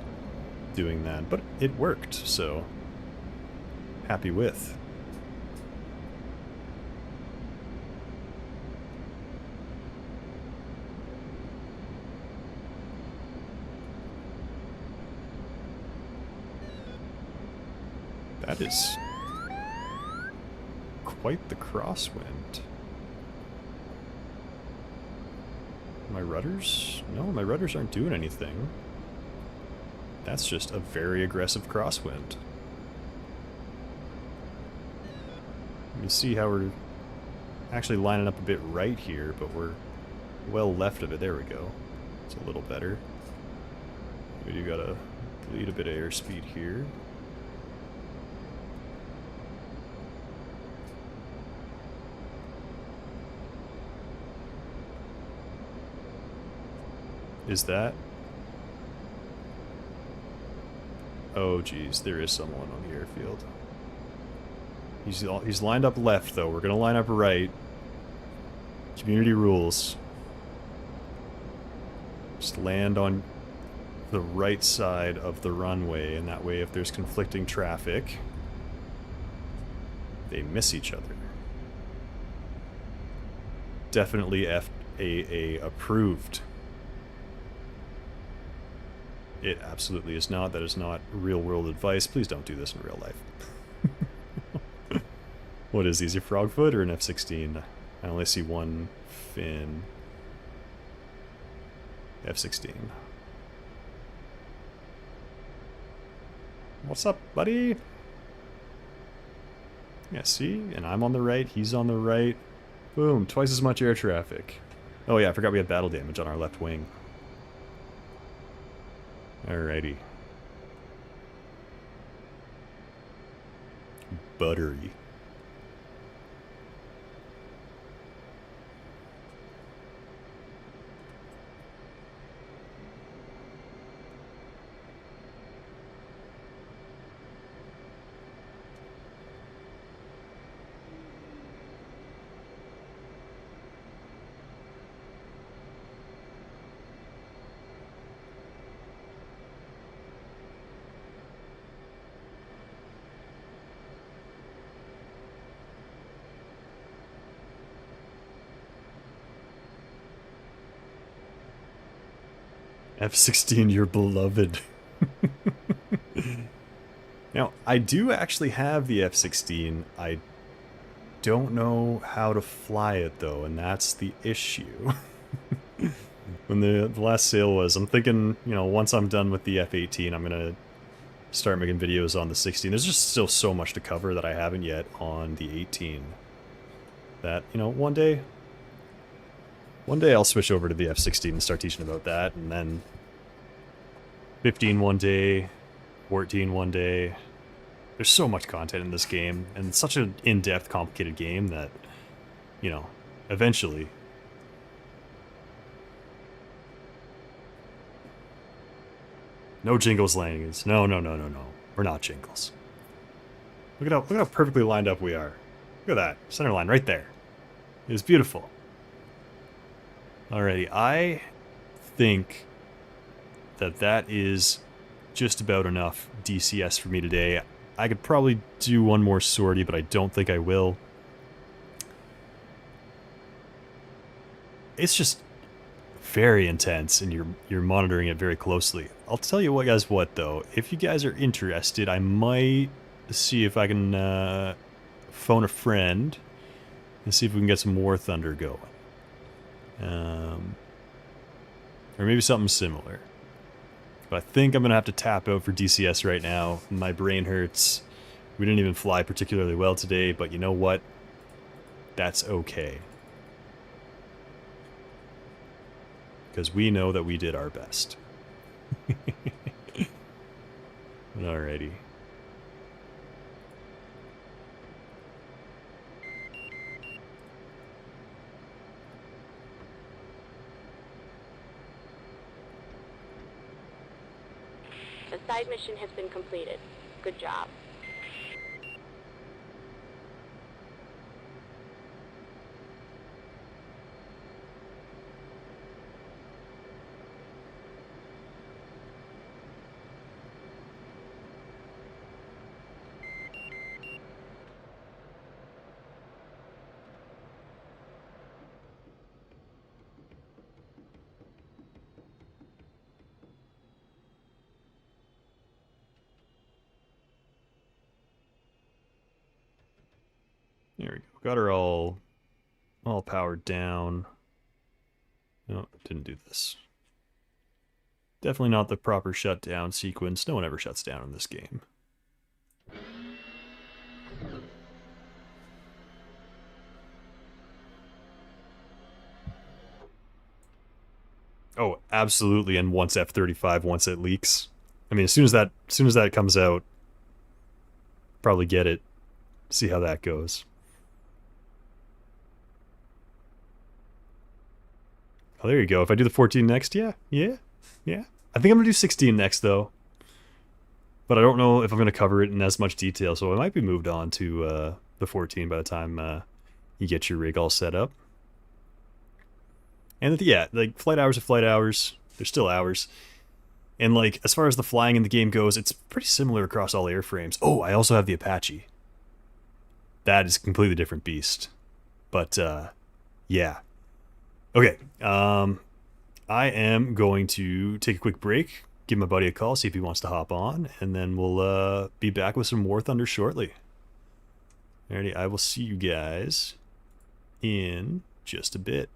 doing that. But it worked, so happy with. That is quite the crosswind. My rudders? No, my rudders aren't doing anything. That's just a very aggressive crosswind. You see how we're actually lining up a bit right here, but we're well left of it. There we go. It's a little better. We do gotta bleed a bit of airspeed here. Is that? Oh geez, there is someone on the airfield. He's lined up left though. We're gonna line up right. Community rules. Just land on the right side of the runway, and that way if there's conflicting traffic, they miss each other. Definitely FAA approved. It absolutely is not. That is not real-world advice. Please don't do this in real life. What is these, a Frogfoot or an F-16? I only see one fin. F-16. What's up, buddy? Yeah, see? And I'm on the right, he's on the right. Boom, twice as much air traffic. Oh yeah, I forgot we had battle damage on our left wing. Alrighty. Buttery. F-16, your beloved. Now, I do actually have the F-16. I don't know how to fly it, though, and that's the issue. When the last sale was, I'm thinking, you know, once I'm done with the F-18, I'm going to start making videos on the 16. There's just still so much to cover that I haven't yet on the 18. That, you know, one day I'll switch over to the F-16 and start teaching about that, and then 15 one day, 14 one day. There's so much content in this game, and it's such an in-depth, complicated game that, you know, eventually... No Jingles landings. No. We're not Jingles. Look at how perfectly lined up we are. Look at that. Center line right there. It was beautiful. Alrighty, I think that is just about enough DCS for me today. I could probably do one more sortie, but I don't think I will. It's just very intense, and you're monitoring it very closely. I'll tell you what, guys, what though, if you guys are interested, I might see if I can phone a friend and see if we can get some War Thunder going. Or maybe something similar. But I think I'm going to have to tap out for DCS right now. My brain hurts. We didn't even fly particularly well today, but you know what? That's okay. Because we know that we did our best. Alrighty. The side mission has been completed. Good job. There we go. Got her all powered down. No, didn't do this. Definitely not the proper shutdown sequence. No one ever shuts down in this game. Oh, absolutely. And once F-35, once it leaks. I mean, as soon as that comes out, probably get it. See how that goes. Oh, there you go. If I do the 14 next, yeah. I think I'm going to do 16 next, though. But I don't know if I'm going to cover it in as much detail, so I might be moved on to the 14 by the time you get your rig all set up. And yeah, like, flight hours are flight hours. They're still hours. And, like, as far as the flying in the game goes, it's pretty similar across all airframes. Oh, I also have the Apache. That is a completely different beast. But, yeah. Okay, I am going to take a quick break, give my buddy a call, see if he wants to hop on, and then we'll be back with some War Thunder shortly. Alrighty, I will see you guys in just a bit.